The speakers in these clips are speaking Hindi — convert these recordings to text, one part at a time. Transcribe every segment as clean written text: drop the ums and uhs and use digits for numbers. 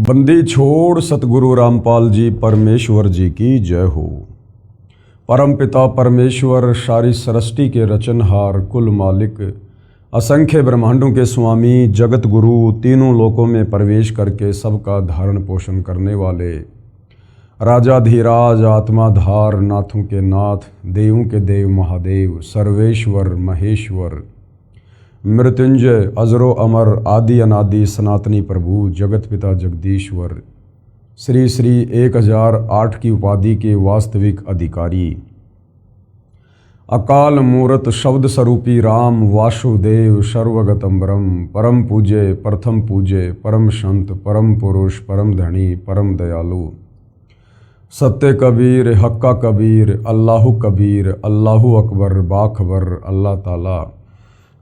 बंदी छोड़ सतगुरु रामपाल जी परमेश्वर जी की जय हो। परम पिता परमेश्वर सारी सृष्टि के रचनहार कुल मालिक असंख्य ब्रह्मांडों के स्वामी जगत गुरु तीनों लोकों में प्रवेश करके सबका धारण पोषण करने वाले राजाधिराज आत्माधार नाथों के नाथ देवों के देव महादेव सर्वेश्वर महेश्वर मृत्युंजय अजरो अमर आदि अनादि सनातनी प्रभु जगत पिता जगदीश्वर श्री श्री 1008 की उपाधि के वास्तविक अधिकारी अकाल मूरत शब्द स्वरूपी राम वासुदेव सर्वगतम ब्रह्म परम पूज्य प्रथम पूज्य परम संत परम पुरुष परम धनी परम दयालु सत्य कबीर हक्का कबीर अल्लाहु कबीर अल्लाहु अकबर बाखबर अल्लाह ताला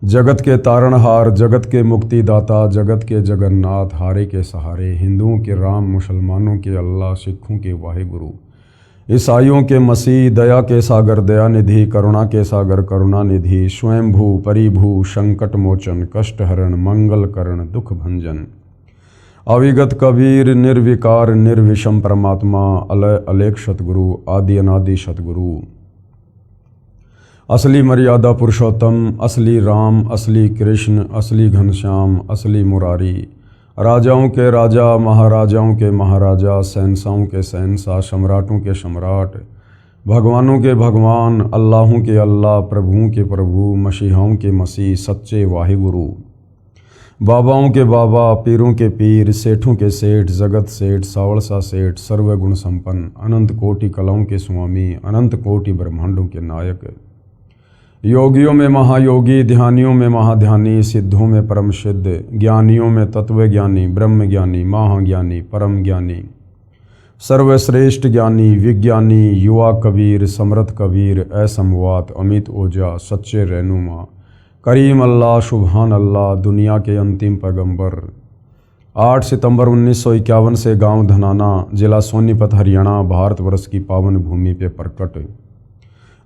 जगत के तारणहार जगत के मुक्तिदाता जगत के जगन्नाथ हारे के सहारे हिंदुओं के राम मुसलमानों के अल्लाह सिखों के वाहिगुरु ईसाइयों के मसीह दया के सागर दया निधि करुणा के सागर करुणा निधि स्वयंभू परिभू संकट मोचन कष्ट हरण मंगल करण दुख भंजन अविगत कबीर निर्विकार निर्विषम परमात्मा अलय अलेख सतगुरु आदि अनादि सतगुरु असली मर्यादा पुरुषोत्तम असली राम असली कृष्ण असली घनश्याम असली मुरारी राजाओं के राजा महाराजाओं के महाराजा शहंशाहों के शहंशाह सम्राटों के सम्राट भगवानों के भगवान अल्लाहों के अल्लाह प्रभुओं के प्रभु मसीहाओं के मसीह सच्चे वाहिगुरु बाबाओं के बाबा पीरों के पीर सेठों के सेठ जगत सेठ सावड़सा सेठ सर्वगुण संपन्न अनंत कोटि कलाओं के स्वामी अनंत कोटि ब्रह्मांडों के नायक योगियों में महायोगी ध्यानियों में महाध्यानी सिद्धों में परम सिद्ध ज्ञानियों में तत्व ज्ञानी ब्रह्म ज्ञानी महाज्ञानी परम ज्ञानी सर्वश्रेष्ठ ज्ञानी विज्ञानी युवा कबीर समर्थ कबीर असमवात अमित ओजा सच्चे रहनुमा करीम अल्लाह सुबहान अल्लाह दुनिया के अंतिम पैगंबर 8 सितंबर 1951 से गांव धनाना जिला सोनीपत हरियाणा भारतवर्ष की पावन भूमि पे प्रकट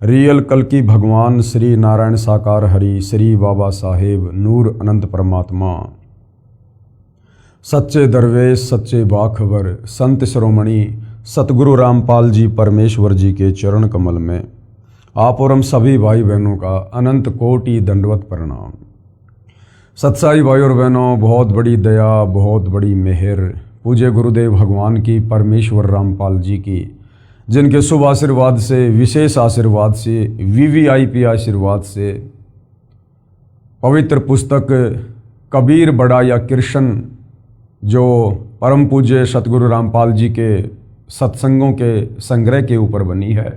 रियल कल की भगवान श्री नारायण साकार हरि श्री बाबा साहेब नूर अनंत परमात्मा सच्चे दरवेश सच्चे बाखबर संत श्रोमणी सतगुरु रामपाल जी परमेश्वर जी के चरण कमल में आप और हम सभी भाई बहनों का अनंत कोटि दंडवत प्रणाम। सत्साई भाई और बहनों, बहुत बड़ी दया बहुत बड़ी मेहर पूज्य गुरुदेव भगवान की परमेश्वर रामपाल जी की जिनके शुभ आशीर्वाद से विशेष आशीर्वाद से वीवीआईपी आशीर्वाद से पवित्र पुस्तक कबीर बड़ा या कृष्ण जो परम पूज्य सतगुरु रामपाल जी के सत्संगों के संग्रह के ऊपर बनी है,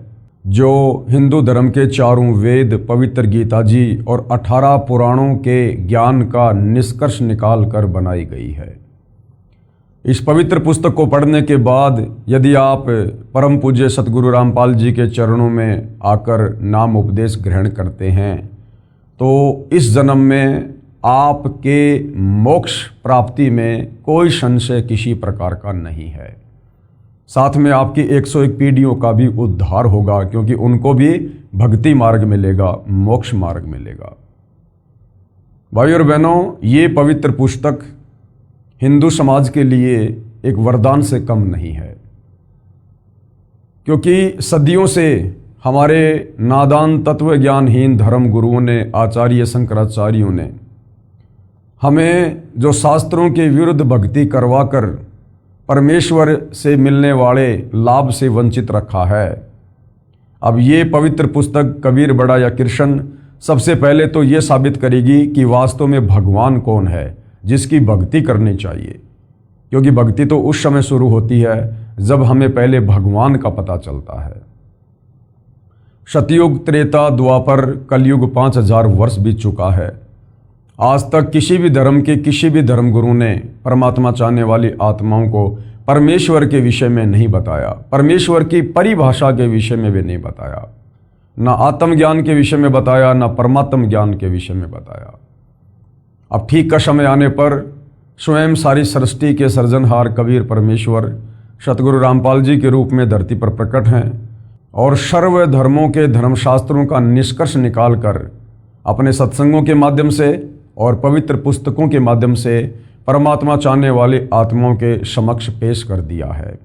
जो हिंदू धर्म के चारों वेद पवित्र गीता जी और 18 पुराणों के ज्ञान का निष्कर्ष निकाल कर बनाई गई है। इस पवित्र पुस्तक को पढ़ने के बाद यदि आप परम पूज्य सतगुरु रामपाल जी के चरणों में आकर नाम उपदेश ग्रहण करते हैं तो इस जन्म में आपके मोक्ष प्राप्ति में कोई संशय किसी प्रकार का नहीं है। साथ में आपकी 101 पीढ़ियों का भी उद्धार होगा, क्योंकि उनको भी भक्ति मार्ग मिलेगा, मोक्ष मार्ग मिलेगा। भाई और बहनों, ये पवित्र पुस्तक हिंदू समाज के लिए एक वरदान से कम नहीं है, क्योंकि सदियों से हमारे नादान तत्व ज्ञानहीन धर्म गुरुओं ने आचार्य शंकराचार्यों ने हमें जो शास्त्रों के विरुद्ध भक्ति करवाकर परमेश्वर से मिलने वाले लाभ से वंचित रखा है। अब ये पवित्र पुस्तक कबीर बड़ा या कृष्ण सबसे पहले तो ये साबित करेगी कि वास्तव में भगवान कौन है जिसकी भक्ति करनी चाहिए, क्योंकि भक्ति तो उस समय शुरू होती है जब हमें पहले भगवान का पता चलता है। सतयुग त्रेता द्वापर कलयुग 5000 वर्ष बीत चुका है। आज तक किसी भी धर्म के किसी भी धर्म गुरु ने परमात्मा चाहने वाली आत्माओं को परमेश्वर के विषय में नहीं बताया, परमेश्वर की परिभाषा के विषय में भी नहीं बताया, ना आत्मज्ञान के विषय में बताया, ना परमात्म ज्ञान के विषय में बताया। अब ठीक का समय आने पर स्वयं सारी सृष्टि के सृजनहार कबीर परमेश्वर सतगुरु रामपाल जी के रूप में धरती पर प्रकट हैं और सर्व धर्मों के धर्मशास्त्रों का निष्कर्ष निकालकर अपने सत्संगों के माध्यम से और पवित्र पुस्तकों के माध्यम से परमात्मा चाहने वाली आत्माओं के समक्ष पेश कर दिया है।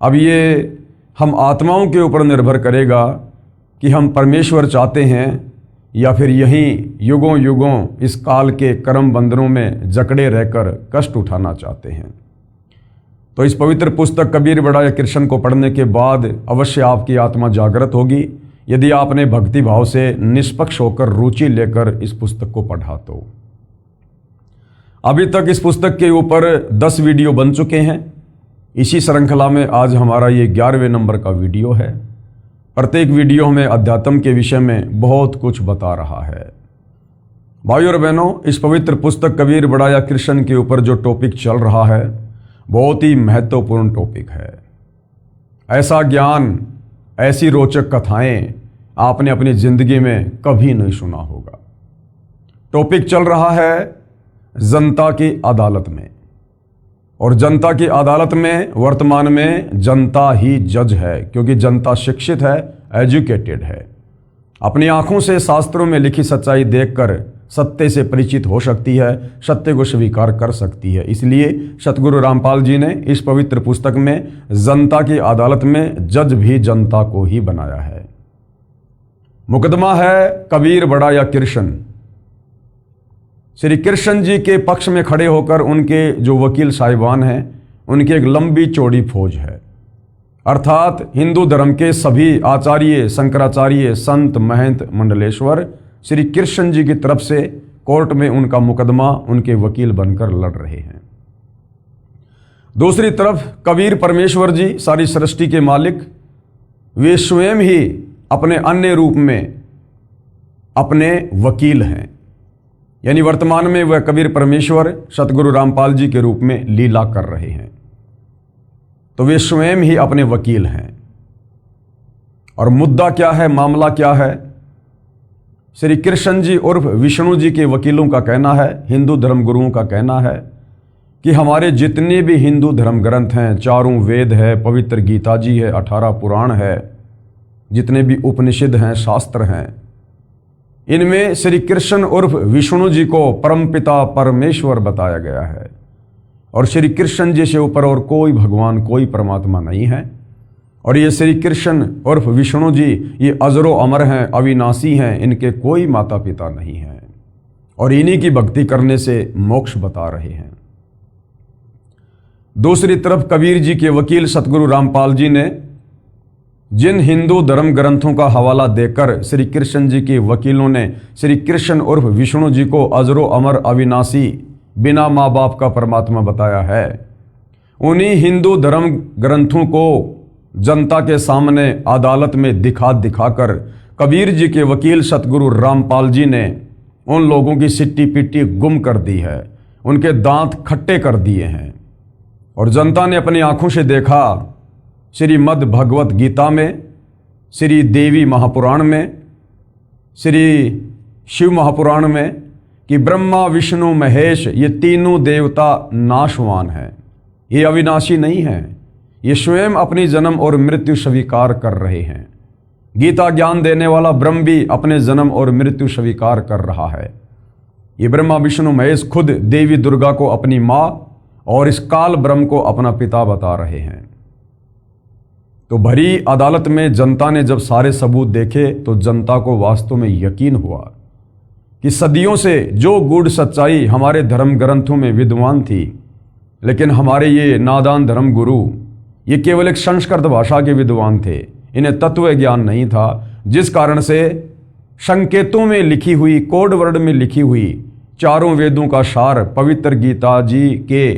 अब ये हम आत्माओं के ऊपर निर्भर करेगा कि हम परमेश्वर चाहते हैं या फिर यहीं युगों युगों इस काल के कर्म बंधनों में जकड़े रहकर कष्ट उठाना चाहते हैं। तो इस पवित्र पुस्तक कबीर बड़ा या कृष्ण को पढ़ने के बाद अवश्य आपकी आत्मा जागृत होगी, यदि आपने भक्ति भाव से निष्पक्ष होकर रुचि लेकर इस पुस्तक को पढ़ा तो। अभी तक इस पुस्तक के ऊपर 10 वीडियो बन चुके हैं। इसी श्रृंखला में आज हमारा ये 11वें नंबर का वीडियो है। प्रत्येक वीडियो हमें अध्यात्म के विषय में बहुत कुछ बता रहा है। भाइयों और बहनों, इस पवित्र पुस्तक कबीर बड़ा या कृष्ण के ऊपर जो टॉपिक चल रहा है बहुत ही महत्वपूर्ण टॉपिक है। ऐसा ज्ञान, ऐसी रोचक कथाएं आपने अपनी जिंदगी में कभी नहीं सुना होगा। टॉपिक चल रहा है जनता की अदालत में, और जनता की अदालत में वर्तमान में जनता ही जज है, क्योंकि जनता शिक्षित है, एजुकेटेड है, अपनी आंखों से शास्त्रों में लिखी सच्चाई देखकर सत्य से परिचित हो सकती है, सत्य को स्वीकार कर सकती है। इसलिए सतगुरु रामपाल जी ने इस पवित्र पुस्तक में जनता की अदालत में जज भी जनता को ही बनाया है। मुकदमा है कबीर बड़ा या कृष्ण। श्री कृष्ण जी के पक्ष में खड़े होकर उनके जो वकील साहिबान हैं, उनकी एक लंबी चौड़ी फौज है, अर्थात हिंदू धर्म के सभी आचार्य, शंकराचार्य, संत, महंत, मंडलेश्वर श्री कृष्ण जी की तरफ से कोर्ट में उनका मुकदमा उनके वकील बनकर लड़ रहे हैं। दूसरी तरफ कबीर परमेश्वर जी, सारी सृष्टि के मालिक, वे स्वयं ही अपने अन्य रूप में अपने वकील हैं। यानी वर्तमान में वह कबीर परमेश्वर सतगुरु रामपाल जी के रूप में लीला कर रहे हैं, तो वे स्वयं ही अपने वकील हैं। और मुद्दा क्या है, मामला क्या है? श्री कृष्ण जी उर्फ विष्णु जी के वकीलों का कहना है, हिंदू धर्म गुरुओं का कहना है कि हमारे जितने भी हिंदू धर्म ग्रंथ हैं, 4 वेद है, पवित्र गीता जी है, 18 पुराण है, जितने भी उपनिषद हैं, शास्त्र हैं, इनमें श्री कृष्ण उर्फ विष्णु जी को परमपिता परमेश्वर बताया गया है, और श्री कृष्ण जी से ऊपर और कोई भगवान, कोई परमात्मा नहीं है। और ये श्री कृष्ण उर्फ विष्णु जी ये अजरो अमर हैं, अविनाशी हैं, इनके कोई माता पिता नहीं हैं, और इन्हीं की भक्ति करने से मोक्ष बता रहे हैं। दूसरी तरफ कबीर जी के वकील सतगुरु रामपाल जी ने जिन हिंदू धर्म ग्रंथों का हवाला देकर श्री कृष्ण जी के वकीलों ने श्री कृष्ण उर्फ विष्णु जी को अजरो अमर, अविनाशी, बिना माँ बाप का परमात्मा बताया है, उन्हीं हिंदू धर्म ग्रंथों को जनता के सामने अदालत में दिखाकर कबीर जी के वकील सतगुरु रामपाल जी ने उन लोगों की सिट्टी पिट्टी गुम कर दी है, उनके दांत खट्टे कर दिए हैं। और जनता ने अपनी आंखों से देखा श्रीमद् भगवत गीता में, श्री देवी महापुराण में, श्री शिव महापुराण में कि ब्रह्मा विष्णु महेश ये तीनों देवता नाशवान हैं, ये अविनाशी नहीं हैं, ये स्वयं अपनी जन्म और मृत्यु स्वीकार कर रहे हैं। गीता ज्ञान देने वाला ब्रह्म भी अपने जन्म और मृत्यु स्वीकार कर रहा है। ये ब्रह्मा विष्णु महेश खुद देवी दुर्गा को अपनी माँ और इस काल ब्रह्म को अपना पिता बता रहे हैं। तो भरी अदालत में जनता ने जब सारे सबूत देखे तो जनता को वास्तव में यकीन हुआ कि सदियों से जो गूढ़ सच्चाई हमारे धर्म ग्रंथों में विद्वान थी, लेकिन हमारे ये नादान धर्म गुरु ये केवल एक संस्कृत भाषा के विद्वान थे, इन्हें तत्व ज्ञान नहीं था, जिस कारण से संकेतों में लिखी हुई, कोड वर्ड में लिखी हुई 4 वेदों का सार पवित्र गीता जी के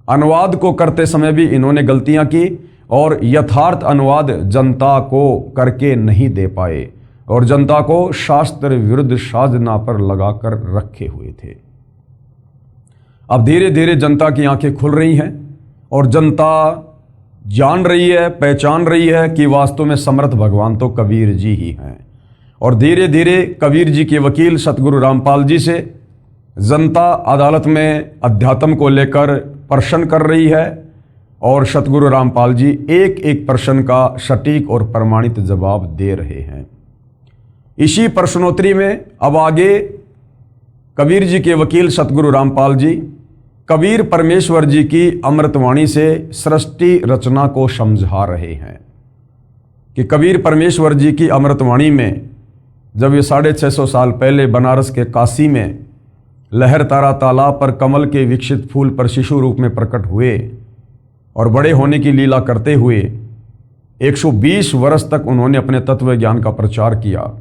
अनुवाद को करते समय भी इन्होंने गलतियां की और यथार्थ अनुवाद जनता को करके नहीं दे पाए, और जनता को शास्त्र विरुद्ध साधना पर लगाकर रखे हुए थे। अब धीरे धीरे जनता की आंखें खुल रही हैं और जनता जान रही है, पहचान रही है कि वास्तव में समर्थ भगवान तो कबीर जी ही हैं। और धीरे धीरे कबीर जी के वकील सतगुरु रामपाल जी से जनता अदालत में अध्यात्म को लेकर प्रश्न कर रही है, और सतगुरु रामपाल जी एक एक प्रश्न का सटीक और प्रमाणित जवाब दे रहे हैं। इसी प्रश्नोत्तरी में अब आगे कबीर जी के वकील सतगुरु रामपाल जी कबीर परमेश्वर जी की अमृतवाणी से सृष्टि रचना को समझा रहे हैं कि कबीर परमेश्वर जी की अमृतवाणी में जब ये 650 साल पहले बनारस के काशी में लहर तारा तालाब पर कमल के विकसित फूल पर शिशु रूप में प्रकट हुए और बड़े होने की लीला करते हुए 120 वर्ष तक उन्होंने अपने तत्व ज्ञान का प्रचार किया।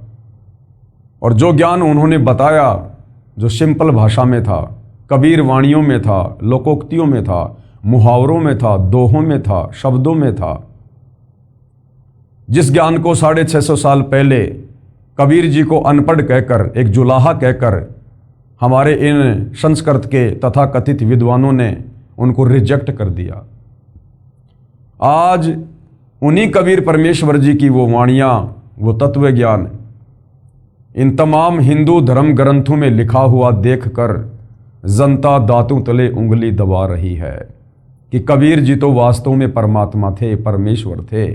और जो ज्ञान उन्होंने बताया, जो सिंपल भाषा में था, कबीर वाणियों में था, लोकोक्तियों में था, मुहावरों में था, दोहों में था, शब्दों में था, जिस ज्ञान को 650 साल पहले कबीर जी को अनपढ़ कहकर, एक जुलाहा कहकर हमारे इन संस्कृत के तथाकथित विद्वानों ने उनको रिजेक्ट कर दिया, आज उन्हीं कबीर परमेश्वर जी की वो वाणियाँ, वो तत्व ज्ञान इन तमाम हिंदू धर्म ग्रंथों में लिखा हुआ देखकर जनता दांतों तले उंगली दबा रही है कि कबीर जी तो वास्तव में परमात्मा थे, परमेश्वर थे।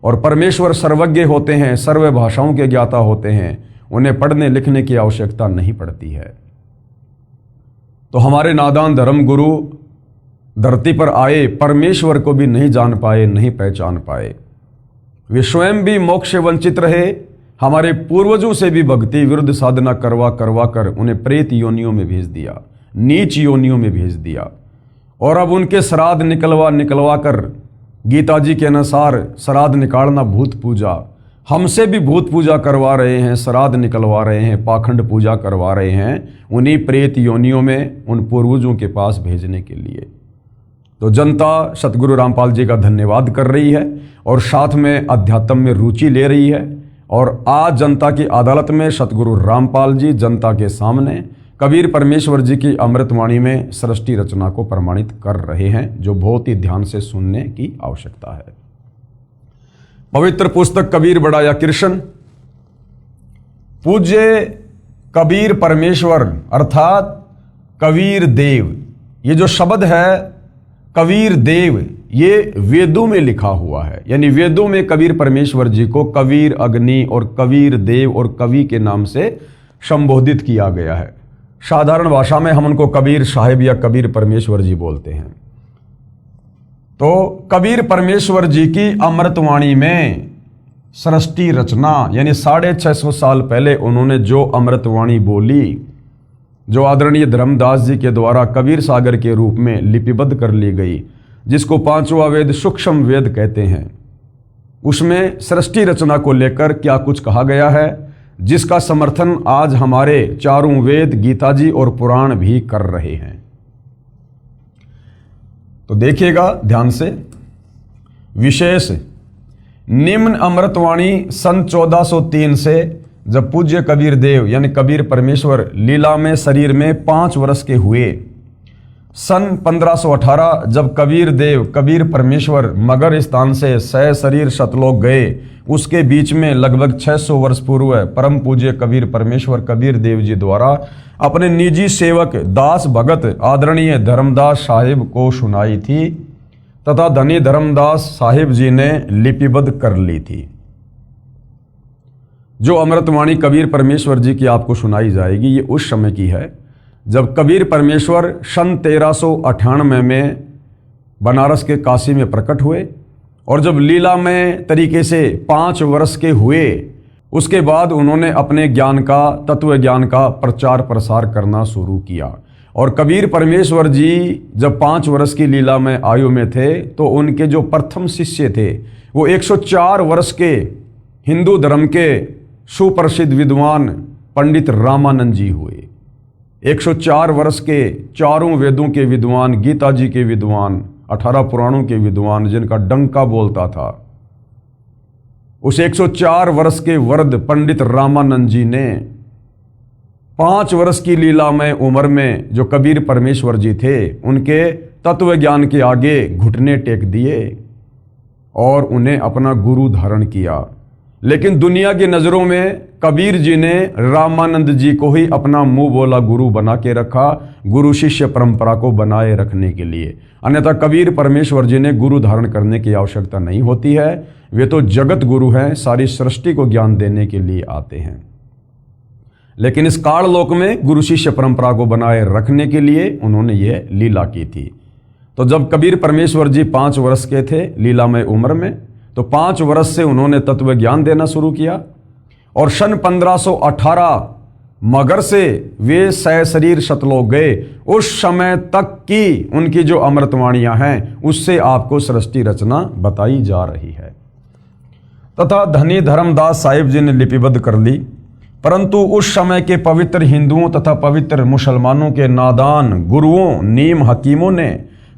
और परमेश्वर सर्वज्ञ होते हैं, सर्व भाषाओं के ज्ञाता होते हैं, उन्हें पढ़ने लिखने की आवश्यकता नहीं पड़ती है। तो हमारे नादान धर्म गुरु धरती पर आए, परमेश्वर को भी नहीं जान पाए, नहीं पहचान पाए। वे स्वयं भी मोक्ष से वंचित रहे, हमारे पूर्वजों से भी भक्ति विरुद्ध साधना करवा कर उन्हें प्रेत योनियों में भेज दिया, नीच योनियों में भेज दिया। और अब उनके श्राद्ध निकलवा कर, गीता जी के अनुसार श्राद्ध निकालना भूत पूजा, हमसे भी भूत पूजा करवा रहे हैं, श्राद्ध निकलवा रहे हैं, पाखंड पूजा करवा रहे हैं, उन्हीं प्रेत योनियों में उन पूर्वजों के पास भेजने के लिए। तो जनता सतगुरु रामपाल जी का धन्यवाद कर रही है और साथ में अध्यात्म में रुचि ले रही है। और आज जनता की अदालत में सतगुरु रामपाल जी जनता के सामने कबीर परमेश्वर जी की अमृतवाणी में सृष्टि रचना को प्रमाणित कर रहे हैं, जो बहुत ही ध्यान से सुनने की आवश्यकता है। पवित्र पुस्तक कबीर बढ़ाया कृष्ण, पूज्य कबीर परमेश्वर अर्थात कबीर देव, ये जो शब्द है कबीर देव, ये वेदों में लिखा हुआ है। यानी वेदों में कबीर परमेश्वर जी को कबीर अग्नि और कबीर देव और कवि के नाम से संबोधित किया गया है। साधारण भाषा में हम उनको कबीर साहिब या कबीर परमेश्वर जी बोलते हैं। तो कबीर परमेश्वर जी की अमृतवाणी में सृष्टि रचना, यानी 650 साल पहले उन्होंने जो अमृतवाणी बोली, जो आदरणीय धर्मदास जी के द्वारा कबीर सागर के रूप में लिपिबद्ध कर ली गई, जिसको पांचवा वेद सूक्ष्म वेद कहते हैं, उसमें सृष्टि रचना को लेकर क्या कुछ कहा गया है, जिसका समर्थन आज हमारे चारों वेद, गीता जी और पुराण भी कर रहे हैं। तो देखिएगा ध्यान से। विशेष निम्न अमृतवाणी सन 1403 से जब पूज्य कबीर देव यानी कबीर परमेश्वर लीला में शरीर में 5 वर्ष के हुए, सन 1518 जब कबीर देव कबीर परमेश्वर मगर स्थान से सह शरीर सतलोक गए, उसके बीच में लगभग 600 वर्ष पूर्व परम पूज्य कबीर परमेश्वर कबीर देव जी द्वारा अपने निजी सेवक दास भगत आदरणीय धर्मदास साहिब को सुनाई थी तथा धनी धर्मदास साहिब जी ने लिपिबद्ध कर ली थी। जो अमृतवाणी कबीर परमेश्वर जी की आपको सुनाई जाएगी, ये उस समय की है जब कबीर परमेश्वर सन 1398 में बनारस के काशी में प्रकट हुए और जब लीला में तरीके से 5 वर्ष के हुए, उसके बाद उन्होंने अपने ज्ञान का, तत्व ज्ञान का प्रचार प्रसार करना शुरू किया। और कबीर परमेश्वर जी जब 5 वर्ष की लीला में आयु में थे तो उनके जो प्रथम शिष्य थे वो 104 वर्ष के हिंदू धर्म के सुप्रसिद्ध विद्वान पंडित रामानंद जी हुए। 104 वर्ष के चारों वेदों के विद्वान, गीता जी के विद्वान, 18 पुराणों के विद्वान, जिनका डंका बोलता था, उस 104 वर्ष के वृद्ध पंडित रामानंद जी ने 5 वर्ष की लीला में उम्र में जो कबीर परमेश्वर जी थे, उनके तत्व ज्ञान के आगे घुटने टेक दिए और उन्हें अपना गुरु धारण किया। लेकिन दुनिया की नज़रों में कबीर जी ने रामानंद जी को ही अपना मुंह बोला गुरु बना के रखा, गुरु शिष्य परंपरा को बनाए रखने के लिए। अन्यथा कबीर परमेश्वर जी ने गुरु धारण करने की आवश्यकता नहीं होती है, वे तो जगत गुरु हैं, सारी सृष्टि को ज्ञान देने के लिए आते हैं। लेकिन इस काल लोक में गुरु शिष्य परंपरा को बनाए रखने के लिए उन्होंने ये लीला की थी। तो जब कबीर परमेश्वर जी 5 वर्ष के थे लीलामय उम्र में, तो 5 वर्ष से उन्होंने तत्व ज्ञान देना शुरू किया और सन 1518 मगर से वे सशरीर सतलोक गए। उस समय तक की उनकी जो अमृतवाणियां हैं उससे आपको सृष्टि रचना बताई जा रही है तथा धनी धर्मदास साहिब जी ने लिपिबद्ध कर ली। परंतु उस समय के पवित्र हिंदुओं तथा पवित्र मुसलमानों के नादान गुरुओं नीम हकीमों ने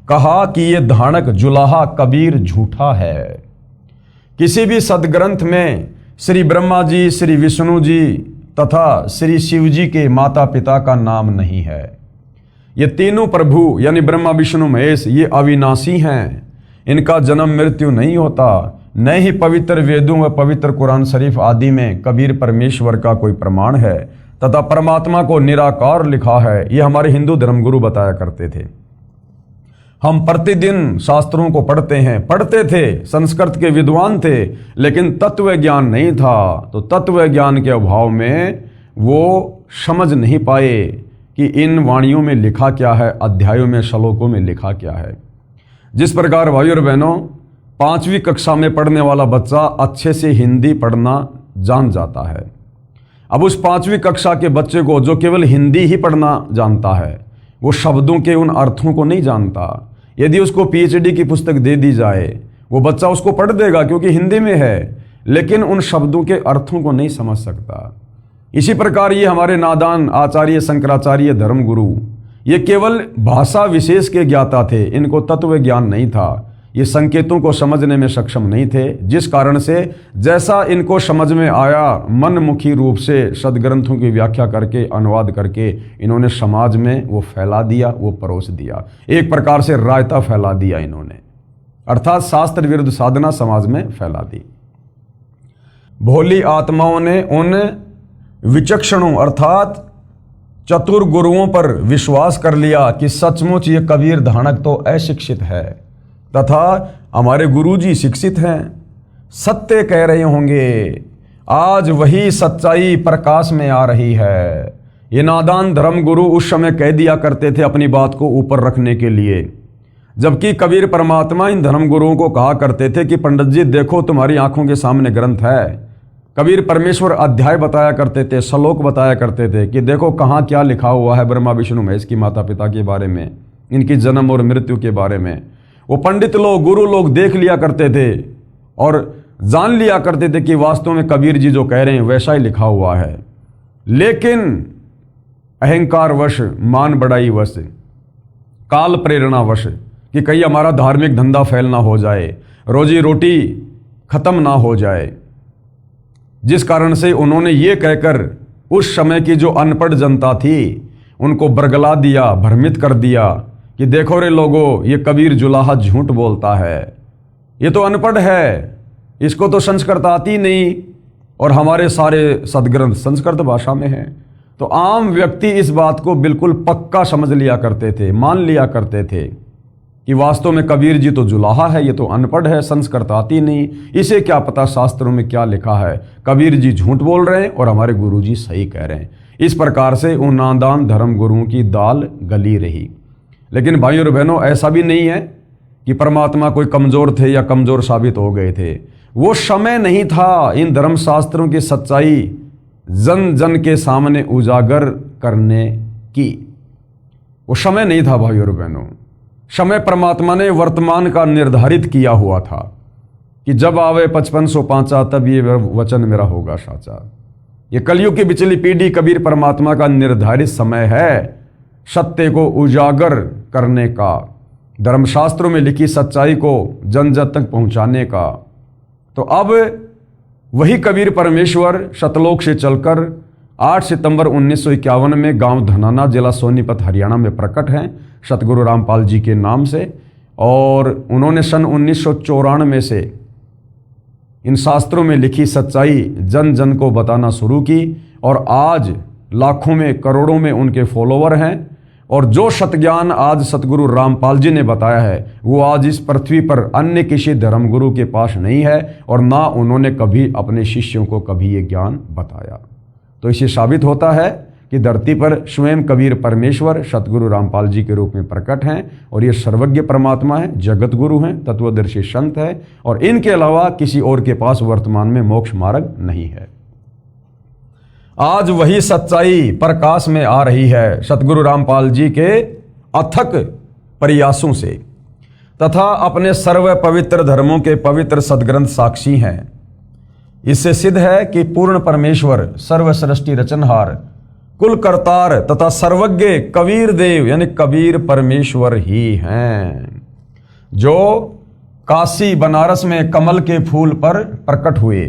कहा कि ये धानक जुलाहा कबीर झूठा है। किसी भी सदग्रंथ में श्री ब्रह्मा जी, श्री विष्णु जी तथा श्री शिव जी के माता पिता का नाम नहीं है। ये तीनों प्रभु यानी ब्रह्मा विष्णु महेश ये अविनाशी हैं, इनका जन्म मृत्यु नहीं होता। न ही पवित्र वेदों व पवित्र कुरान शरीफ आदि में कबीर परमेश्वर का कोई प्रमाण है तथा परमात्मा को निराकार लिखा है। ये हमारे हिंदू धर्मगुरु बताया करते थे। हम प्रतिदिन शास्त्रों को पढ़ते थे, संस्कृत के विद्वान थे, लेकिन तत्व ज्ञान नहीं था। तो तत्व ज्ञान के अभाव में वो समझ नहीं पाए कि इन वाणियों में लिखा क्या है, अध्यायों में श्लोकों में लिखा क्या है। जिस प्रकार भाइयों और बहनों 5वीं कक्षा में पढ़ने वाला बच्चा अच्छे से हिंदी पढ़ना जान जाता है, अब उस 5वीं कक्षा के बच्चे को जो केवल हिंदी ही पढ़ना जानता है, वो शब्दों के उन अर्थों को नहीं जानता। यदि उसको पीएचडी की पुस्तक दे दी जाए, वो बच्चा उसको पढ़ देगा क्योंकि हिंदी में है, लेकिन उन शब्दों के अर्थों को नहीं समझ सकता। इसी प्रकार ये हमारे नादान आचार्य शंकराचार्य धर्मगुरु ये केवल भाषा विशेष के ज्ञाता थे, इनको तत्व ज्ञान नहीं था। ये संकेतों को समझने में सक्षम नहीं थे, जिस कारण से जैसा इनको समझ में आया मनमुखी रूप से सदग्रंथों की व्याख्या करके अनुवाद करके इन्होंने समाज में वो फैला दिया, वो परोस दिया। एक प्रकार से रायता फैला दिया इन्होंने, अर्थात शास्त्र विरुद्ध साधना समाज में फैला दी। भोली आत्माओं ने उन विचक्षणों अर्थात चतुर गुरुओं पर विश्वास कर लिया कि सचमुच ये कबीर धानक तो अशिक्षित है तथा हमारे गुरुजी शिक्षित हैं, सत्य कह रहे होंगे। आज वही सच्चाई प्रकाश में आ रही है। ये नादान धर्मगुरु उस समय कह दिया करते थे अपनी बात को ऊपर रखने के लिए, जबकि कबीर परमात्मा इन धर्मगुरुओं को कहा करते थे कि पंडित जी देखो तुम्हारी आंखों के सामने ग्रंथ है। कबीर परमेश्वर अध्याय बताया करते थे, श्लोक बताया करते थे कि देखो कहाँ क्या लिखा हुआ है ब्रह्मा विष्णु महेश की माता पिता के बारे में, इनकी जन्म और मृत्यु के बारे में। वो पंडित लोग गुरु लोग देख लिया करते थे और जान लिया करते थे कि वास्तव में कबीर जी जो कह रहे हैं वैसा ही लिखा हुआ है। लेकिन अहंकार वश, मान बढ़ाई वश, काल प्रेरणा वश कि कहीं हमारा धार्मिक धंधा फैल ना हो जाए, रोजी रोटी खत्म ना हो जाए, जिस कारण से उन्होंने ये कहकर उस समय की जो अनपढ़ जनता थी उनको बरगला दिया, भ्रमित कर दिया कि देखो रे लोगों ये कबीर जुलाहा झूठ बोलता है, ये तो अनपढ़ है, इसको तो संस्कृत आती नहीं और हमारे सारे सदग्रंथ संस्कृत भाषा में हैं। तो आम व्यक्ति इस बात को बिल्कुल पक्का समझ लिया करते थे, मान लिया करते थे कि वास्तव में कबीर जी तो जुलाहा है, ये तो अनपढ़ है, संस्कृत आती नहीं, इसे क्या पता शास्त्रों में क्या लिखा है, कबीर जी झूठ बोल रहे हैं और हमारे गुरु जी सही कह रहे हैं। इस प्रकार से उन नादान धर्म गुरुओं की दाल गली रही। लेकिन भाइयों और बहनों ऐसा भी नहीं है कि परमात्मा कोई कमज़ोर थे या कमज़ोर साबित हो गए थे। वो समय नहीं था इन धर्मशास्त्रों की सच्चाई जन जन के सामने उजागर करने की, वो समय नहीं था भाइयों और बहनों। समय परमात्मा ने वर्तमान का निर्धारित किया हुआ था कि जब आवे 5505 तब ये वचन मेरा होगा साचा। ये कलयुग की बिचली पीढ़ी कबीर परमात्मा का निर्धारित समय है सत्य को उजागर करने का, धर्मशास्त्रों में लिखी सच्चाई को जन जन तक पहुंचाने का। तो अब वही कबीर परमेश्वर सतलोक से चलकर 8 सितंबर 1951 में गांव धनाना जिला सोनीपत हरियाणा में प्रकट हैं सतगुरु रामपाल जी के नाम से, और उन्होंने सन 1994 से इन शास्त्रों में लिखी सच्चाई जन जन को बताना शुरू की और आज लाखों में करोड़ों में उनके फॉलोवर हैं। और जो सतज्ञान आज सतगुरु रामपाल जी ने बताया है वो आज इस पृथ्वी पर अन्य किसी धर्मगुरु के पास नहीं है और ना उन्होंने कभी अपने शिष्यों को कभी ये ज्ञान बताया। तो इससे साबित होता है कि धरती पर स्वयं कबीर परमेश्वर सतगुरु रामपाल जी के रूप में प्रकट हैं और ये सर्वज्ञ परमात्मा है, जगत गुरु हैं, तत्वदर्शी संत है और इनके अलावा किसी और के पास वर्तमान में मोक्ष मार्ग नहीं है। आज वही सच्चाई प्रकाश में आ रही है सतगुरु रामपाल जी के अथक प्रयासों से तथा अपने सर्व पवित्र धर्मों के पवित्र सदग्रंथ साक्षी हैं। इससे सिद्ध है कि पूर्ण परमेश्वर सर्व सृष्टि रचनहार कुल करतार तथा सर्वज्ञ कबीर देव यानी कबीर परमेश्वर ही हैं, जो काशी बनारस में कमल के फूल पर प्रकट हुए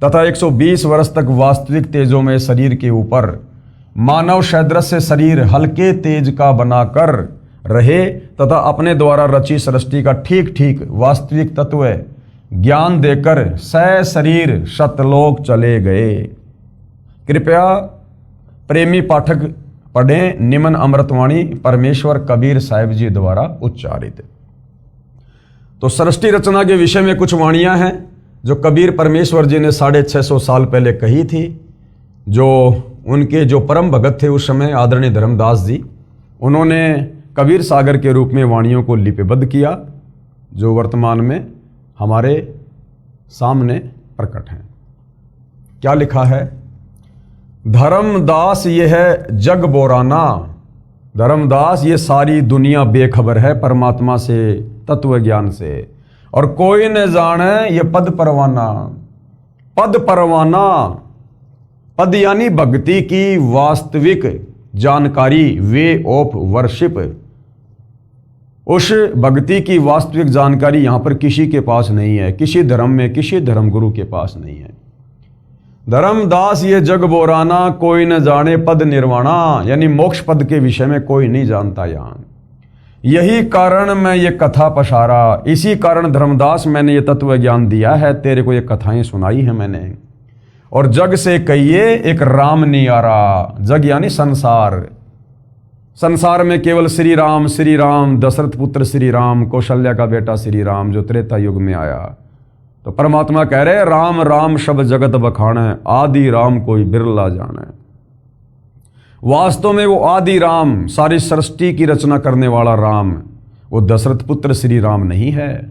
तथा 120 वर्ष तक वास्तविक तेजों में शरीर के ऊपर मानव सदृश से शरीर हल्के तेज का बनाकर रहे तथा अपने द्वारा रची सृष्टि का ठीक ठीक वास्तविक तत्व ज्ञान देकर शरीर सतलोक चले गए। कृपया प्रेमी पाठक पढ़ें निम्न अमृतवाणी परमेश्वर कबीर साहिब जी द्वारा उच्चारित। तो सृष्टि रचना के विषय में कुछ वाणियां हैं जो कबीर परमेश्वर जी ने 650 साल पहले कही थी। जो उनके जो परम भगत थे उस समय आदरणीय धर्मदास जी, उन्होंने कबीर सागर के रूप में वाणियों को लिपिबद्ध किया जो वर्तमान में हमारे सामने प्रकट हैं। क्या लिखा है? धर्मदास ये है जग बोराना, धर्मदास ये सारी दुनिया बेखबर है परमात्मा से, तत्व ज्ञान से, और कोई न जाने ये पद परवाना। पद परवाना, पद यानी भक्ति की वास्तविक जानकारी, वे ऑफ वर्शिप। उस भक्ति की वास्तविक जानकारी यहां पर किसी के पास नहीं है, किसी धर्म में किसी धर्म गुरु के पास नहीं है। धर्मदास ये जग बोराना, कोई न जाने पद निर्वाणा, यानी मोक्ष पद के विषय में कोई नहीं जानता यहां। यही कारण मैं ये कथा पसारा, इसी कारण धर्मदास मैंने ये तत्व ज्ञान दिया है, तेरे को ये कथाएं सुनाई है मैंने। और जग से कहिए एक राम नियारा, जग यानी संसार, संसार में केवल श्री राम, दशरथ पुत्र श्री राम, कौशल्या का बेटा श्री राम जो त्रेता युग में आया। तो परमात्मा कह रहे राम राम शब जगत बखाने, आदि राम कोई बिरला जाने। वास्तव में वो आदि राम, सारी सृष्टि की रचना करने वाला राम, वो दशरथ पुत्र श्री राम नहीं है।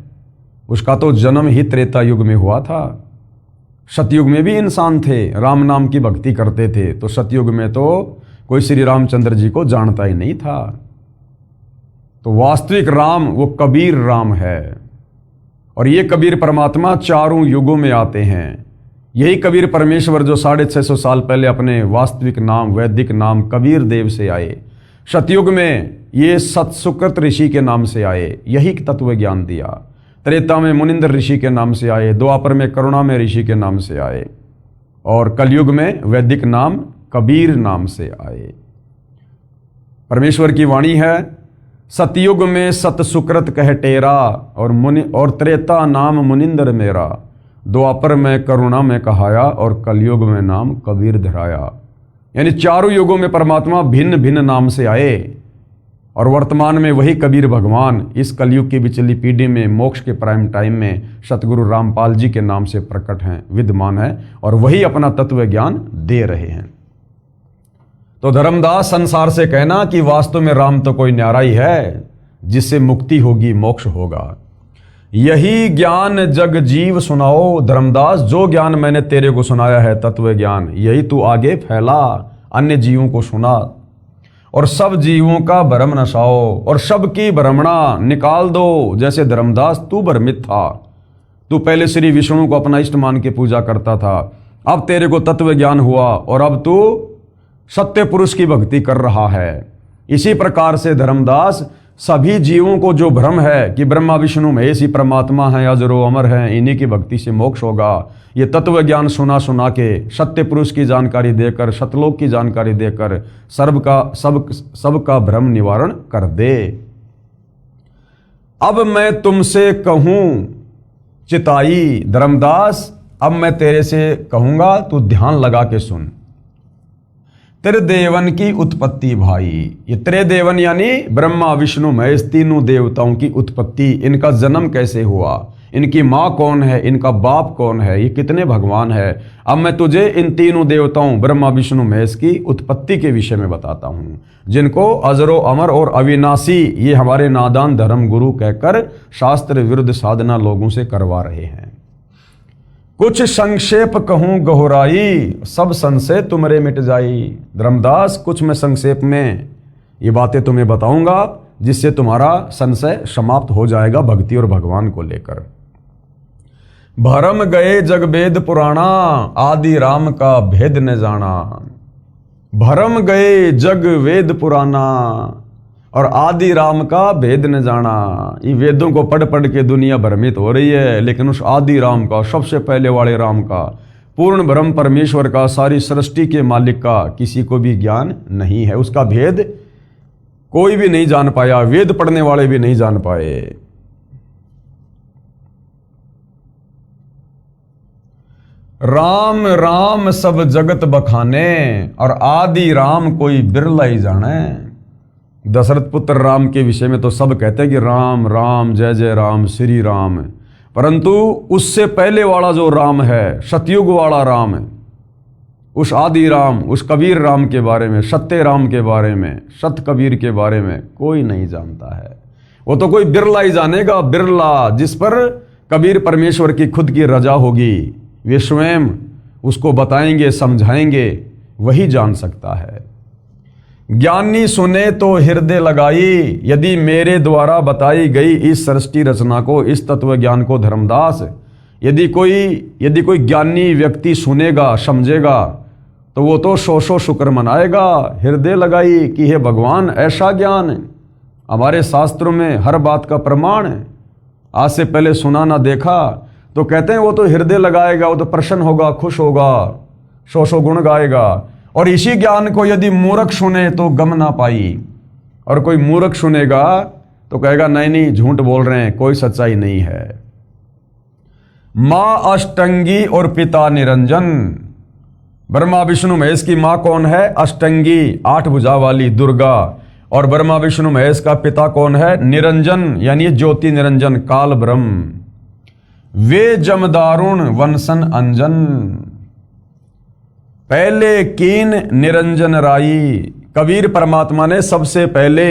उसका तो जन्म ही त्रेता युग में हुआ था। सतयुग में भी इंसान थे, राम नाम की भक्ति करते थे, तो सतयुग में तो कोई श्री रामचंद्र जी को जानता ही नहीं था। तो वास्तविक राम वो कबीर राम है। और ये कबीर परमात्मा चारों युगों में आते हैं। यही कबीर परमेश्वर जो 650 साल पहले अपने वास्तविक नाम, वैदिक नाम कबीर देव से आए, सतयुग में ये सतसुकृत ऋषि के नाम से आए, यही तत्व ज्ञान दिया। त्रेता में मुनिंदर ऋषि के नाम से आए, द्वापर में करुणा में ऋषि के नाम से आए, और कलयुग में वैदिक नाम कबीर नाम से आए। परमेश्वर की वाणी है, सतयुग में सत सुकृत कह टेरा, और त्रेता नाम मुनिंदर मेरा, द्वापर में करुणा में कहाया, और कलयुग में नाम कबीर धराया। यानी चारों युगों में परमात्मा भिन्न भिन्न नाम से आए, और वर्तमान में वही कबीर भगवान इस कलयुग की बिचली पीढ़ी में मोक्ष के प्राइम टाइम में सतगुरु रामपाल जी के नाम से प्रकट हैं, विद्यमान है, और वही अपना तत्व ज्ञान दे रहे हैं। तो धर्मदास संसार से कहना कि वास्तव में राम तो कोई न्यारा ही है, जिससे मुक्ति होगी, मोक्ष होगा। यही ज्ञान जग जीव सुनाओ, धर्मदास जो ज्ञान मैंने तेरे को सुनाया है तत्व ज्ञान, यही तू आगे फैला, अन्य जीवों को सुना, और सब जीवों का भ्रम नसाओ, और सबकी भ्रमणा निकाल दो। जैसे धर्मदास तू भ्रमित था, तू पहले श्री विष्णु को अपना इष्ट मान के पूजा करता था, अब तेरे को तत्व ज्ञान हुआ और अब तू सत्य पुरुष की भक्ति कर रहा है। इसी प्रकार से धर्मदास सभी जीवों को जो भ्रम है कि ब्रह्मा विष्णु महेश ही परमात्मा है, अजरो अमर है, इन्हीं की भक्ति से मोक्ष होगा, ये तत्व ज्ञान सुना सुना के सत्य पुरुष की जानकारी देकर, सतलोक की जानकारी देकर सबका भ्रम निवारण कर दे। अब मैं तुमसे कहूं चिताई, धर्मदास अब मैं तेरे से कहूंगा, तू ध्यान लगा के सुन। त्रिदेवन की उत्पत्ति भाई, ये त्रिदेवन यानी ब्रह्मा विष्णु महेश तीनों देवताओं की उत्पत्ति, इनका जन्म कैसे हुआ, इनकी माँ कौन है, इनका बाप कौन है, ये कितने भगवान है। अब मैं तुझे इन तीनों देवताओं ब्रह्मा विष्णु महेश की उत्पत्ति के विषय में बताता हूँ, जिनको अजरो अमर और अविनाशी ये हमारे नादान धर्म गुरु कहकर शास्त्र विरुद्ध साधना लोगों से करवा रहे हैं। कुछ संक्षेप कहूँ गहराई, सब संशय तुमरे मिट जाई। धर्मदास, कुछ मैं संक्षेप में ये बातें तुम्हें बताऊंगा जिससे तुम्हारा संशय समाप्त हो जाएगा भक्ति और भगवान को लेकर। भरम गए जग वेद पुराणा, आदि राम का भेद न जाना। भरम गए जग वेद पुराना और आदि राम का भेद न जाना। ये वेदों को पढ़ पढ़ के दुनिया भ्रमित हो रही है, लेकिन उस आदि राम का, सबसे पहले वाले राम का, पूर्ण ब्रह्म परमेश्वर का, सारी सृष्टि के मालिक का किसी को भी ज्ञान नहीं है। उसका भेद कोई भी नहीं जान पाया, वेद पढ़ने वाले भी नहीं जान पाए। राम राम सब जगत बखाने और आदि राम कोई बिरला ही जाने। दशरथ पुत्र राम के विषय में तो सब कहते हैं कि राम राम जय जय राम श्री राम, परंतु उससे पहले वाला जो राम है, सतयुग वाला राम, उस आदि राम, उस कबीर राम के बारे में, सत्य राम के बारे में, सत कबीर के बारे में कोई नहीं जानता है। वो तो कोई बिरला ही जानेगा, बिरला, जिस पर कबीर परमेश्वर की खुद की रजा होगी, वे स्वयं उसको बताएंगे, समझाएंगे, वही जान सकता है। ज्ञानी सुने तो हृदय लगाई, यदि मेरे द्वारा बताई गई इस सृष्टि रचना को, इस तत्व ज्ञान को धर्मदास, यदि कोई ज्ञानी व्यक्ति सुनेगा, समझेगा, तो वो तो सौ सौ शुक्र मनाएगा। हृदय लगाई कि हे भगवान, ऐसा ज्ञान हमारे शास्त्रों में हर बात का प्रमाण है, आज से पहले सुना ना देखा, तो कहते हैं वो तो हृदय लगाएगा, वो तो प्रसन्न होगा, खुश होगा, सौ सौ गुण गाएगा। और इसी ज्ञान को यदि मूर्ख सुने तो गम ना पाई, और कोई मूर्ख सुनेगा तो कहेगा नहीं नहीं झूठ बोल रहे हैं, कोई सच्चाई नहीं है। माँ अष्टंगी और पिता निरंजन। ब्रह्मा विष्णु महेश की माँ कौन है? अष्टंगी, 8 भुजा वाली दुर्गा। और ब्रह्मा विष्णु महेश का पिता कौन है? निरंजन, यानी ज्योति निरंजन, काल ब्रह्म। वे जमदारुण वंशन अंजन, पहले कीन निरंजन राई। कबीर परमात्मा ने सबसे पहले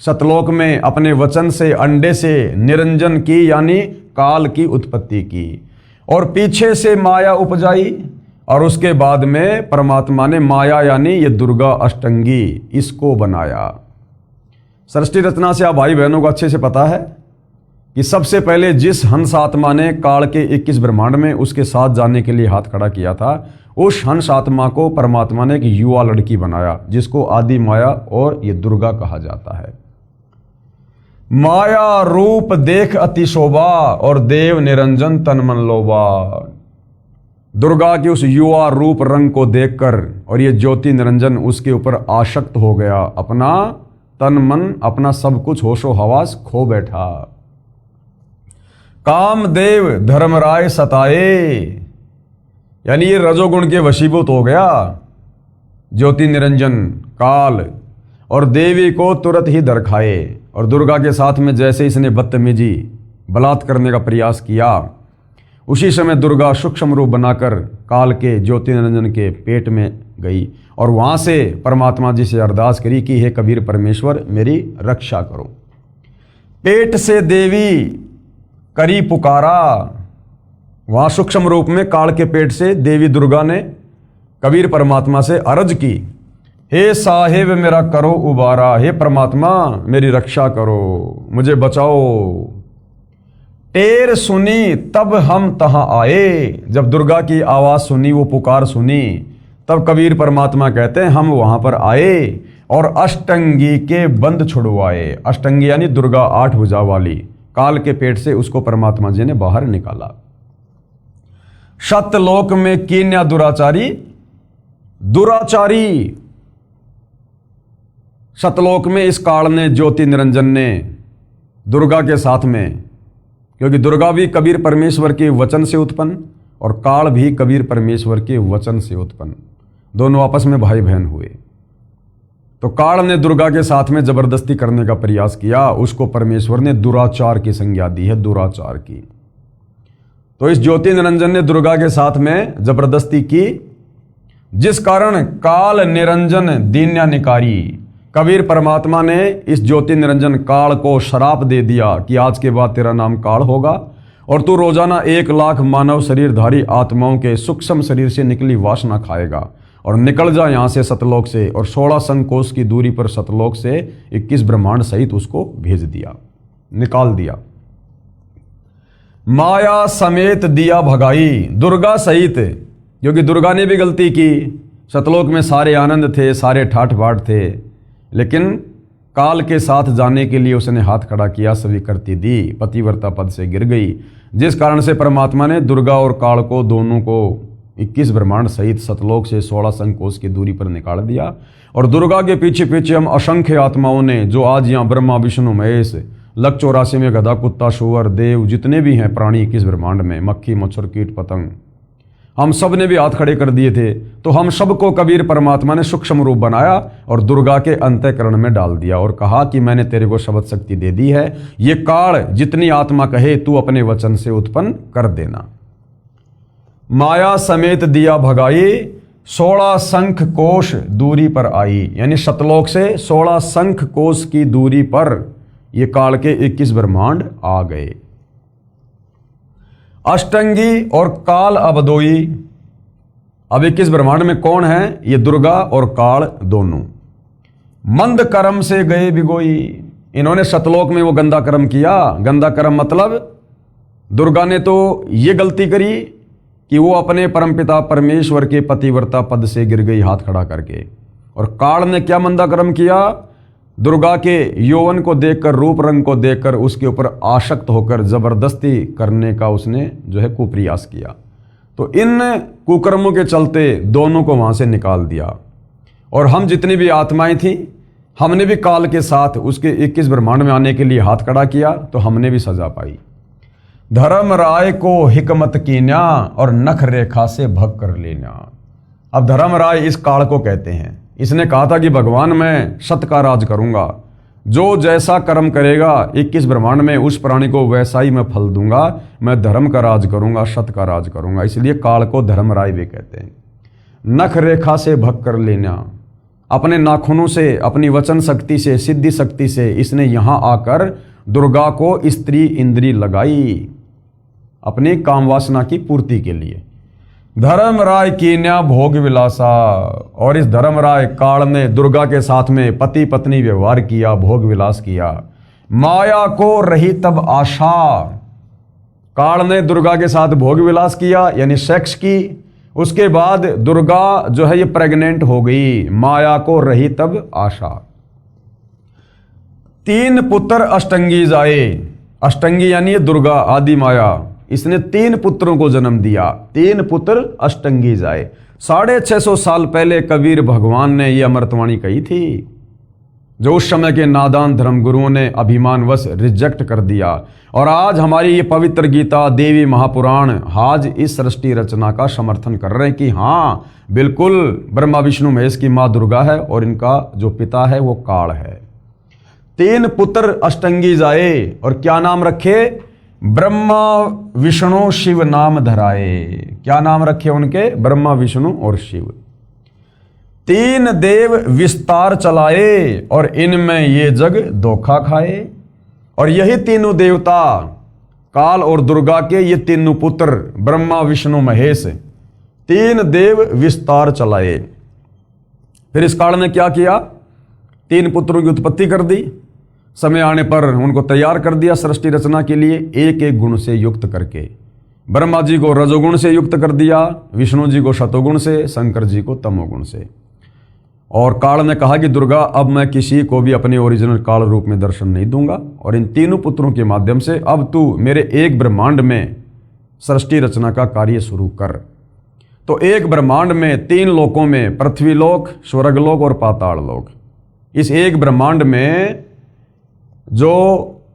सतलोक में अपने वचन से, अंडे से निरंजन की यानी काल की उत्पत्ति की, और पीछे से माया उपजाई, और उसके बाद में परमात्मा ने माया यानी ये दुर्गा अष्टंगी, इसको बनाया। सृष्टि रचना से आप भाई बहनों को अच्छे से पता है कि सबसे पहले जिस हंस आत्मा ने काल के 21 ब्रह्मांड में उसके साथ जाने के लिए हाथ खड़ा किया था, उस हंस आत्मा को परमात्मा ने एक युवा लड़की बनाया, जिसको आदि माया और ये दुर्गा कहा जाता है। माया रूप देख अति शोभा और देव निरंजन तन मन लोभा। दुर्गा के उस युवा रूप रंग को देखकर और ये ज्योति निरंजन उसके ऊपर आसक्त हो गया, अपना तन मन, अपना सब कुछ होशो हवास खो बैठा। कामदेव धर्मराय सताए, यानी ये रजोगुण के वशीभूत हो गया ज्योति निरंजन काल, और देवी को तुरंत ही दरखाए। और दुर्गा के साथ में जैसे इसने बदतमीजी बलात् करने का प्रयास किया, उसी समय दुर्गा सूक्ष्म रूप बनाकर काल के ज्योति निरंजन के पेट में गई, और वहां से परमात्मा जी से अरदास करी कि हे कबीर परमेश्वर मेरी रक्षा करो। पेट से देवी करी पुकारा, वहां सूक्ष्म रूप में काल के पेट से देवी दुर्गा ने कबीर परमात्मा से अर्ज की, हे साहेब मेरा करो उबारा, हे परमात्मा मेरी रक्षा करो, मुझे बचाओ। टेर सुनी तब हम तहां आए, जब दुर्गा की आवाज सुनी, वो पुकार सुनी, तब कबीर परमात्मा कहते हैं हम वहां पर आए और अष्टंगी के बंद छुड़वाए। अष्टंगी यानी दुर्गा 8 भुजा वाली, काल के पेट से उसको परमात्मा जी ने बाहर निकाला। सतलोक में कीन्या दुराचारी, दुराचारी सतलोक में इस काल ने, ज्योति निरंजन ने दुर्गा के साथ में, क्योंकि दुर्गा भी कबीर परमेश्वर के वचन से उत्पन्न और काल भी कबीर परमेश्वर के वचन से उत्पन्न, दोनों आपस में भाई बहन हुए। तो काल ने दुर्गा के साथ में जबरदस्ती करने का प्रयास किया, उसको परमेश्वर ने दुराचार की संज्ञा दी है, दुराचार की। तो इस ज्योति निरंजन ने दुर्गा के साथ में जबरदस्ती की, जिस कारण काल निरंजन दीन्या निकारी, कबीर परमात्मा ने इस ज्योति निरंजन काल को श्राप दे दिया कि आज के बाद तेरा नाम काल होगा और तू रोजाना 1,00,000 मानव शरीरधारी आत्माओं के सूक्ष्म शरीर से निकली वासना खाएगा और निकल जा यहाँ से सतलोक से। और 16 संकोश की दूरी पर सतलोक से 21 ब्रह्मांड सहित उसको भेज दिया, निकाल दिया। माया समेत दिया भगाई, दुर्गा सहित, क्योंकि दुर्गा ने भी गलती की। सतलोक में सारे आनंद थे, सारे ठाठ बाट थे, लेकिन काल के साथ जाने के लिए उसने हाथ खड़ा किया, स्वीकृति दी, पतिव्रता पद से गिर गई, जिस कारण से परमात्मा ने दुर्गा और काल को दोनों को 21 ब्रह्मांड सहित सतलोक से 16 संकोश की दूरी पर निकाल दिया। और दुर्गा के पीछे पीछे हम असंख्य आत्माओं ने, जो आज यहाँ ब्रह्मा विष्णु महेश, लक 84 में गधा कुत्ता शुअर देव जितने भी हैं प्राणी 21 ब्रह्मांड में, मक्खी मच्छर कीट पतंग, हम सब ने भी हाथ खड़े कर दिए थे। तो हम सबको कबीर परमात्मा ने सूक्ष्म रूप बनाया और दुर्गा के अंतःकरण में डाल दिया और कहा कि मैंने तेरे को शब्द शक्ति दे दी है, ये काल जितनी आत्मा कहे तू अपने वचन से उत्पन्न कर देना। माया समेत दिया भगाई, 16 शंख कोश दूरी पर आई, यानी सतलोक से 16 शंख कोश की दूरी पर ये काल के 21 ब्रह्मांड आ गए। अष्टंगी और काल अबदोई, अब 21 ब्रह्मांड में कौन है? ये दुर्गा और काल दोनों। मंद कर्म से गए बिगोई, इन्होंने सतलोक में वो गंदा कर्म किया। गंदा कर्म मतलब दुर्गा ने तो ये गलती करी कि वो अपने परमपिता परमेश्वर के पतिव्रता पद से गिर गई हाथ खड़ा करके। और काल ने क्या मंदा कर्म किया? दुर्गा के यौवन को देखकर, रूप रंग को देखकर उसके ऊपर आसक्त होकर जबरदस्ती करने का उसने जो है कुप्रयास किया। तो इन कुकर्मों के चलते दोनों को वहां से निकाल दिया। और हम जितनी भी आत्माएं थी, हमने भी काल के साथ उसके 21 ब्रह्मांड में आने के लिए हाथ खड़ा किया, तो हमने भी सजा पाई। धर्म राय को हिकमत कीन्या और नख रेखा से भग कर लेना। अब धर्म राय इस काल को कहते हैं। इसने कहा था कि भगवान मैं सत्य का राज करूंगा, जो जैसा कर्म करेगा 21 ब्रह्मांड में उस प्राणी को वैसा ही मैं फल दूंगा, मैं धर्म का राज करूंगा, सत्य का राज करूंगा, इसलिए काल को धर्म राय भी कहते हैं। नख रेखा से भग कर लेना, अपने नाखूनों से, अपनी वचन शक्ति से, सिद्धि शक्ति से इसने यहां आकर दुर्गा को स्त्री इंद्री लगाई अपनी काम वासना की पूर्ति के लिए। धर्म राय कीन्या भोग विलासा, और इस धर्म राय काल ने दुर्गा के साथ में पति पत्नी व्यवहार किया, भोग विलास किया। माया को रही तब आशा, काल ने दुर्गा के साथ भोग विलास किया यानी सेक्स की। उसके बाद दुर्गा जो है ये प्रेग्नेंट हो गई, माया को रही तब आशा। 3 पुत्र अष्टंगी जाए, अष्टंगी यानी दुर्गा आदि माया, इसने 3 पुत्रों को जन्म दिया। 3 पुत्र अष्टंगी जाए। 650 साल पहले कबीर भगवान ने यह अमृतवाणी कही थी, जो उस समय के नादान धर्मगुरुओं ने अभिमानवश रिजेक्ट कर दिया। और आज हमारी ये पवित्र गीता, देवी महापुराण आज इस सृष्टि रचना का समर्थन कर रहे हैं कि हाँ बिल्कुल ब्रह्मा विष्णु महेश की माँ दुर्गा है और इनका जो पिता है वो काल है। 3 पुत्र अष्टंगी जाए, और क्या नाम रखे? ब्रह्मा विष्णु शिव नाम धराए। क्या नाम रखे उनके? ब्रह्मा विष्णु और शिव। 3 देव विस्तार चलाए और इनमें ये जग धोखा खाए। और यही तीनों देवता काल और दुर्गा के ये तीनों पुत्र ब्रह्मा विष्णु महेश 3 देव विस्तार चलाए। फिर इस काल ने क्या किया? 3 पुत्रों की उत्पत्ति कर दी, समय आने पर उनको तैयार कर दिया सृष्टि रचना के लिए, एक एक गुण से युक्त करके। ब्रह्मा जी को रजोगुण से युक्त कर दिया, विष्णु जी को शतोगुण से, शंकर जी को तमोगुण से। और काल ने कहा कि दुर्गा अब मैं किसी को भी अपने ओरिजिनल काल रूप में दर्शन नहीं दूंगा, और इन तीनों पुत्रों के माध्यम से अब तू मेरे एक ब्रह्मांड में सृष्टि रचना का कार्य शुरू कर। तो एक ब्रह्मांड में 3 लोकों में, पृथ्वी लोक, स्वर्गलोक और पाताल लोक, इस एक ब्रह्मांड में जो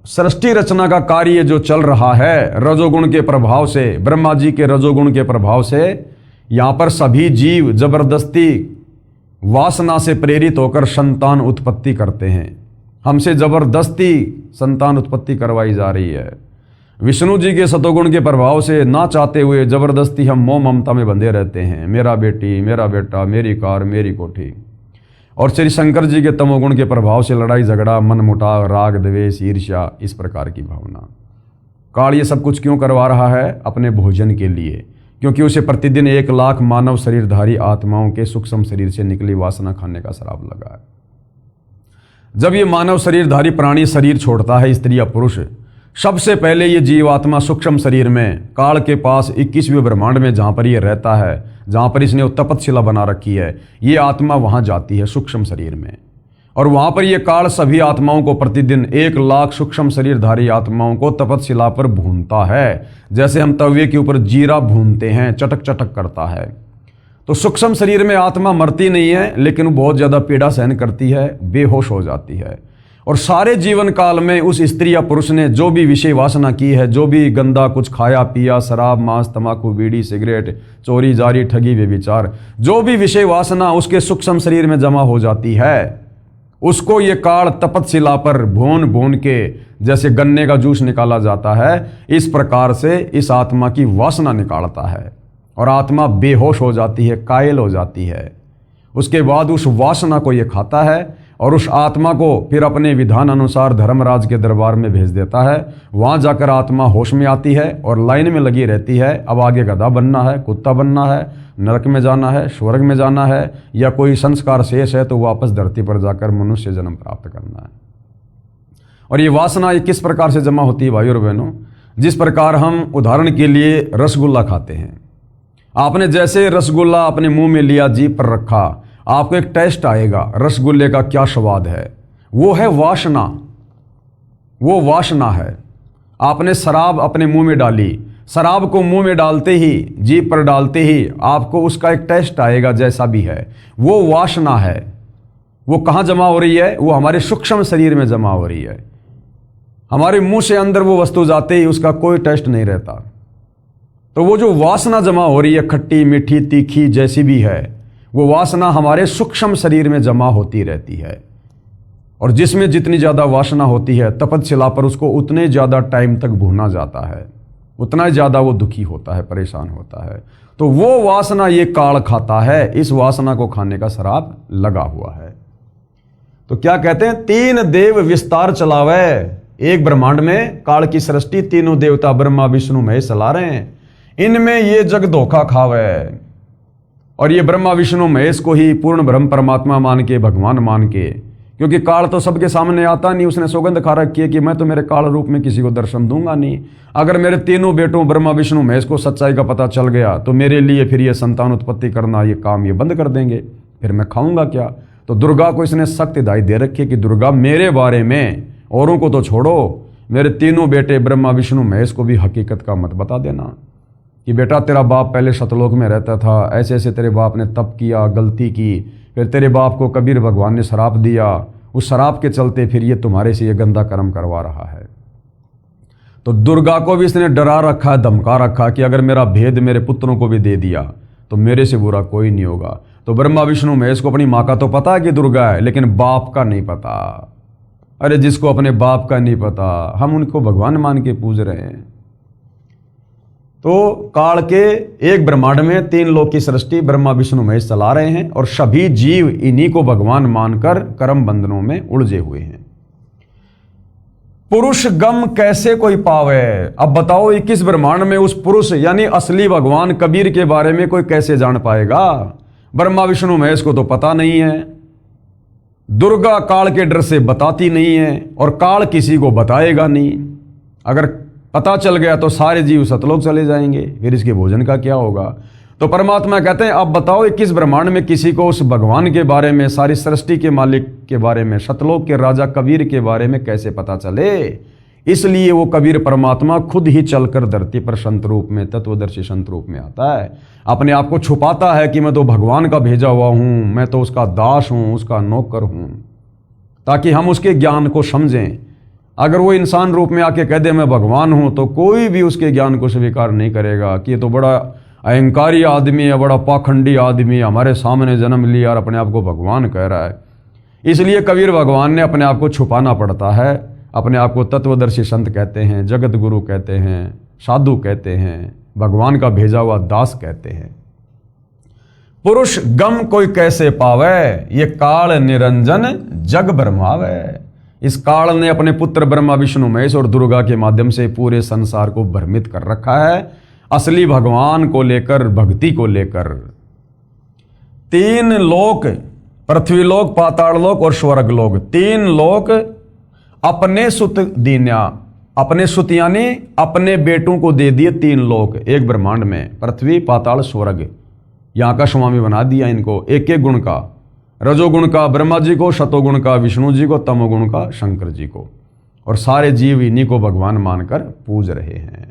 सृष्टि रचना का कार्य जो चल रहा है रजोगुण के प्रभाव से, ब्रह्मा जी के रजोगुण के प्रभाव से, यहां पर सभी जीव जबरदस्ती वासना से प्रेरित होकर संतान उत्पत्ति करते हैं। हमसे जबरदस्ती संतान उत्पत्ति करवाई जा रही है। विष्णु जी के सतोगुण के प्रभाव से ना चाहते हुए जबरदस्ती हम मोह ममता में बंधे रहते हैं, मेरा बेटी, मेरा बेटा, मेरी कार, मेरी कोठी। और श्री शंकर जी के तमोगुण के प्रभाव से लड़ाई झगड़ा, मन मुटाव, राग द्वेष, ईर्ष्या, इस प्रकार की भावना। काल ये सब कुछ क्यों करवा रहा है? अपने भोजन के लिए, क्योंकि उसे प्रतिदिन 1 लाख मानव शरीरधारी आत्माओं के सूक्ष्म शरीर से निकली वासना खाने का श्राप लगा है। जब ये मानव शरीरधारी प्राणी शरीर छोड़ता है, स्त्री या पुरुष, सबसे पहले ये जीवात्मा सूक्ष्म शरीर में काल के पास 21वें ब्रह्मांड में जहाँ पर ये रहता है, जहाँ पर इसने तपतशिला बना रखी है, ये आत्मा वहाँ जाती है सूक्ष्म शरीर में। और वहाँ पर ये काल सभी आत्माओं को प्रतिदिन 1 लाख सूक्ष्म शरीरधारी आत्माओं को तपतशिला पर भूनता है, जैसे हम तवे के ऊपर जीरा भूनते हैं, चटक चटक करता है। तो सूक्ष्म शरीर में आत्मा मरती नहीं है, लेकिन वो बहुत ज़्यादा पीड़ा सहन करती है, बेहोश हो जाती है। और सारे जीवन काल में उस स्त्री या पुरुष ने जो भी विषय वासना की है, जो भी गंदा कुछ खाया पिया, शराब, मांस, तंबाकू, बीड़ी, सिगरेट, चोरी जारी, ठगी, व्यभिचार, जो भी विषय वासना उसके सूक्ष्म शरीर में जमा हो जाती है, उसको ये काल तपतशिला पर भून भून के जैसे गन्ने का जूस निकाला जाता है, इस प्रकार से इस आत्मा की वासना निकालता है और आत्मा बेहोश हो जाती है, कायल हो जाती है। उसके बाद उस वासना को ये खाता है और उस आत्मा को फिर अपने विधान अनुसार धर्मराज के दरबार में भेज देता है। वहाँ जाकर आत्मा होश में आती है और लाइन में लगी रहती है। अब आगे गधा बनना है, कुत्ता बनना है, नरक में जाना है, स्वर्ग में जाना है, या कोई संस्कार शेष है तो वापस धरती पर जाकर मनुष्य जन्म प्राप्त करना है। और ये वासना ये किस प्रकार से जमा होती है भाई और बहनों? जिस प्रकार हम उदाहरण के लिए रसगुल्ला खाते हैं, आपने जैसे रसगुल्ला अपने मुंह में लिया, जीभ पर रखा, आपको एक टेस्ट आएगा रसगुल्ले का क्या स्वाद है, वो है वासना, वो वासना है। आपने शराब अपने मुंह में डाली, शराब को मुंह में डालते ही, जीभ पर डालते ही आपको उसका एक टेस्ट आएगा जैसा भी है, वो वासना है। वो कहाँ जमा हो रही है? वो हमारे सूक्ष्म शरीर में जमा हो रही है। हमारे मुंह से अंदर वो वस्तु जाते ही उसका कोई टेस्ट नहीं रहता। तो वो जो वासना जमा हो रही है, खट्टी, मीठी, तीखी, जैसी भी है, वो वासना हमारे सूक्ष्म शरीर में जमा होती रहती है। और जिसमें जितनी ज़्यादा वासना होती है, तपतशिला पर उसको उतने ज़्यादा टाइम तक भूना जाता है, उतना ज़्यादा वो दुखी होता है, परेशान होता है। तो वो वासना ये काल खाता है, इस वासना को खाने का श्राप लगा हुआ है। तो क्या कहते हैं? 3 देव विस्तार चलावे। एक ब्रह्मांड में काल की सृष्टि, तीनों देवता ब्रह्मा विष्णु महेश चला रहे हैं। इनमें ये जग धोखा खावे और ये ब्रह्मा विष्णु महेश को ही पूर्ण ब्रह्म परमात्मा मान के, भगवान मान के, क्योंकि काल तो सबके सामने आता नहीं, उसने सौगंध खा रखी है कि मैं तो मेरे काल रूप में किसी को दर्शन दूंगा नहीं। अगर मेरे तीनों बेटों ब्रह्मा विष्णु महेश को सच्चाई का पता चल गया तो मेरे लिए फिर ये संतान उत्पत्ति करना, ये काम ये बंद कर देंगे, फिर मैं खाऊंगा क्या? तो दुर्गा को इसने सख्त हिदायत दे रखी है कि दुर्गा मेरे बारे में, औरों को तो छोड़ो, मेरे तीनों बेटे ब्रह्मा विष्णु महेश को भी हकीकत का मत बता देना कि बेटा तेरा बाप पहले सतलोक में रहता था, ऐसे ऐसे तेरे बाप ने तप किया, गलती की, फिर तेरे बाप को कबीर भगवान ने शराप दिया, उस शराप के चलते फिर ये तुम्हारे से ये गंदा कर्म करवा रहा है। तो दुर्गा को भी इसने डरा रखा, धमका रखा कि अगर मेरा भेद मेरे पुत्रों को भी दे दिया तो मेरे से बुरा कोई नहीं होगा। तो ब्रह्मा विष्णु महेश को अपनी माँ का तो पता है कि दुर्गा है, लेकिन बाप का नहीं पता। अरे जिसको अपने बाप का नहीं पता, हम उनको भगवान मान के पूज रहे हैं। तो काल के एक ब्रह्मांड में 3 लोक की सृष्टि ब्रह्मा विष्णु महेश चला रहे हैं और सभी जीव इन्हीं को भगवान मानकर कर्म बंधनों में उलझे हुए हैं। पुरुष गम कैसे कोई पावे? अब बताओ 21 ब्रह्मांड में उस पुरुष यानी असली भगवान कबीर के बारे में कोई कैसे जान पाएगा? ब्रह्मा विष्णु महेश को तो पता नहीं है, दुर्गा काल के डर से बताती नहीं है और काल किसी को बताएगा नहीं। अगर पता चल गया तो सारे जीव सतलोक चले जाएंगे, फिर इसके भोजन का क्या होगा? तो परमात्मा कहते हैं अब बताओ 21 ब्रह्मांड में किसी को उस भगवान के बारे में, सारी सृष्टि के मालिक के बारे में, सतलोक के राजा कबीर के बारे में कैसे पता चले? इसलिए वो कबीर परमात्मा खुद ही चलकर धरती पर संत रूप में, तत्वदर्शी संत रूप में आता है, अपने आप को छुपाता है कि मैं तो भगवान का भेजा हुआ हूं, मैं तो उसका दास हूं, उसका नौकर हूं, ताकि हम उसके ज्ञान को समझें। अगर वो इंसान रूप में आके कह दे मैं भगवान हूं तो कोई भी उसके ज्ञान को स्वीकार नहीं करेगा कि ये तो बड़ा अहंकारी आदमी है, बड़ा पाखंडी आदमी है, हमारे सामने जन्म लिया और अपने आप को भगवान कह रहा है। इसलिए कबीर भगवान ने अपने आप को छुपाना पड़ता है, अपने आप को तत्वदर्शी संत कहते हैं, जगत गुरु कहते हैं, साधु कहते हैं, भगवान का भेजा हुआ दास कहते हैं। पुरुष गम कोई कैसे पावे, ये काल निरंजन जग ब्रह्मावे। इस काल ने अपने पुत्र ब्रह्मा विष्णु महेश और दुर्गा के माध्यम से पूरे संसार को भ्रमित कर रखा है, असली भगवान को लेकर, भक्ति को लेकर। 3 लोक, पृथ्वी लोक, पाताल लोक और स्वर्ग लोक, 3 लोक अपने सुत दीन्या, अपने सुत यानी अपने बेटों को दे दिए 3 लोक एक ब्रह्मांड में, पृथ्वी पाताल स्वर्ग। यहां का स्वामी बना दिया इनको, एक एक गुण का, रजोगुण का ब्रह्मा जी को, शतोगुण का विष्णु जी को, तमोगुण का शंकर जी को, और सारे जीव इन्हीं को भगवान मानकर पूज रहे हैं।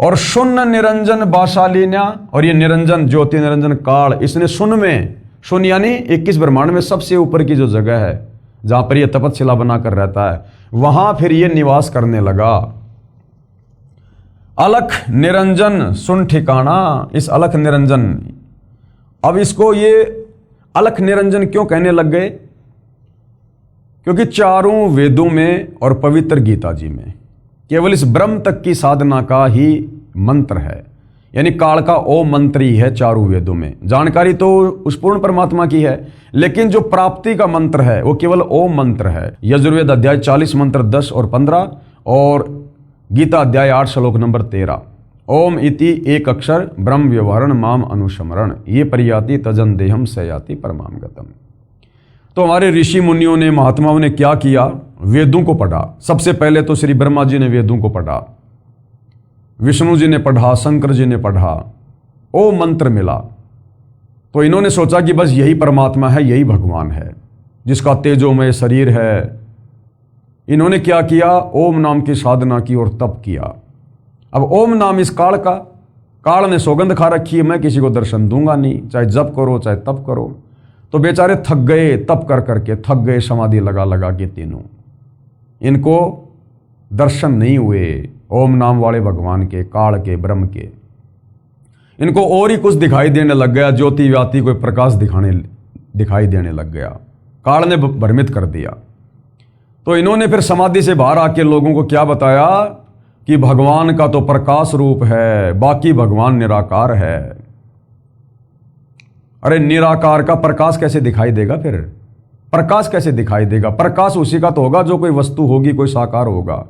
और शून्य निरंजन बाशालीन्या, और ये निरंजन ज्योति निरंजन काल, इसने शून्य में, शून्य यानी 21 ब्रह्मांड में सबसे ऊपर की जो जगह है जहां पर यह तपस्या बनाकर रहता है, वहां फिर ये निवास करने लगा। अलख निरंजन सुन ठिकाना, इस अलख निरंजन, अब इसको ये अलख निरंजन क्यों कहने लग गए? क्योंकि चारों वेदों में और पवित्र गीता जी में केवल इस ब्रह्म तक की साधना का ही मंत्र है, यानी काल का ओम मंत्र ही है चारों वेदों में। जानकारी तो उस पूर्ण परमात्मा की है, लेकिन जो प्राप्ति का मंत्र है वो केवल ओम मंत्र है। यजुर्वेद अध्याय 40 मंत्र 10 और 15 और गीता अध्याय 8 श्लोक नंबर 13। ओम इति एक अक्षर ब्रह्म व्यवहारण माम अनुस्मरण, ये परियाति तजन देहम सयाति परमाम गतम। तो हमारे ऋषि मुनियों ने, महात्माओं ने क्या किया? वेदों को पढ़ा। सबसे पहले तो श्री ब्रह्मा जी ने वेदों को पढ़ा, विष्णु जी ने पढ़ा, शंकर जी ने पढ़ा, ओम मंत्र मिला। तो इन्होंने सोचा कि बस यही परमात्मा है, यही भगवान है जिसका तेजोमय शरीर है। इन्होंने क्या किया? ओम नाम की साधना की और तप किया। अब ओम नाम इस काल का, काल ने सौगंध खा रखी है, मैं किसी को दर्शन दूंगा नहीं, चाहे जप करो चाहे तप करो। तो बेचारे थक गए, तप कर करके थक गए, समाधि लगा लगा के तीनों। इनको दर्शन नहीं हुए ओम नाम वाले भगवान के, काल के, ब्रह्म के। इनको और ही कुछ दिखाई देने लग गया, ज्योति व्याति कोई प्रकाश दिखाई देने लग गया। काल ने भ्रमित कर दिया। तो इन्होंने फिर समाधि से बाहर आके लोगों को क्या बताया कि भगवान का तो प्रकाश रूप है, बाकी भगवान निराकार है। अरे निराकार का प्रकाश कैसे दिखाई देगा? फिर प्रकाश कैसे दिखाई देगा? प्रकाश उसी का तो होगा जो कोई वस्तु होगी, कोई साकार होगा।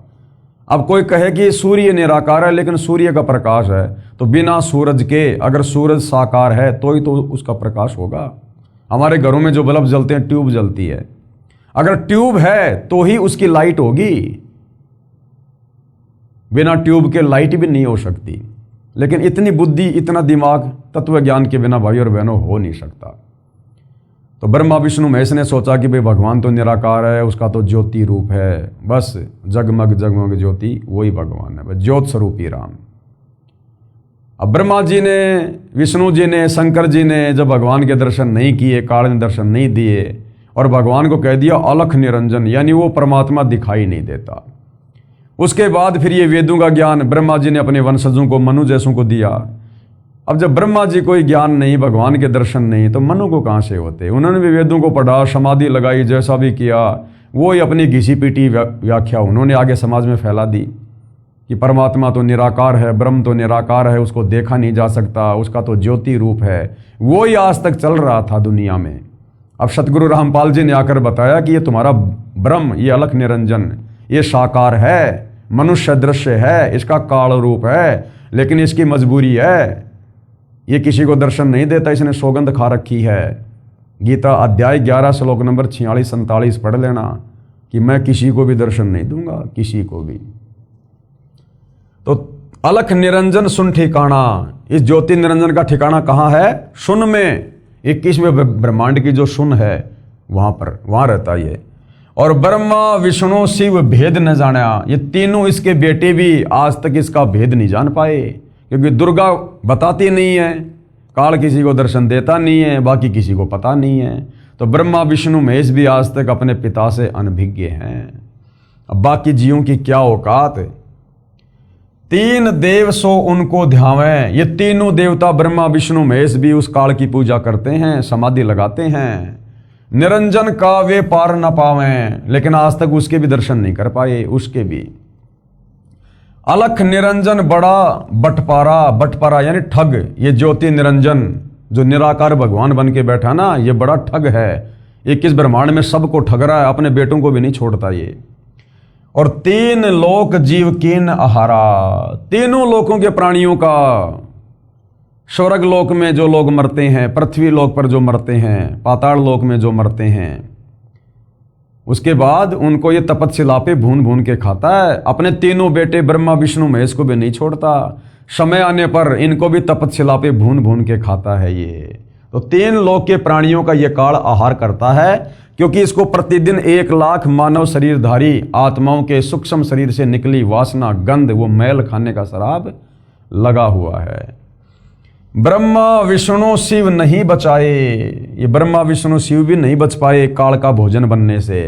अब कोई कहे कि सूर्य निराकार है लेकिन सूर्य का प्रकाश है, तो बिना सूरज के, अगर सूरज साकार है तो ही तो उसका प्रकाश होगा। हमारे घरों में जो बल्ब जलते हैं, ट्यूब जलती है, अगर ट्यूब है तो ही उसकी लाइट होगी, बिना ट्यूब के लाइट भी नहीं हो सकती। लेकिन इतनी बुद्धि, इतना दिमाग तत्व ज्ञान के बिना भाई और बहनों हो नहीं सकता। तो ब्रह्मा विष्णु महेश ने सोचा कि भाई भगवान तो निराकार है, उसका तो ज्योति रूप है, बस जगमग जगमग ज्योति वही भगवान है, ज्योत स्वरूपी राम। अब ब्रह्मा जी ने, विष्णु जी ने, शंकर जी ने जब भगवान के दर्शन नहीं किए, काल ने दर्शन नहीं दिए और भगवान को कह दिया अलख निरंजन, यानी वो परमात्मा दिखाई नहीं देता। उसके बाद फिर ये वेदों का ज्ञान ब्रह्मा जी ने अपने वंशजों को, मनु जैसों को दिया। अब जब ब्रह्मा जी को ज्ञान नहीं, भगवान के दर्शन नहीं, तो मनु को कहाँ से होते? उन्होंने भी वेदों को पढ़ा, समाधि लगाई, जैसा भी किया, वो ही अपनी घिसी पीटी व्याख्या उन्होंने आगे समाज में फैला दी कि परमात्मा तो निराकार है, ब्रह्म तो निराकार है, उसको देखा नहीं जा सकता, उसका तो ज्योति रूप है। वो ही आज तक चल रहा था दुनिया में। अब सतगुरु रामपाल जी ने आकर बताया कि ये तुम्हारा ब्रह्म, ये अलख निरंजन, ये साकार है, मनुष्य दृश्य है, इसका काल रूप है, लेकिन इसकी मजबूरी है, ये किसी को दर्शन नहीं देता, इसने सौगंध खा रखी है। गीता अध्याय 11 श्लोक नंबर 46-47 पढ़ लेना कि मैं किसी को भी दर्शन नहीं दूंगा, किसी को भी। तो अलख निरंजन सुन ठिकाना, इस ज्योति निरंजन का ठिकाना कहाँ है? सुन में, 21वें ब्रह्मांड की जो सुन है वहां रहता ये। और ब्रह्मा विष्णु शिव भेद न जाना, ये तीनों इसके बेटे भी आज तक इसका भेद नहीं जान पाए, क्योंकि दुर्गा बताती नहीं है, काल किसी को दर्शन देता नहीं है, बाकी किसी को पता नहीं है। तो ब्रह्मा विष्णु महेश भी आज तक अपने पिता से अनभिज्ञ हैं। अब बाकी जीवों की क्या औकात? 3 देव सो उनको ध्यावें, ये तीनों देवता ब्रह्मा विष्णु महेश भी उस काल की पूजा करते हैं, समाधि लगाते हैं। निरंजन का वे पार न पावें, लेकिन आज तक उसके भी दर्शन नहीं कर पाए। उसके भी अलख निरंजन बड़ा बटपारा, बटपारा यानी ठग। ये ज्योति निरंजन जो निराकार भगवान बन के बैठा ना, ये बड़ा ठग है। 21 ब्रह्मांड में सबको ठग रहा है, अपने बेटों को भी नहीं छोड़ता ये। और 3 लोक जीव कीन आहारा, तीनों लोकों के प्राणियों का, स्वर्ग लोक में जो लोग मरते हैं, पृथ्वी लोक पर जो मरते हैं, पाताल लोक में जो मरते हैं, उसके बाद उनको ये तपस्या पे भून भून के खाता है। अपने तीनों बेटे ब्रह्मा विष्णु महेश को भी नहीं छोड़ता, समय आने पर इनको भी तपस्या पे भून भून के खाता है ये। तो 3 लोक के प्राणियों का ये काल आहार करता है, क्योंकि इसको प्रतिदिन 1 लाख मानव शरीरधारी आत्माओं के सूक्ष्म शरीर से निकली वासना, गंध, वो मैल खाने का शराब लगा हुआ है। ब्रह्मा विष्णु शिव नहीं बचाए, ये ब्रह्मा विष्णु शिव भी नहीं बच पाए काल का भोजन बनने से।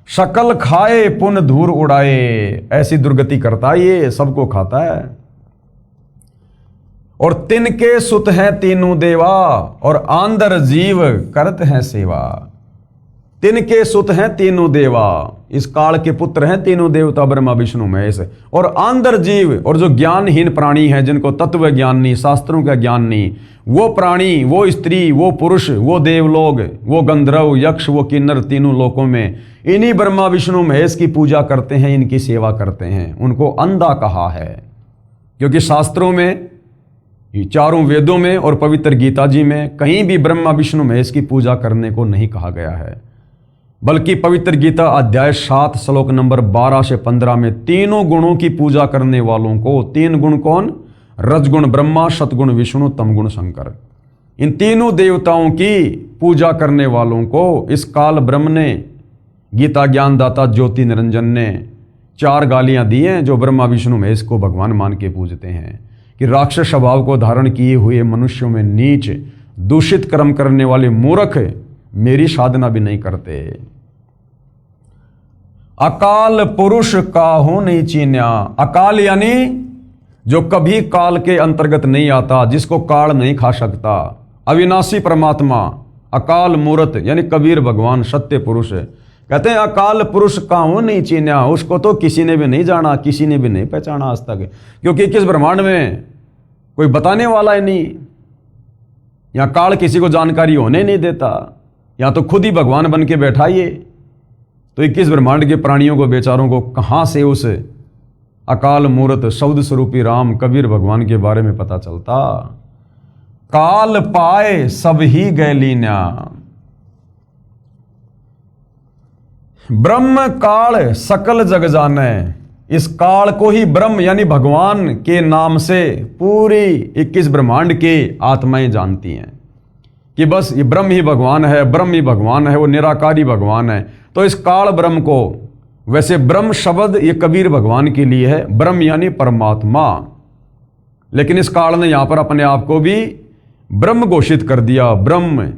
शकल खाए पुन धूर उड़ाए, ऐसी दुर्गति करता ये, सबको खाता है। और तिनके सुत हैं तीनों देवा, और आंदर जीव करत हैं सेवा। तिनके सुत हैं तीनों देवा, इस काल के पुत्र हैं तीनों देवता ब्रह्मा विष्णु महेश। और आंदर जीव, और जो ज्ञानहीन प्राणी हैं, जिनको तत्व ज्ञान नहीं, शास्त्रों का ज्ञान नहीं, वो प्राणी, वो स्त्री, वो पुरुष, वो देवलोग, वो गंधर्व, यक्ष, वो किन्नर, तीनों लोकों में इन्हीं ब्रह्मा विष्णु महेश की पूजा करते हैं, इनकी सेवा करते हैं। उनको अंधा कहा है, क्योंकि शास्त्रों में, चारों वेदों में और पवित्र गीता जी में कहीं भी ब्रह्मा विष्णु महेश की पूजा करने को नहीं कहा गया है। बल्कि पवित्र गीता अध्याय 7 श्लोक नंबर 12 से 15 में तीनों गुणों की पूजा करने वालों को, 3 गुण कौन? रजगुण ब्रह्मा, सतगुण विष्णु, तमगुण शंकर। इन तीनों देवताओं की पूजा करने वालों को इस काल ब्रह्म ने, गीता ज्ञानदाता ज्योति निरंजन ने 4 गालियां दी हैं, जो ब्रह्मा विष्णु महेश को भगवान मान के पूजते हैं कि राक्षस स्वभाव को धारण किए हुए मनुष्यों में नीच, दूषित कर्म करने वाले मूर्ख मेरी साधना भी नहीं करते। अकाल पुरुष काहू नहीं चीन्या, अकाल यानी जो कभी काल के अंतर्गत नहीं आता, जिसको काल नहीं खा सकता, अविनाशी परमात्मा, अकाल मूर्त यानी कबीर भगवान सत्य पुरुष। कहते हैं अकाल पुरुष काहू नहीं चीन्या, उसको तो किसी ने भी नहीं जाना, किसी ने भी नहीं पहचाना आज तक, क्योंकि किस ब्रह्मांड में कोई बताने वाला ही नहीं। यहां काल किसी को जानकारी होने नहीं देता, या तो खुद ही भगवान बन के बैठा ये। तो 21 ब्रह्मांड के प्राणियों को, बेचारों को कहां से उस अकाल मूर्त शब्द स्वरूपी राम कबीर भगवान के बारे में पता चलता? काल पाए सब ही गए लीना, ब्रह्म काल सकल जग जाने। इस काल को ही ब्रह्म यानी भगवान के नाम से पूरी 21 ब्रह्मांड के आत्माएं जानती हैं कि बस ये ब्रह्म ही भगवान है, ब्रह्म ही भगवान है, वो निराकारी भगवान है। तो इस काल ब्रह्म को, वैसे ब्रह्म शब्द ये कबीर भगवान के लिए है, ब्रह्म यानी परमात्मा, लेकिन इस काल ने यहां पर अपने आप को भी ब्रह्म घोषित कर दिया, ब्रह्म,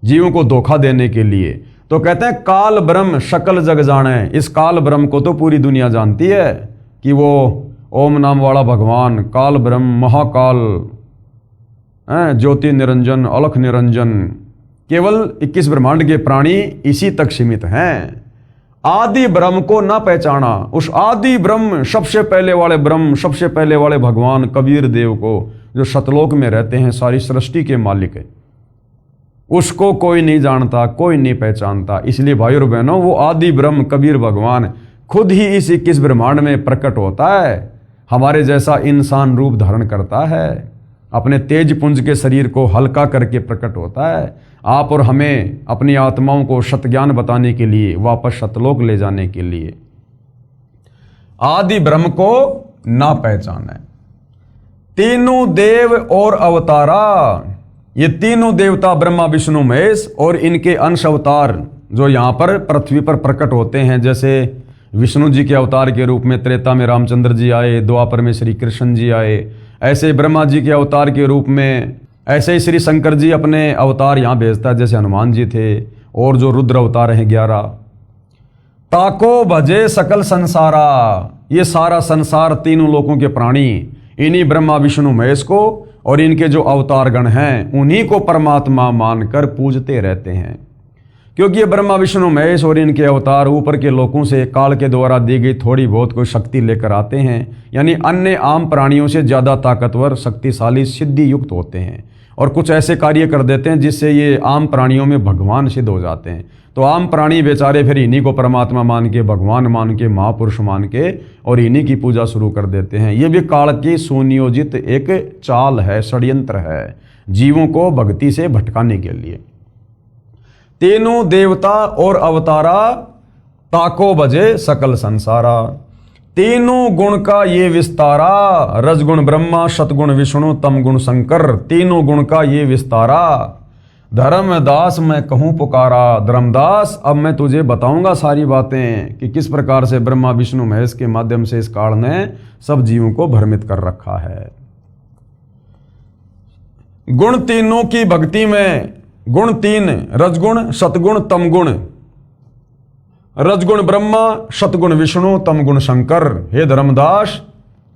जीवों को धोखा देने के लिए। तो कहते हैं काल ब्रह्म सकल जग जाने। इस काल ब्रह्म को तो पूरी दुनिया जानती है कि वो ओम नाम वाला भगवान काल ब्रह्म, महाकाल, ज्योति निरंजन, अलख निरंजन, केवल 21 ब्रह्मांड के प्राणी इसी तक सीमित हैं। आदि ब्रह्म को ना पहचाना, उस आदि ब्रह्म, सबसे पहले वाले ब्रह्म, सबसे पहले वाले भगवान कबीर देव को, जो सतलोक में रहते हैं, सारी सृष्टि के मालिक है, उसको कोई नहीं जानता, कोई नहीं पहचानता। इसलिए भाइयों और बहनों, वो आदि ब्रह्म कबीर भगवान खुद ही इस 21 ब्रह्मांड में प्रकट होता है, हमारे जैसा इंसान रूप धारण करता है, अपने तेज पुंज के शरीर को हल्का करके प्रकट होता है, आप और हमें अपनी आत्माओं को सतज्ञान बताने के लिए, वापस सतलोक ले जाने के लिए। आदि ब्रह्म को ना पहचाने। तीनों देव और अवतारा, ये तीनों देवता ब्रह्मा विष्णु महेश और इनके अंश अवतार जो यहां पर पृथ्वी पर प्रकट होते हैं, जैसे विष्णु जी के अवतार के रूप में त्रेता में रामचंद्र जी आए, द्वापर में श्री कृष्ण जी आए, ऐसे ब्रह्मा जी के अवतार के रूप में, ऐसे ही श्री शंकर जी अपने अवतार यहां भेजता है, जैसे हनुमान जी थे, और जो रुद्र अवतार हैं 11। ताको भजे सकल संसारा, ये सारा संसार, तीनों लोकों के प्राणी इन्हीं ब्रह्मा विष्णु महेश को और इनके जो अवतारगण हैं उन्हीं को परमात्मा मानकर पूजते रहते हैं, क्योंकि ये ब्रह्मा विष्णु महेश और इनके अवतार ऊपर के लोगों से काल के द्वारा दी गई थोड़ी बहुत कोई शक्ति लेकर आते हैं, यानी अन्य आम प्राणियों से ज़्यादा ताकतवर, शक्तिशाली, सिद्धि युक्त होते हैं और कुछ ऐसे कार्य कर देते हैं जिससे ये आम प्राणियों में भगवान सिद्ध हो जाते हैं। तो आम प्राणी बेचारे फिर इन्हीं को परमात्मा मान के, भगवान मान के, महापुरुष मान के और इन्हीं की पूजा शुरू कर देते हैं। ये भी काल की सुनियोजित एक चाल है, षड्यंत्र है, जीवों को भक्ति से भटकाने के लिए। तीनों देवता और अवतारा ताको बजे सकल संसारा, तीनों गुण का ये विस्तारा, रजगुण ब्रह्मा, सतगुण विष्णु, तम गुण शंकर, तीनों गुण का ये विस्तारा। धर्मदास मैं कहूँ पुकारा, धर्मदास अब मैं तुझे बताऊंगा सारी बातें कि किस प्रकार से ब्रह्मा विष्णु महेश के माध्यम से इस काल ने सब जीवों को भ्रमित कर रखा है। गुण तीनों की भक्ति में, गुण तीन, रजगुण, सतगुण, तमगुण। रजगुण ब्रह्मा, सतगुण विष्णु, तमगुण शंकर। हे धर्मदास,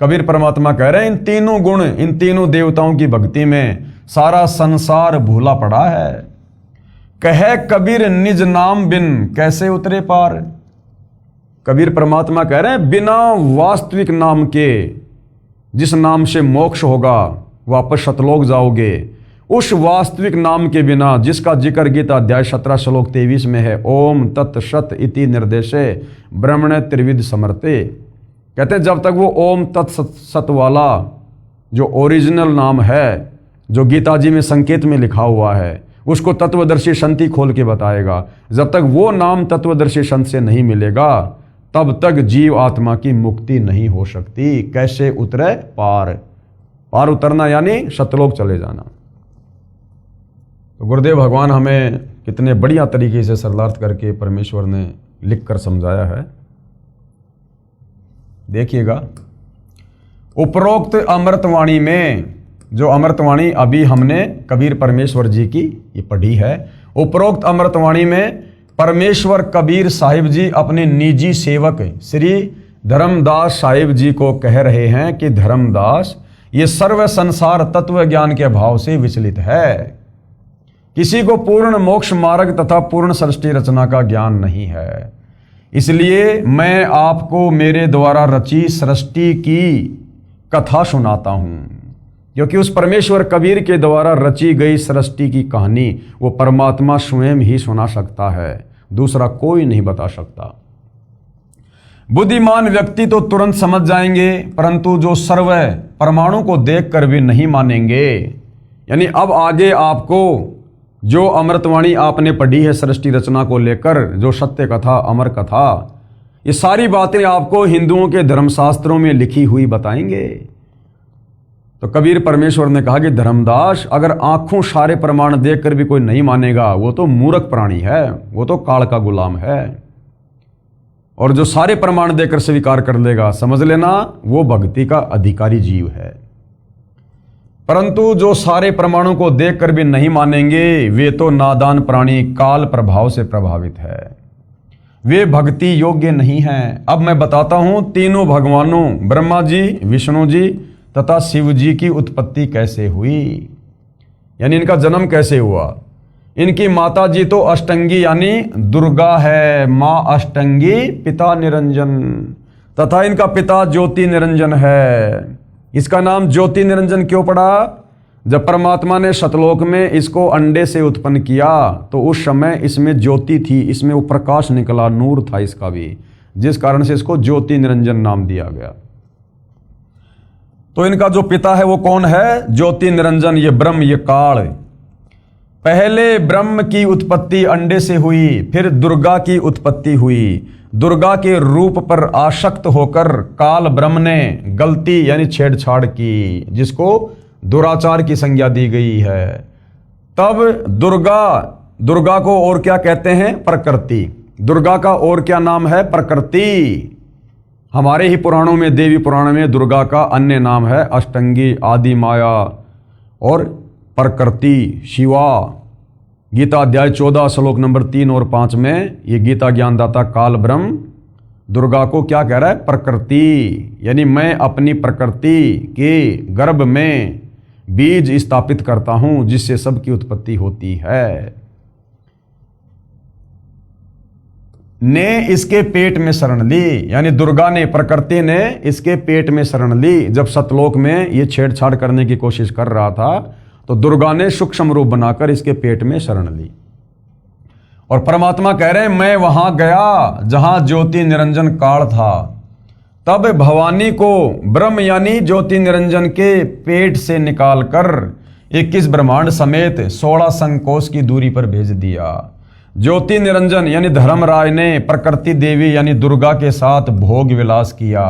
कबीर परमात्मा कह रहे हैं इन तीनों गुण, इन तीनों देवताओं की भक्ति में सारा संसार भूला पड़ा है। कहे कबीर निज नाम बिन कैसे उतरे पार। कबीर परमात्मा कह रहे हैं बिना वास्तविक नाम के, जिस नाम से मोक्ष होगा, वापस सतलोक जाओगे, उस वास्तविक नाम के बिना, जिसका जिक्र गीता अध्याय 17 श्लोक 23 में है, ओम तत्सत इति निर्देशे ब्रह्मणे त्रिविध समर्थे। कहते हैं जब तक वो ओम तत्सत वाला जो ओरिजिनल नाम है, जो गीता जी में संकेत में लिखा हुआ है, उसको तत्वदर्शी संत ही खोल के बताएगा। जब तक वो नाम तत्वदर्शी संत से नहीं मिलेगा तब तक जीव आत्मा की मुक्ति नहीं हो सकती। कैसे उतरे पार, पार उतरना यानी सतलोक चले जाना। तो गुरुदेव भगवान हमें कितने बढ़िया तरीके से सरलार्थ करके परमेश्वर ने लिख कर समझाया है। देखिएगा, उपरोक्त अमृतवाणी में, जो अमृतवाणी अभी हमने कबीर परमेश्वर जी की ये पढ़ी है, उपरोक्त अमृतवाणी में परमेश्वर कबीर साहिब जी अपने निजी सेवक श्री धर्मदास साहिब जी को कह रहे हैं कि धर्मदास, ये सर्व संसार तत्व ज्ञान के अभाव से विचलित है। किसी को पूर्ण मोक्ष मार्ग तथा पूर्ण सृष्टि रचना का ज्ञान नहीं है। इसलिए मैं आपको मेरे द्वारा रची सृष्टि की कथा सुनाता हूं, क्योंकि उस परमेश्वर कबीर के द्वारा रची गई सृष्टि की कहानी वो परमात्मा स्वयं ही सुना सकता है, दूसरा कोई नहीं बता सकता। बुद्धिमान व्यक्ति तो तुरंत समझ जाएंगे, परंतु जो सर्व परमाणु को देखकर भी नहीं मानेंगे। यानी अब आगे आपको जो अमृतवाणी आपने पढ़ी है सृष्टि रचना को लेकर, जो सत्य कथा, अमर कथा, ये सारी बातें आपको हिंदुओं के धर्मशास्त्रों में लिखी हुई बताएंगे। तो कबीर परमेश्वर ने कहा कि धर्मदास, अगर आंखों सारे प्रमाण देखकर भी कोई नहीं मानेगा वो तो मूर्ख प्राणी है, वो तो काल का गुलाम है। और जो सारे प्रमाण देकर स्वीकार कर लेगा, समझ लेना वो भक्ति का अधिकारी जीव है। परंतु जो सारे प्रमाणों को देखकर भी नहीं मानेंगे वे तो नादान प्राणी, काल प्रभाव से प्रभावित है, वे भक्ति योग्य नहीं हैं। अब मैं बताता हूं तीनों भगवानों ब्रह्मा जी, विष्णु जी तथा शिव जी की उत्पत्ति कैसे हुई, यानी इनका जन्म कैसे हुआ। इनकी माता जी तो अष्टंगी यानी दुर्गा है, माँ अष्टंगी, पिता निरंजन, तथा इनका पिता ज्योति निरंजन है। इसका नाम ज्योति निरंजन क्यों पड़ा? जब परमात्मा ने सतलोक में इसको अंडे से उत्पन्न किया तो उस समय इसमें ज्योति थी, इसमें वो प्रकाश निकला, नूर था इसका भी, जिस कारण से इसको ज्योति निरंजन नाम दिया गया। तो इनका जो पिता है वो कौन है? ज्योति निरंजन, ये ब्रह्म, ये काल। पहले ब्रह्म की उत्पत्ति अंडे से हुई, फिर दुर्गा की उत्पत्ति हुई। दुर्गा के रूप पर आसक्त होकर काल ब्रह्म ने गलती यानी छेड़छाड़ की, जिसको दुराचार की संज्ञा दी गई है। तब दुर्गा को और क्या कहते हैं? प्रकृति। दुर्गा का और क्या नाम है? प्रकृति। हमारे ही पुराणों में, देवी पुराण में दुर्गा का अन्य नाम है अष्टंगी, आदि माया और प्रकृति, शिवा। गीता अध्याय 14 श्लोक नंबर 3 और 5 में ये गीता ज्ञानदाता काल ब्रह्म दुर्गा को क्या कह रहा है? प्रकृति, यानी मैं अपनी प्रकृति के गर्भ में बीज स्थापित करता हूं जिससे सबकी उत्पत्ति होती है। ने इसके पेट में शरण ली, यानी दुर्गा ने, प्रकृति ने इसके पेट में शरण ली। जब सतलोक में ये छेड़छाड़ करने की कोशिश कर रहा था तो दुर्गा ने सूक्ष्म रूप बनाकर इसके पेट में शरण ली। और परमात्मा कह रहे हैं मैं वहां गया जहां ज्योति निरंजन काल था, तब भवानी को ब्रह्म यानी ज्योति निरंजन के पेट से निकालकर 21 ब्रह्मांड समेत 16 संकोश की दूरी पर भेज दिया। ज्योति निरंजन यानी धर्मराज ने प्रकृति देवी यानी दुर्गा के साथ भोग विलास किया।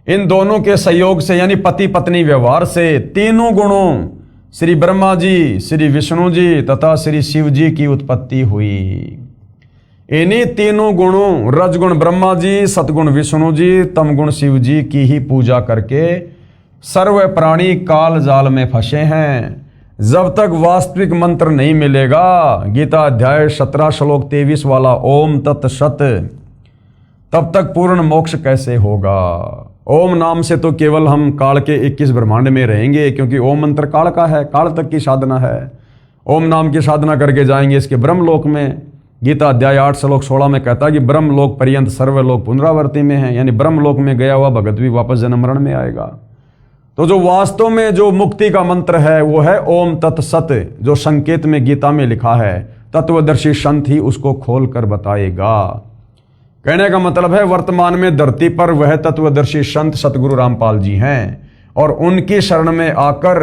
इन दोनों के सहयोग से यानी पति पत्नी व्यवहार से तीनों गुणों श्री ब्रह्मा जी, श्री विष्णु जी तथा श्री शिव जी की उत्पत्ति हुई। इन्हीं तीनों गुणों रजगुण ब्रह्मा जी, सतगुण विष्णु जी, तमगुण शिव जी की ही पूजा करके सर्व प्राणी काल जाल में फंसे हैं। जब तक वास्तविक मंत्र नहीं मिलेगा, गीता अध्याय 17 श्लोक 23 वाला ओम तत्सत, तब तक पूर्ण मोक्ष कैसे होगा। ओम नाम से तो केवल हम काल के 21 ब्रह्मांड में रहेंगे, क्योंकि ओम मंत्र काल का है, काल तक की साधना है। ओम नाम की साधना करके जाएंगे इसके ब्रह्मलोक में। गीता अध्याय 8 श्लोक 16 में कहता है कि ब्रह्मलोक पर्यंत सर्वलोक पुनरावर्ती में है, यानी ब्रह्मलोक में गया हुआ भगत भी वापस जन्म मरण में आएगा। तो जो वास्तव में जो मुक्ति का मंत्र है वो है ओम तत्सत, जो संकेत में गीता में लिखा है। तत्वदर्शी संत ही उसको खोल कर बताएगा। कहने का मतलब है वर्तमान में धरती पर वह तत्वदर्शी संत सतगुरु रामपाल जी हैं, और उनकी शरण में आकर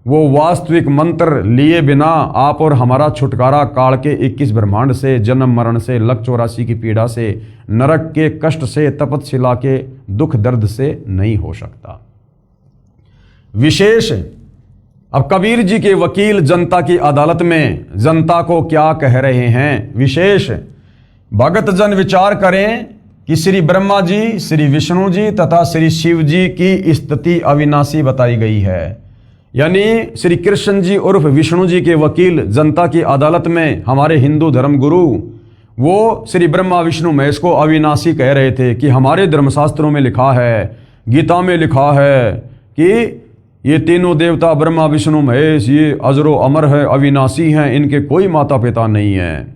वो वास्तविक मंत्र लिए बिना आप और हमारा छुटकारा काल के 21 ब्रह्मांड से, जन्म मरण से, लक 84 की पीड़ा से, नरक के कष्ट से, तपतशिला के दुख दर्द से नहीं हो सकता। विशेष अब कबीर जी के वकील जनता की अदालत में जनता को क्या कह रहे हैं। विशेष भगत जन विचार करें कि श्री ब्रह्मा जी, श्री विष्णु जी तथा श्री शिव जी की स्थिति अविनाशी बताई गई है। यानी श्री कृष्ण जी उर्फ विष्णु जी के वकील जनता की अदालत में हमारे हिंदू धर्म गुरु वो श्री ब्रह्मा विष्णु महेश को अविनाशी कह रहे थे कि हमारे धर्मशास्त्रों में लिखा है, गीता में लिखा है कि ये तीनों देवता ब्रह्मा विष्णु महेश ये अजरो अमर है, अविनाशी हैं, इनके कोई माता पिता नहीं है।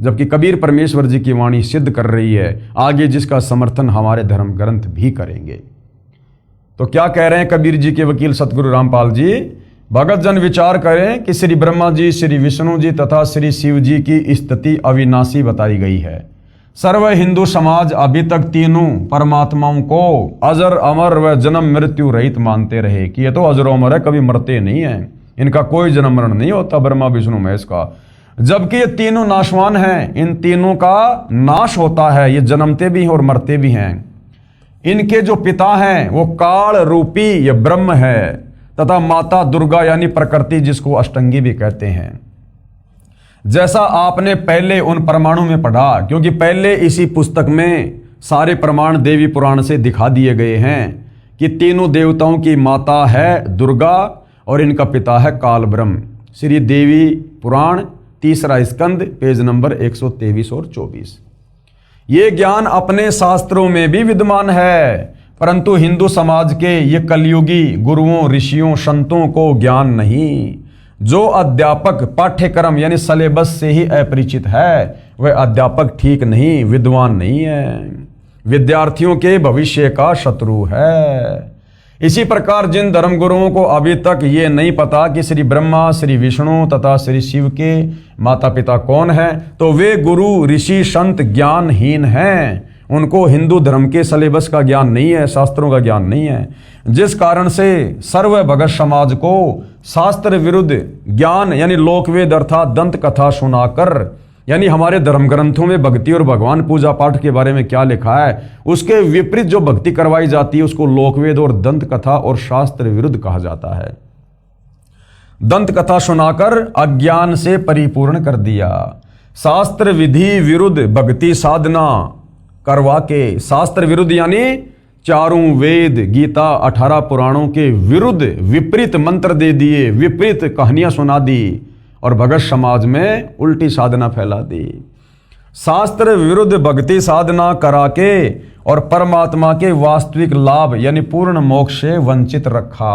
जबकि कबीर परमेश्वर जी की वाणी सिद्ध कर रही है आगे, जिसका समर्थन हमारे धर्म ग्रंथ भी करेंगे। तो क्या कह रहे हैं कबीर जी के वकील सतगुरु रामपाल जी। भगत जन विचार करें कि श्री ब्रह्मा जी, श्री विष्णु जी तथा श्री शिव जी की स्थिति अविनाशी बताई गई है। सर्व हिंदू समाज अभी तक तीनों परमात्माओं को अजर अमर व जन्म मृत्यु रहित मानते रहे कि ये तो अजर अमर है, कभी मरते नहीं है, इनका कोई जन्म मरण नहीं होता ब्रह्मा विष्णु महेश का। जबकि ये तीनों नाशवान हैं, इन तीनों का नाश होता है, ये जन्मते भी हैं और मरते भी हैं। इनके जो पिता हैं वो काल रूपी ये ब्रह्म है तथा माता दुर्गा यानी प्रकृति, जिसको अष्टंगी भी कहते हैं। जैसा आपने पहले उन प्रमाणों में पढ़ा, क्योंकि पहले इसी पुस्तक में सारे प्रमाण देवी पुराण से दिखा दिए गए हैं कि तीनों देवताओं की माता है दुर्गा और इनका पिता है काल ब्रह्म। श्री देवी पुराण 3 स्कंद पेज नंबर 123 और 24। ये ज्ञान अपने शास्त्रों में भी विद्यमान है, परंतु हिंदू समाज के ये कलयुगी गुरुओं, ऋषियों, संतों को ज्ञान नहीं। जो अध्यापक पाठ्यक्रम यानी सिलेबस से ही अपरिचित है वह अध्यापक ठीक नहीं, विद्वान नहीं है, विद्यार्थियों के भविष्य का शत्रु है। इसी प्रकार जिन धर्मगुरुओं को अभी तक ये नहीं पता कि श्री ब्रह्मा, श्री विष्णु तथा श्री शिव के माता पिता कौन हैं, तो वे गुरु, ऋषि, संत ज्ञानहीन हैं। उनको हिंदू धर्म के सिलेबस का ज्ञान नहीं है, शास्त्रों का ज्ञान नहीं है, जिस कारण से सर्व भगत समाज को शास्त्र विरुद्ध ज्ञान यानी लोकवेद अर्थात दंत कथा सुनाकर, यानी हमारे धर्म ग्रंथों में भक्ति और भगवान पूजा पाठ के बारे में क्या लिखा है उसके विपरीत जो भक्ति करवाई जाती है उसको लोकवेद और दंत कथा और शास्त्र विरुद्ध कहा जाता है। दंत कथा सुनाकर अज्ञान से परिपूर्ण कर दिया। शास्त्र विधि विरुद्ध भक्ति साधना करवा के, शास्त्र विरुद्ध यानी चारों वेद, गीता, 18 पुराणों के विरुद्ध विपरीत मंत्र दे दिए, विपरीत कहानियां सुना दी और भगत समाज में उल्टी साधना फैला दी। शास्त्र विरुद्ध भक्ति साधना करा के और परमात्मा के वास्तविक लाभ यानी पूर्ण मोक्ष से वंचित रखा।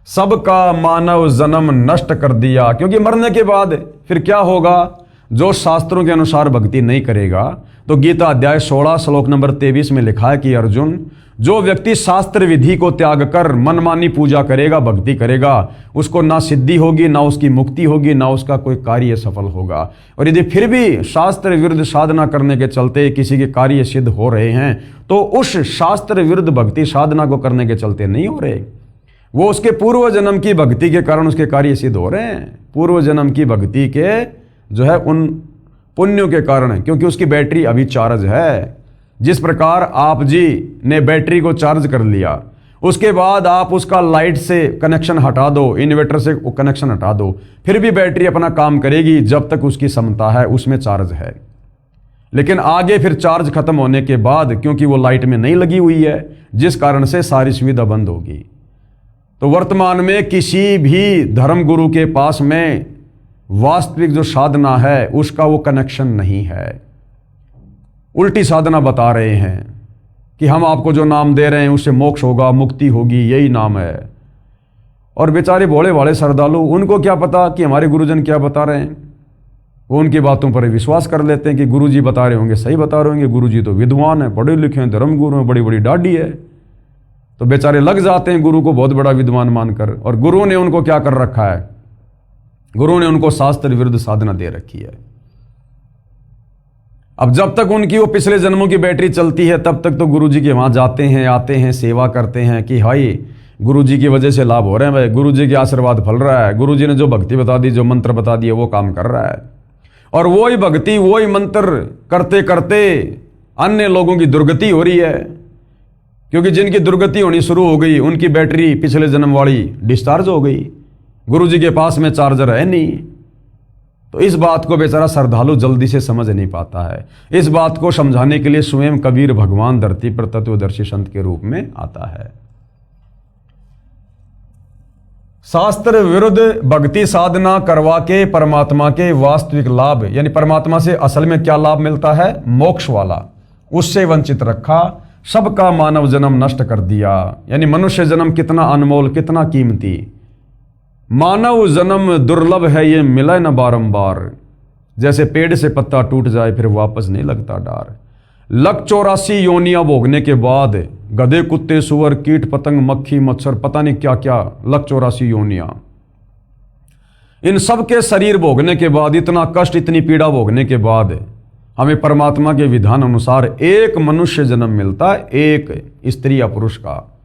सबका मानव जन्म नष्ट कर दिया। क्योंकि मरने के बाद फिर क्या होगा? जो शास्त्रों के अनुसार भक्ति नहीं करेगा, तो गीता अध्याय 16 श्लोक नंबर 23 में लिखा है कि अर्जुन, जो व्यक्ति शास्त्र विधि को त्याग कर मनमानी पूजा करेगा, भक्ति करेगा, उसको ना सिद्धि होगी, ना उसकी मुक्ति होगी, ना उसका कोई कार्य सफल होगा। और यदि फिर भी शास्त्र विरुद्ध साधना करने के चलते किसी के कार्य सिद्ध हो रहे हैं, तो उस शास्त्र विरुद्ध भक्ति साधना को करने के चलते नहीं हो रहे, वो उसके पूर्व जन्म की भक्ति के कारण उसके कार्य सिद्ध हो रहे हैं। पूर्व जन्म की भक्ति के जो है उन पुण्यों के कारण है, क्योंकि उसकी बैटरी अभी चार्ज है। जिस प्रकार आप जी ने बैटरी को चार्ज कर लिया, उसके बाद आप उसका लाइट से कनेक्शन हटा दो, इन्वर्टर से कनेक्शन हटा दो, फिर भी बैटरी अपना काम करेगी जब तक उसकी क्षमता है, उसमें चार्ज है। लेकिन आगे फिर चार्ज खत्म होने के बाद, क्योंकि वो लाइट में नहीं लगी हुई है, जिस कारण से सारी सुविधा बंद होगी। तो वर्तमान में किसी भी धर्म गुरु के पास में वास्तविक जो साधना है उसका वो कनेक्शन नहीं है। उल्टी साधना बता रहे हैं कि हम आपको जो नाम दे रहे हैं उससे मोक्ष होगा, मुक्ति होगी, यही नाम है। और बेचारे भोले भाले श्रद्धालु, उनको क्या पता कि हमारे गुरुजन क्या बता रहे हैं। वो उनकी बातों पर विश्वास कर लेते हैं कि गुरुजी बता रहे होंगे, सही बता रहे होंगे, गुरुजी तो विद्वान है, पढ़े लिखे हैं, धर्म गुरु हैं, बड़ी बड़ी दाढ़ी है। तो बेचारे लग जाते हैं गुरु को बहुत बड़ा विद्वान मानकर। और गुरु ने उनको क्या कर रखा है? गुरु ने उनको शास्त्र विरुद्ध साधना दे रखी है। अब जब तक उनकी वो पिछले जन्मों की बैटरी चलती है, तब तक तो गुरुजी के वहां जाते हैं, आते हैं, सेवा करते हैं कि हाई गुरुजी की वजह से लाभ हो रहे हैं, भाई गुरुजी के आशीर्वाद फल रहा है, गुरुजी ने जो भक्ति बता दी, जो मंत्र बता दिए, वो काम कर रहा है। और वही भक्ति, वही मंत्र करते करते अन्य लोगों की दुर्गति हो रही है। क्योंकि जिनकी दुर्गति होनी शुरू हो गई, उनकी बैटरी पिछले जन्म वाली डिस्चार्ज हो गई, गुरुजी के पास में चार्जर है नहीं। तो इस बात को बेचारा श्रद्धालु जल्दी से समझ नहीं पाता है। इस बात को समझाने के लिए स्वयं कबीर भगवान धरती पर तत्वदर्शी संत के रूप में आता है। शास्त्र विरुद्ध भक्ति साधना करवा के परमात्मा के वास्तविक लाभ, यानी परमात्मा से असल में क्या लाभ मिलता है? मोक्ष वाला, उससे वंचित रखा। सबका मानव जन्म नष्ट कर दिया। यानी मनुष्य जन्म कितना अनमोल, कितना कीमती। मानव जन्म दुर्लभ है, ये मिला न बारंबार। जैसे पेड़ से पत्ता टूट जाए फिर वापस नहीं लगता डार। लक 84 योनियां भोगने के बाद, गधे, कुत्ते, सुअर, कीट पतंग, मक्खी, मच्छर, पता नहीं क्या क्या, लक 84 योनियां, इन सब के शरीर भोगने के बाद, इतना कष्ट, इतनी पीड़ा भोगने के बाद हमें परमात्मा के विधान अनुसार एक मनुष्य जन्म मिलता है, एक स्त्री या पुरुष का।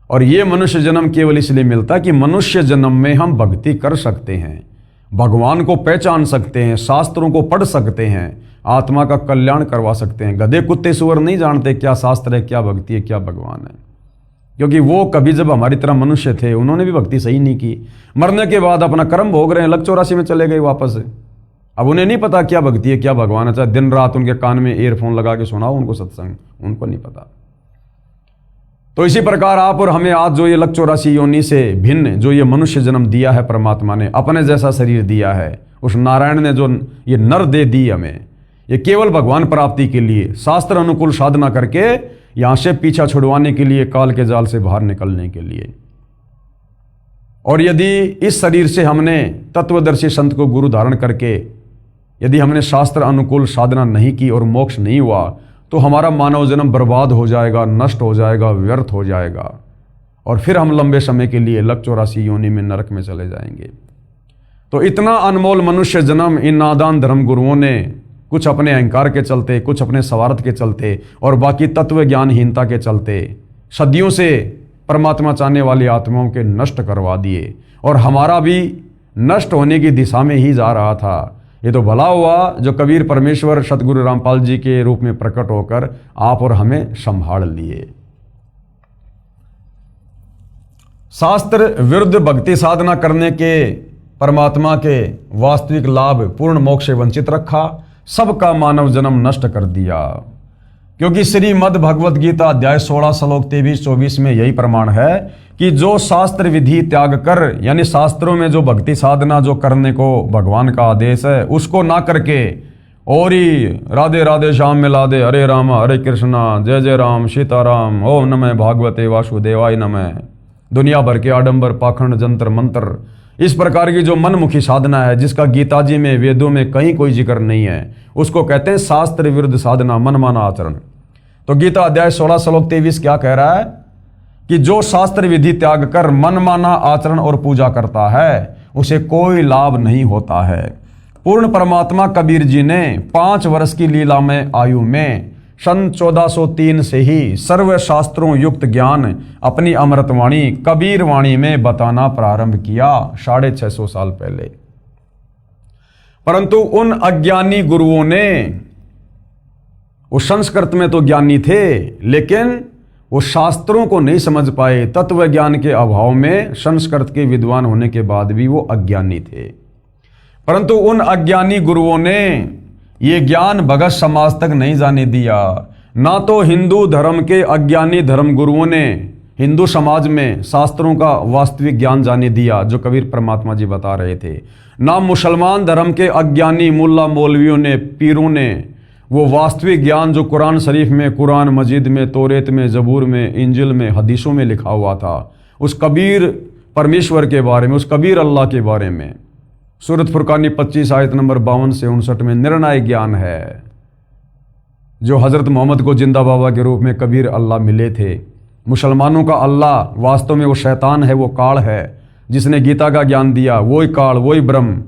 और ये मनुष्य जन्म केवल इसलिए मिलता है कि मनुष्य जन्म में हम भक्ति कर सकते हैं, भगवान को पहचान सकते हैं, शास्त्रों को पढ़ सकते हैं, आत्मा का कल्याण करवा सकते हैं। गधे, कुत्ते, सुअर नहीं जानते क्या शास्त्र है, क्या भक्ति है, क्या भगवान है। क्योंकि वो कभी जब हमारी तरह मनुष्य थे, उन्होंने भी भक्ति सही नहीं की। मरने के बाद अपना कर्म भोग रहे हैं, लक 84 में चले गए वापस। अब उन्हें नहीं पता क्या भक्ति है, क्या भगवान है। चाहे दिन रात उनके कान में ईयरफोन लगा के सुनाओ उनको सत्संग, उनको नहीं पता। तो इसी प्रकार आप और हमें आज जो ये लक 84 योनि से भिन्न जो ये मनुष्य जन्म दिया है परमात्मा ने, अपने जैसा शरीर दिया है, उस नारायण ने जो ये नर दे दी हमें, ये केवल भगवान प्राप्ति के लिए शास्त्र अनुकूल साधना करके यहां से पीछा छुड़वाने के लिए, काल के जाल से बाहर निकलने के लिए। और यदि इस शरीर से हमने तत्वदर्शी संत को गुरु धारण करके यदि हमने शास्त्र अनुकूल साधना नहीं की और मोक्ष नहीं हुआ, तो हमारा मानव जन्म बर्बाद हो जाएगा, नष्ट हो जाएगा, व्यर्थ हो जाएगा। और फिर हम लंबे समय के लिए लक 84 योनि में नरक में चले जाएंगे। तो इतना अनमोल मनुष्य जन्म इन नादान धर्म गुरुओं ने कुछ अपने अहंकार के चलते, कुछ अपने स्वार्थ के चलते और बाकी तत्व ज्ञानहीनता के चलते सदियों से परमात्मा चाहने वाली आत्माओं के नष्ट करवा दिए। और हमारा भी नष्ट होने की दिशा में ही जा रहा था। ये तो भला हुआ जो कबीर परमेश्वर सतगुरु रामपाल जी के रूप में प्रकट होकर आप और हमें संभाल लिए। शास्त्र विरुद्ध भक्ति साधना करने के परमात्मा के वास्तविक लाभ, पूर्ण मोक्ष से वंचित रखा, सबका मानव जन्म नष्ट कर दिया। क्योंकि श्रीमद् भगवत गीता अध्याय 16 श्लोक 23-24 में यही प्रमाण है कि जो शास्त्र विधि त्याग कर, यानी शास्त्रों में जो भक्ति साधना जो करने को भगवान का आदेश है उसको ना करके और ही राधे राधे श्याम मिला दे, हरे राम हरे कृष्णा, जय जय राम सीताराम, ओम नमः भागवते वासुदेवाय नमः, दुनिया भर के आडंबर, पाखंड, जंतर मंत्र, इस प्रकार की जो मनमुखी साधना है, जिसका गीता जी में, वेदों में कहीं कोई जिक्र नहीं है, उसको कहते हैं शास्त्र विरुद्ध साधना, मनमाना आचरण। तो गीता अध्याय 16 श्लोक 23 क्या कह रहा है कि जो शास्त्र विधि त्याग कर मनमाना आचरण और पूजा करता है उसे कोई लाभ नहीं होता है। पूर्ण परमात्मा कबीर जी ने 5 वर्ष की लीला में आयु में सन 1403 से ही सर्व शास्त्रों युक्त ज्ञान अपनी अमृतवाणी कबीर वाणी में बताना प्रारंभ किया, 650 साल पहले। परंतु उन अज्ञानी गुरुओं ने, वो संस्कृत में तो ज्ञानी थे लेकिन वो शास्त्रों को नहीं समझ पाए। तत्व ज्ञान के अभाव में संस्कृत के विद्वान होने के बाद भी वो अज्ञानी थे। परंतु उन अज्ञानी गुरुओं ने ये ज्ञान भगत समाज तक नहीं जाने दिया। ना तो हिंदू धर्म के अज्ञानी धर्म गुरुओं ने हिंदू समाज में शास्त्रों का वास्तविक ज्ञान जाने दिया जो कबीर परमात्मा जी बता रहे थे, ना मुसलमान धर्म के अज्ञानी मुल्ला मौलवियों ने, पीरों ने वो वास्तविक ज्ञान जो कुरान शरीफ में, कुरान मजीद में, तौरेत में, जबूर में, इंजिल में, हदीसों में लिखा हुआ था, उस कबीर परमेश्वर के बारे में, उस कबीर अल्लाह के बारे में। सूरत फुरकानी 25 आयत नंबर 52 से 59 में निर्णायक ज्ञान है जो हजरत मोहम्मद को जिंदा बाबा के रूप में कबीर अल्लाह मिले थे। मुसलमानों का अल्लाह वास्तव में वो शैतान है, वो काल है जिसने गीता का ज्ञान दिया। वही काल, वही ब्रह्म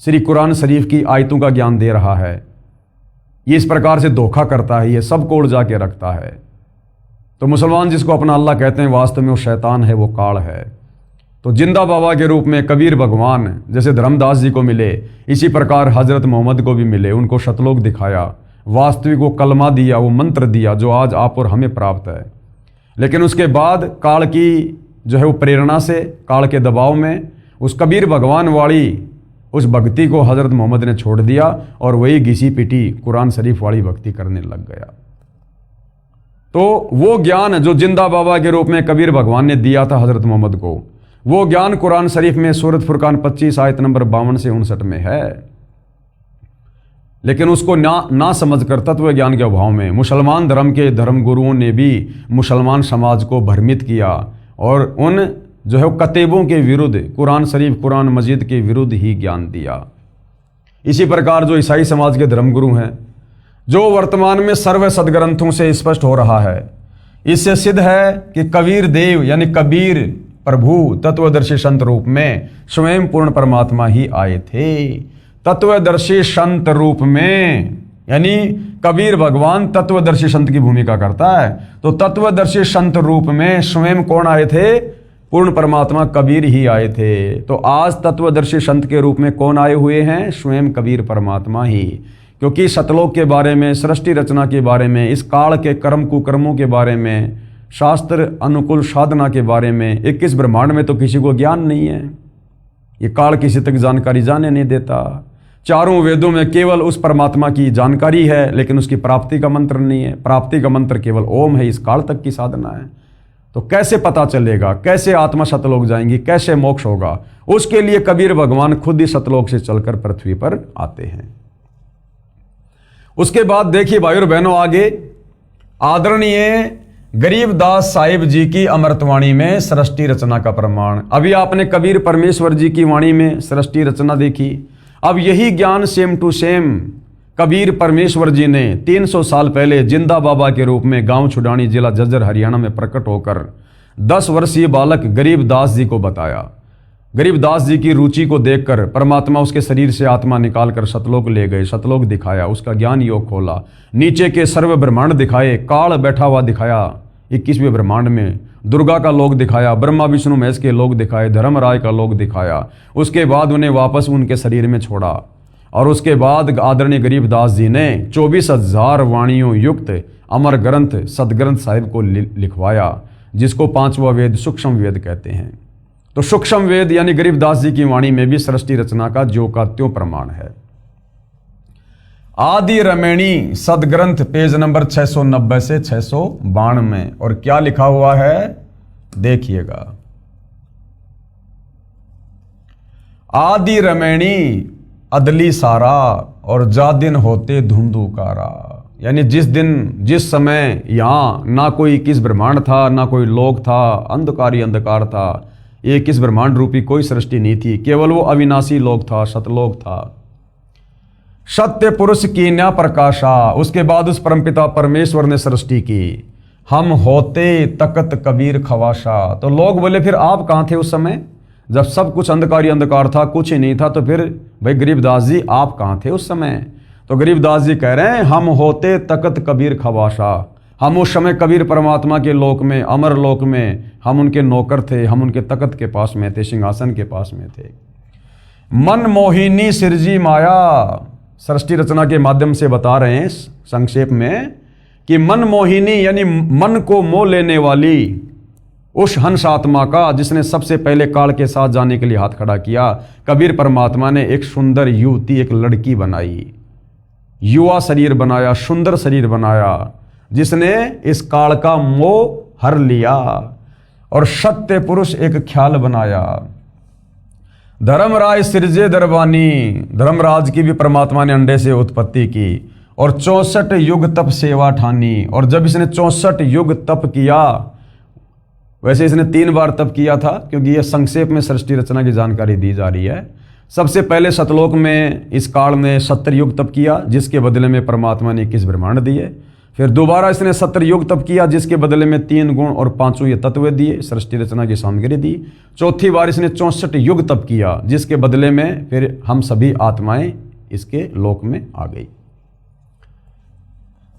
श्री कुरान शरीफ की आयतों का ज्ञान दे रहा है। ये इस प्रकार से धोखा करता है, ये सबको उलझा के रखता है। तो मुसलमान जिसको अपना अल्लाह कहते हैं वास्तव में वो शैतान है, वो काल है। तो जिंदा बाबा के रूप में कबीर भगवान जैसे धर्मदास जी को मिले, इसी प्रकार हजरत मोहम्मद को भी मिले। उनको शतलोक दिखाया, वास्तविक वो कलमा दिया, वो मंत्र दिया जो आज आप और हमें प्राप्त है। लेकिन उसके बाद काल की जो है वो प्रेरणा से, काल के दबाव में उस कबीर भगवान वाली उस भक्ति को हजरत मोहम्मद ने छोड़ दिया और वही घिसी पिटी कुरान शरीफ वाली भक्ति करने लग गया। तो वो ज्ञान जो जिंदा बाबा के रूप में कबीर भगवान ने दिया था हजरत मोहम्मद को, वो ज्ञान कुरान शरीफ में सूरत फुरकान 25 आयत नंबर 52 से 59 में है। लेकिन उसको ना समझकर तत्व ज्ञान के अभाव में मुसलमान धर्म के धर्म गुरुओं ने भी मुसलमान समाज को भ्रमित किया और उन जो है कतेबों के विरुद्ध, कुरान शरीफ, कुरान मजीद के विरुद्ध ही ज्ञान दिया। इसी प्रकार जो ईसाई समाज के धर्मगुरु हैं, जो वर्तमान में सर्व सदग्रंथों से स्पष्ट हो रहा है, इससे सिद्ध है कि कबीर देव यानी कबीर प्रभु तत्वदर्शी संत रूप में स्वयं पूर्ण परमात्मा ही आए थे। तत्वदर्शी संत रूप में यानी कबीर भगवान तत्वदर्शी संत की भूमिका करता है। तो तत्वदर्शी संत रूप में स्वयं कौन आए थे? पूर्ण परमात्मा कबीर ही आए थे। तो आज तत्वदर्शी संत के रूप में कौन आए हुए हैं? स्वयं कबीर परमात्मा ही। क्योंकि सतलोक के बारे में, सृष्टि रचना के बारे में, इस काल के कर्म कुकर्मों के बारे में, शास्त्र अनुकूल साधना के बारे में 21 ब्रह्मांड में तो किसी को ज्ञान नहीं है। ये काल किसी तक जानकारी जाने नहीं देता। चारों वेदों में केवल उस परमात्मा की जानकारी है, लेकिन उसकी प्राप्ति का मंत्र नहीं है। प्राप्ति का मंत्र केवल ओम है। इस काल तक की साधना है। तो कैसे पता चलेगा? कैसे आत्मा सतलोक जाएंगी? कैसे मोक्ष होगा? उसके लिए कबीर भगवान खुद ही सतलोक से चलकर पृथ्वी पर आते हैं। उसके बाद देखिए भाई और बहनों, आगे आदरणीय गरीबदास साहिब जी की अमृतवाणी में सृष्टि रचना का प्रमाण। अभी आपने कबीर परमेश्वर जी की वाणी में सृष्टि रचना देखी। अब यही ज्ञान सेम टू सेम कबीर परमेश्वर जी ने 300 साल पहले जिंदा बाबा के रूप में गांव छुडानी, जिला झज्जर, हरियाणा में प्रकट होकर 10 वर्षीय बालक गरीबदास जी को बताया। गरीबदास जी की रुचि को देखकर परमात्मा उसके शरीर से आत्मा निकालकर सतलोक ले गए। सतलोक दिखाया, उसका ज्ञान योग खोला, नीचे के सर्व ब्रह्मांड दिखाए, काल बैठा हुआ दिखाया 21वें ब्रह्मांड में, दुर्गा का लोक दिखाया, ब्रह्मा विष्णु महेश के लोक दिखाए, धर्मराय का लोक दिखाया। उसके बाद उन्हें वापस उनके शरीर में छोड़ा और उसके बाद आदरणीय गरीबदास जी ने 24,000 वाणियों युक्त अमर ग्रंथ सदग्रंथ साहिब को लिखवाया, जिसको 5वां वेद सूक्ष्म वेद कहते हैं। तो सूक्ष्म वेद यानी गरीबदास जी की वाणी में भी सृष्टि रचना का ज्यों का त्यों प्रमाण है। आदि रमणी सदग्रंथ पेज नंबर 690 से 692 में, और क्या लिखा हुआ है देखिएगा। आदि रमणी अदली सारा और जादिन होते धुंधुकारा। यानी जिस दिन जिस समय यहाँ ना कोई 21 ब्रह्मांड था, ना कोई लोक था, अंधकार ही अंधकार था, 21 ब्रह्मांड रूपी कोई सृष्टि नहीं थी, केवल वो अविनाशी लोक था, सतलोक था। सत्य पुरुष की न्या प्रकाशा, उसके बाद उस परमपिता परमेश्वर ने सृष्टि की। हम होते तकत कबीर खवाशा, तो लोग बोले फिर आप कहाँ थे उस समय जब सब कुछ अंधकार ही अंधकार था, कुछ ही नहीं था, तो फिर भाई गरीबदास जी आप कहाँ थे उस समय? तो गरीबदास जी कह रहे हैं हम होते तकत कबीर खवाशा, हम उस समय कबीर परमात्मा के लोक में, अमर लोक में हम उनके नौकर थे, हम उनके तकत के पास में थे, सिंहासन के पास में थे। मन मोहिनी सिरजी माया, सृष्टि रचना के माध्यम से बता रहे हैं संक्षेप में कि मन मोहिनी यानी मन को मोह लेने वाली उस हंस आत्मा का जिसने सबसे पहले काल के साथ जाने के लिए हाथ खड़ा किया, कबीर परमात्मा ने एक सुंदर युवती, एक लड़की बनाई, युवा शरीर बनाया, सुंदर शरीर बनाया, जिसने इस काल का मोह हर लिया और सत्य पुरुष एक ख्याल बनाया। धर्मराज सिरजे दरबानी, धर्मराज की भी परमात्मा ने अंडे से उत्पत्ति की और 64 युग तप सेवा ठानी। और जब इसने 64 युग तप किया, वैसे इसने 3 बार तप किया था क्योंकि यह संक्षेप में सृष्टि रचना की जानकारी दी जा रही है। सबसे पहले सतलोक में इस काल ने 70 युग तप किया, जिसके बदले में परमात्मा ने 21 ब्रह्मांड दिए। फिर दोबारा इसने 70 युग तप किया, जिसके बदले में 3 गुण और 5 ये तत्व दिए, सृष्टि रचना की सामग्री दी। चौथी बार इसने 64 युग तप किया, जिसके बदले में फिर हम सभी आत्माएं इसके लोक में आ गई।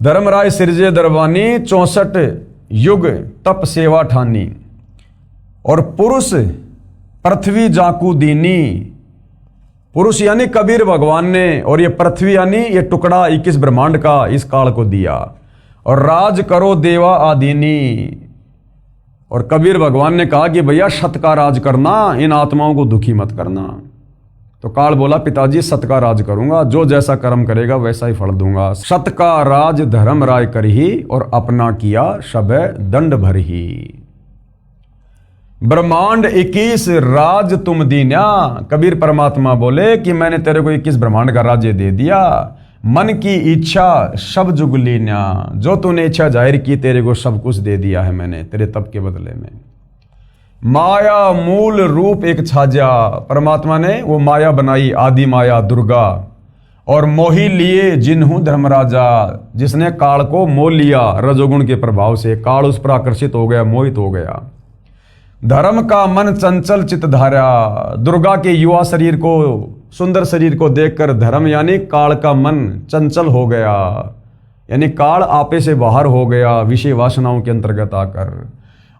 धर्मराय सिरजे दरबानी 64 युग तप सेवा ठानी और पुरुष पृथ्वी जाकू दीनी, पुरुष यानी कबीर भगवान ने, और ये पृथ्वी यानी ये टुकड़ा 21 ब्रह्मांड का इस काल को दिया। और राज करो देवा आदीनी, और कबीर भगवान ने कहा कि भैया सत का राज करना, इन आत्माओं को दुखी मत करना। तो काल बोला पिताजी सत का राज करूंगा, जो जैसा कर्म करेगा वैसा ही फल दूंगा। सत का राज धर्म राय करही और अपना किया सब दंड भरही। ब्रह्मांड 21 राज तुम दीन्या, कबीर परमात्मा बोले कि मैंने तेरे को 21 ब्रह्मांड का राज्य दे दिया। मन की इच्छा सब जुग लीन्या, जो तूने इच्छा जाहिर की तेरे को सब कुछ दे दिया है मैंने तेरे तप के बदले में। माया मूल रूप एक छाजा, परमात्मा ने वो माया बनाई, आदि माया दुर्गा, और मोही लिए जिन्हू धर्मराजा, जिसने काल को मोह लिया रजोगुण के प्रभाव से, काल उस पर आकर्षित हो गया, मोहित हो गया। धर्म का मन चंचल चित धारा, दुर्गा के युवा शरीर को, सुंदर शरीर को देखकर धर्म यानी काल का मन चंचल हो गया, यानी काल आपे से बाहर हो गया विषय वासनाओं के अंतर्गत आकर,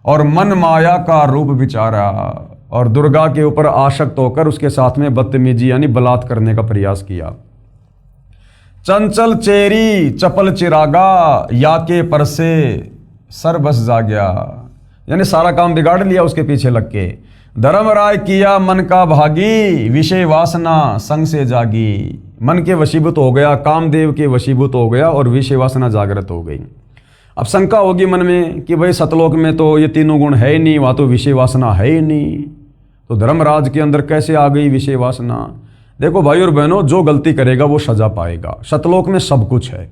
और मन माया का रूप विचारा, और दुर्गा के ऊपर आसक्त होकर उसके साथ में बदतमीजी यानी बलात् करने का प्रयास किया। चंचल चेरी चपल चिरागा, या के पर से सर बस जा गया, यानी सारा काम बिगाड़ लिया उसके पीछे लग के। धर्मराय किया मन का भागी, विषय वासना संग से जागी, मन के वशीभूत हो गया, कामदेव के वशीभूत हो गया और विषय वासना जागृत हो गई। अब शंका होगी मन में कि भाई सतलोक में तो ये तीनों गुण है ही नहीं, वहाँ तो विषय वासना है ही नहीं, तो धर्मराज के अंदर कैसे आ गई विषय वासना? देखो भाई और बहनों, जो गलती करेगा वो सजा पाएगा। सतलोक में सब कुछ है,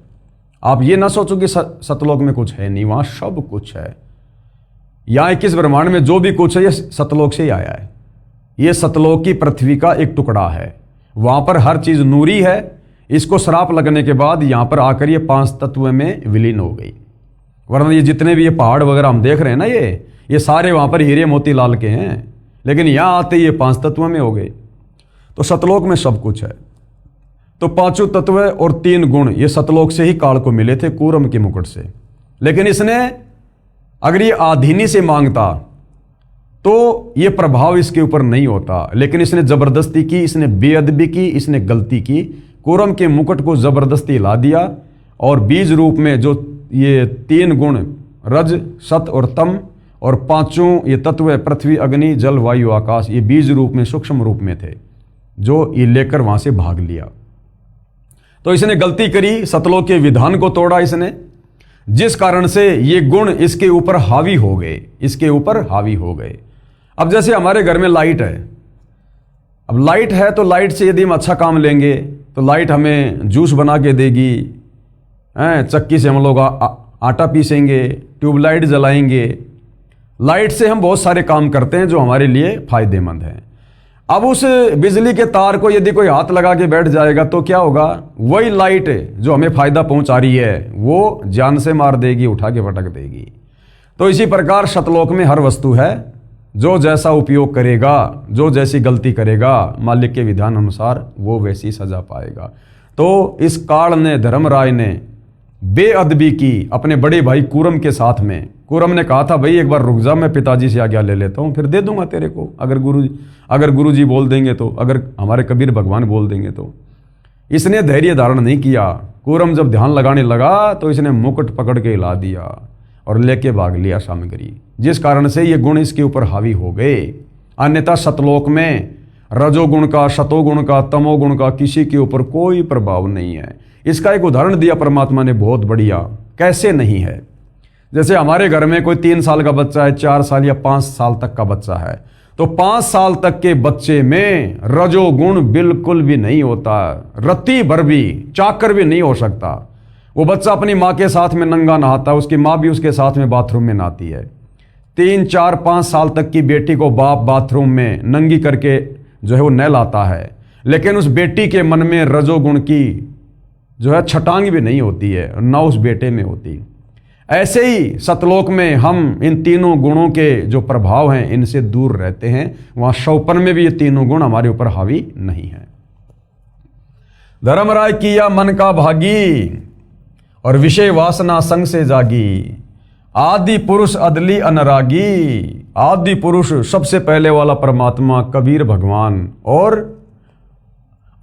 आप ये ना सोचो कि सतलोक में कुछ है नहीं, वहाँ सब कुछ है। यहाँ 21 ब्रह्मांड में जो भी कुछ है ये सतलोक से ही आया है। ये सतलोक की पृथ्वी का एक टुकड़ा है, वहाँ पर हर चीज़ नूरी है। इसको श्राप लगने के बाद यहाँ पर आकर ये 5 तत्व में विलीन हो गई, वरना ये जितने भी ये पहाड़ वगैरह हम देख रहे हैं ना, ये सारे वहाँ पर हीरे मोती लाल के हैं, लेकिन यहाँ आते ये 5 तत्व में हो गए। तो सतलोक में सब कुछ है। तो 5 तत्व और 3 गुण ये सतलोक से ही काल को मिले थे, कूरम के मुकुट से। लेकिन इसने अगर ये आधीनी से मांगता तो ये प्रभाव इसके ऊपर नहीं होता, लेकिन इसने जबरदस्ती की, इसने बेअदबी की, इसने गलती की, कूरम के मुकुट को जबरदस्ती ला दिया, और बीज रूप में जो ये 3 गुण रज सत और तम और 5 ये तत्व पृथ्वी अग्नि जल वायु आकाश, ये बीज रूप में सूक्ष्म रूप में थे, जो ये लेकर वहां से भाग लिया। तो इसने गलती करी, सतलोक के विधान को तोड़ा इसने, जिस कारण से ये गुण इसके ऊपर हावी हो गए, इसके ऊपर हावी हो गए। अब जैसे हमारे घर में लाइट है, अब लाइट है तो लाइट से यदि हम अच्छा काम लेंगे तो लाइट हमें जूस बना के देगी, चक्की से हम लोग आटा पीसेंगे, ट्यूबलाइट जलाएंगे। लाइट से हम बहुत सारे काम करते हैं जो हमारे लिए फायदेमंद हैं। अब उस बिजली के तार को यदि कोई हाथ लगा के बैठ जाएगा तो क्या होगा? वही लाइट जो हमें फायदा पहुंचा रही है वो जान से मार देगी, उठा के पटक देगी। तो इसी प्रकार सतलोक में हर वस्तु है, जो जैसा उपयोग करेगा, जो जैसी गलती करेगा, मालिक के विधान अनुसार वो वैसी सजा पाएगा। तो इस काल ने, धर्मराय ने बेअदबी की अपने बड़े भाई कूरम के साथ में। कूरम ने कहा था भाई एक बार रुक जा, मैं पिताजी से आज्ञा ले लेता हूँ, फिर दे दूंगा तेरे को, अगर गुरुजी बोल देंगे तो, अगर हमारे कबीर भगवान बोल देंगे तो। इसने धैर्य धारण नहीं किया। कूरम जब ध्यान लगाने लगा तो इसने मुकुट पकड़ के हिला दिया और लेके भाग लिया सामग्री, जिस कारण से ये गुण इसके ऊपर हावी हो गए। अन्यथा सतलोक में रजोगुण का, सतोगुण का, तमोगुण का किसी के ऊपर कोई प्रभाव नहीं है। इसका एक उदाहरण दिया परमात्मा ने बहुत बढ़िया, कैसे नहीं है। जैसे हमारे घर में कोई 3 साल का बच्चा है, 4 साल या 5 साल तक का बच्चा है, तो 5 साल तक के बच्चे में रजोगुण बिल्कुल भी नहीं होता, रत्ती भर भी, चाकर भी नहीं हो सकता। वो बच्चा अपनी माँ के साथ में नंगा नहाता है, उसकी माँ भी उसके साथ में बाथरूम में नहाती है। 3, 4, 5 साल तक की बेटी को बाप बाथरूम में नंगी करके जो है वो नहलाता है, लेकिन उस बेटी के मन में रजोगुण की जो है छटांग भी नहीं होती है, ना उस बेटे में होती। ऐसे ही सतलोक में हम इन तीनों गुणों के जो प्रभाव हैं इनसे दूर रहते हैं। वहां शौपन में भी ये तीनों गुण हमारे ऊपर हावी नहीं है। धर्मराय किया मन का भागी और विषय वासना संग से जागी। आदि पुरुष अदली अनरागी। आदि पुरुष सबसे पहले वाला परमात्मा कबीर भगवान, और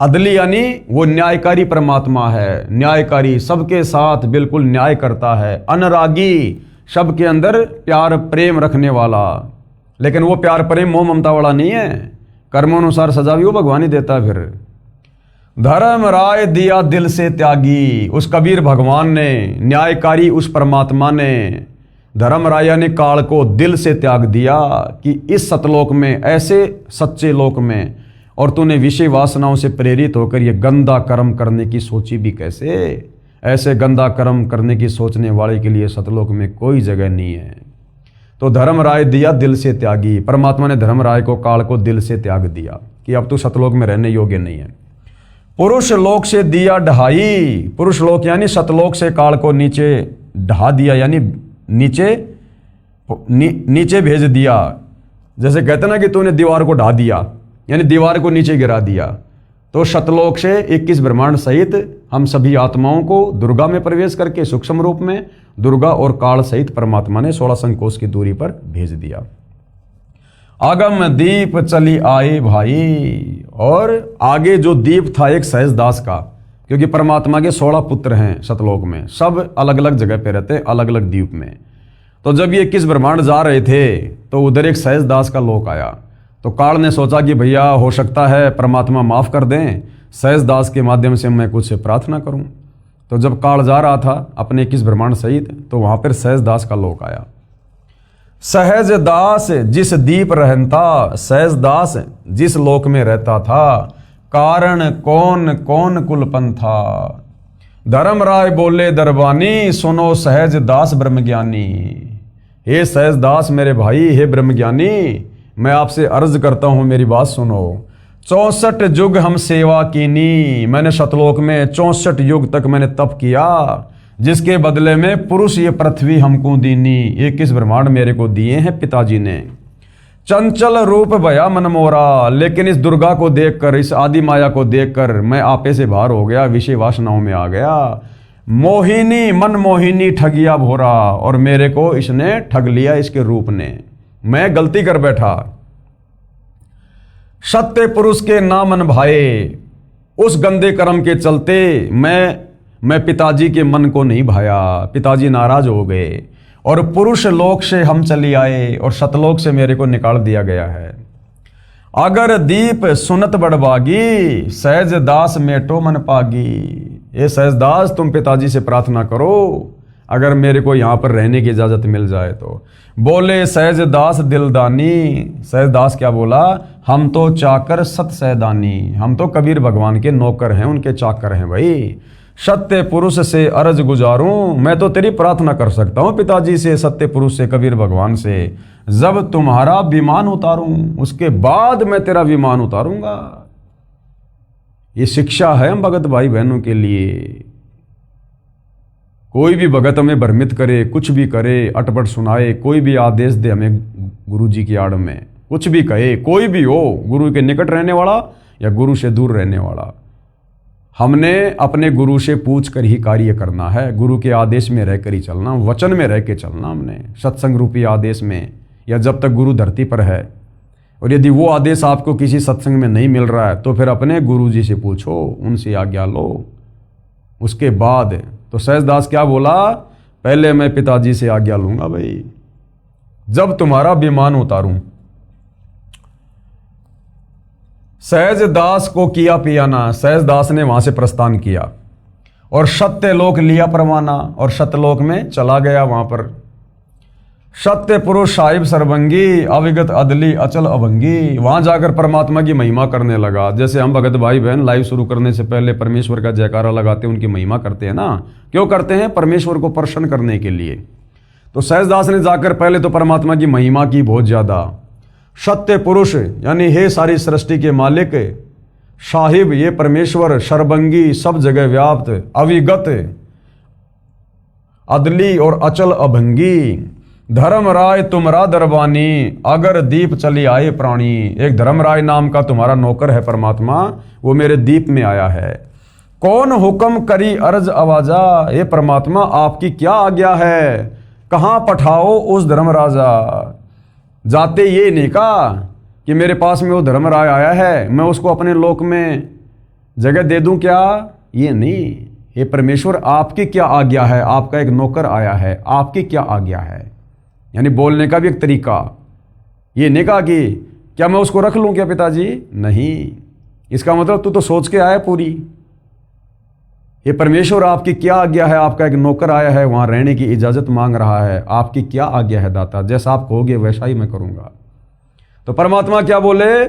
अदली यानी वो न्यायकारी परमात्मा है, न्यायकारी, सबके साथ बिल्कुल न्याय करता है। अनुरागी, सबके अंदर प्यार प्रेम रखने वाला, लेकिन वो प्यार प्रेम मोह ममता वाला नहीं है, कर्मानुसार सजा भी वो भगवान ही देता है। फिर धर्मराय दिया दिल से त्यागी। उस कबीर भगवान ने, न्यायकारी उस परमात्मा ने धर्मराया ने काल को दिल से त्याग दिया कि इस सतलोक में, ऐसे सच्चे लोक में, और तूने विषय वासनाओं से प्रेरित होकर ये गंदा कर्म करने की सोची भी कैसे? ऐसे गंदा कर्म करने की सोचने वाले के लिए सतलोक में कोई जगह नहीं है। तो धर्मराय दिया दिल से त्यागी। परमात्मा ने धर्मराय को, काल को दिल से त्याग दिया कि अब तू सतलोक में रहने योग्य नहीं है। पुरुष लोक से दिया ढहाई। पुरुष लोक यानी सतलोक से काल को नीचे ढहा दिया, यानी नीचे भेज दिया। जैसे कहते ना कि तूने दीवार को ढा दिया, यानी दीवार को नीचे गिरा दिया। तो सतलोक से 21 ब्रह्मांड सहित हम सभी आत्माओं को दुर्गा में प्रवेश करके सूक्ष्म रूप में दुर्गा और काल सहित परमात्मा ने 16 संकोच की दूरी पर भेज दिया। आगम दीप चली आए भाई। और आगे जो दीप था एक सहजदास का, क्योंकि परमात्मा के 16 पुत्र हैं सतलोक में, सब अलग अलग जगह पे रहते हैं, अलग अलग द्वीप में। तो जब ये 21 ब्रह्मांड जा रहे थे तो उधर एक सहजदास का लोक आया। तो काल ने सोचा कि भैया हो सकता है परमात्मा माफ़ कर दें, सहजदास के माध्यम से मैं कुछ प्रार्थना करूं। तो जब काल जा रहा था अपने 21 ब्रह्मांड सहित, तो वहां पर सहजदास का लोक आया। सहजदास जिस दीप रहता, सहजदास जिस लोक में रहता था, कारण कौन कौन कुलपन था। धर्मराय बोले दरबानी, सुनो सहजदास ब्रह्मज्ञानी। हे सहजदास मेरे भाई, हे ब्रह्मज्ञानी, मैं आपसे अर्ज करता हूं, मेरी बात सुनो। 64 युग हम सेवा कीनी। मैंने सतलोक में 64 युग तक मैंने तप किया, जिसके बदले में पुरुष ये पृथ्वी हमको दीनी। 21 ब्रह्मांड मेरे को दिए हैं पिताजी ने। चंचल रूप भया मन मोरा। लेकिन इस दुर्गा को देखकर, इस आदि माया को देखकर मैं आपे से बाहर हो गया, विषय वासनाओं में आ गया। मोहिनी मन मोहिनी ठगिया भोरा। और मेरे को इसने ठग लिया, इसके रूप ने। मैं गलती कर बैठा। सत्य पुरुष के ना मन भाए। उस गंदे कर्म के चलते मैं पिताजी के मन को नहीं भाया, पिताजी नाराज हो गए और पुरुष लोक से हम चली आए और सतलोक से मेरे को निकाल दिया गया है। अगर दीप सुनत बड़बागी, सहजदास मेटो मन पागी। ये सहजदास तुम पिताजी से प्रार्थना करो, अगर मेरे को यहाँ पर रहने की इजाज़त मिल जाए तो। बोले सहजदास दिलदानी। सहजदास क्या बोला? हम तो चाकर सत सहदानी। हम तो कबीर भगवान के नौकर हैं, उनके चाकर हैं भाई। सत्य पुरुष से अर्ज गुजारूं, मैं तो तेरी प्रार्थना कर सकता हूं पिताजी से, सत्य पुरुष से, कबीर भगवान से, जब तुम्हारा विमान उतारूं उसके बाद मैं तेरा विमान उतारूंगा। ये शिक्षा है हम भगत भाई बहनों के लिए। कोई भी भगत हमें भ्रमित करे, कुछ भी करे, अटपट सुनाए, कोई भी आदेश दे हमें गुरु जी की आड़ में, कुछ भी कहे, कोई भी हो, गुरु के निकट रहने वाला या गुरु से दूर रहने वाला, हमने अपने गुरु से पूछ कर ही कार्य करना है। गुरु के आदेश में रहकर ही चलना, वचन में रह के चलना हमने, सत्संग रूपी आदेश में, या जब तक गुरु धरती पर है। और यदि वो आदेश आपको किसी सत्संग में नहीं मिल रहा है तो फिर अपने गुरु जी से पूछो, उनसे आज्ञा लो। उसके बाद तो सहजदास क्या बोला, पहले मैं पिताजी से आज्ञा लूंगा भाई, जब तुम्हारा विमान उतारूं। सहजदास को किया पियाना, सहजदास ने वहां से प्रस्थान किया और सत्यलोक लिया परवाना, और सत्यलोक में चला गया। वहां पर सत्य पुरुष साहिब सर्वंगी, अविगत अदली अचल अभंगी, वहां जाकर परमात्मा की महिमा करने लगा। जैसे हम भगत भाई बहन लाइव शुरू करने से पहले परमेश्वर का जयकारा लगाते हैं, उनकी महिमा करते हैं ना, क्यों करते हैं? परमेश्वर को प्रसन्न करने के लिए। तो सहजदास ने जाकर पहले तो परमात्मा की महिमा की बहुत ज्यादा। सत्य पुरुष यानी हे सारी सृष्टि के मालिक, साहिब ये परमेश्वर, सर्वंगी सब जगह व्याप्त, अविगत अदली और अचल अभंगी, धर्मराय तुम्हारा दरबानी, अगर दीप चली आए प्राणी। एक धर्मराय नाम का तुम्हारा नौकर है परमात्मा, वो मेरे दीप में आया है। कौन हुक्म करी अर्ज आवाजा, ये परमात्मा आपकी क्या आज्ञा है, कहां पठाओ उस धर्मराजा। जाते ये नहीं कहा कि मेरे पास में वो धर्मराय आया है, मैं उसको अपने लोक में जगह दे दूं क्या, ये नहीं। हे परमेश्वर आपकी क्या आज्ञा है, आपका एक नौकर आया है, आपकी क्या आज्ञा है। यानी बोलने का भी एक तरीका। ये नहीं कहा कि क्या मैं उसको रख लूं क्या पिताजी, नहीं। इसका मतलब तू तो सोच के आया पूरी। ये परमेश्वर आपकी क्या आज्ञा है, आपका एक नौकर आया है, वहां रहने की इजाजत मांग रहा है, आपकी क्या आज्ञा है दाता, जैसा आप कहोगे वैसा ही मैं करूंगा। तो परमात्मा क्या बोले,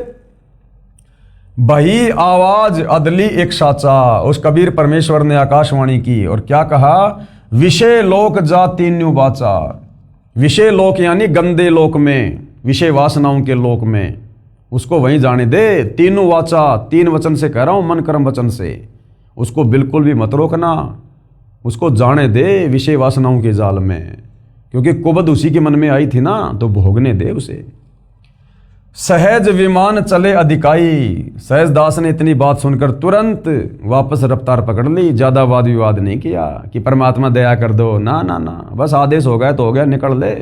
बही आवाज अदली एक साचा। उस कबीर परमेश्वर ने आकाशवाणी की और क्या कहा, विषय लोक जा तीन्यू बाचा। विषय लोक यानी गंदे लोक में, विषय वासनाओं के लोक में, उसको वहीं जाने दे। तीनों वाचा, तीन वचन से कह रहा हूं, मन कर्म वचन से, उसको बिल्कुल भी मत रोकना, उसको जाने दे विषय वासनाओं के जाल में, क्योंकि कुबद उसी के मन में आई थी ना, तो भोगने दे उसे। सहज विमान चले अधिकाई। सहजदास ने इतनी बात सुनकर तुरंत वापस रफ्तार पकड़ ली, ज्यादा वाद विवाद नहीं किया कि परमात्मा दया कर दो, ना ना ना, बस आदेश हो गया तो हो गया, निकल ले।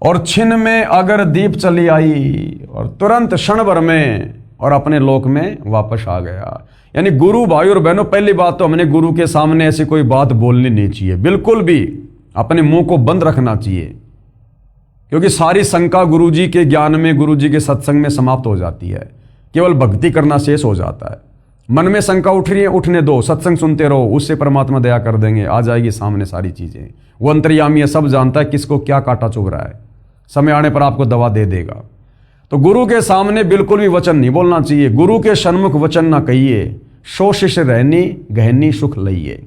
और छिन में अगर दीप चली आई, और तुरंत क्षण भर में और अपने लोक में वापस आ गया। यानी गुरु भाई और बहनों, पहली बात तो हमने गुरु के सामने ऐसी कोई बात बोलनी नहीं चाहिए, बिल्कुल भी अपने मुंह को बंद रखना चाहिए, क्योंकि सारी शंका गुरु जी के ज्ञान में, गुरु जी के सत्संग में समाप्त हो जाती है, केवल भक्ति करना शेष हो जाता है। मन में शंका उठ रही है, उठने दो, सत्संग सुनते रहो, उससे परमात्मा दया कर देंगे, आ जाएगी सामने सारी चीजें। वो अंतर्यामी है, सब जानता है किसको क्या काटा चुभ रहा है, समय आने पर आपको दवा दे देगा। तो गुरु के सामने बिल्कुल भी वचन नहीं बोलना चाहिए, गुरु के सन्मुख वचन ना कहिए। सो शिष्य रहनी गहनी सुख लइए,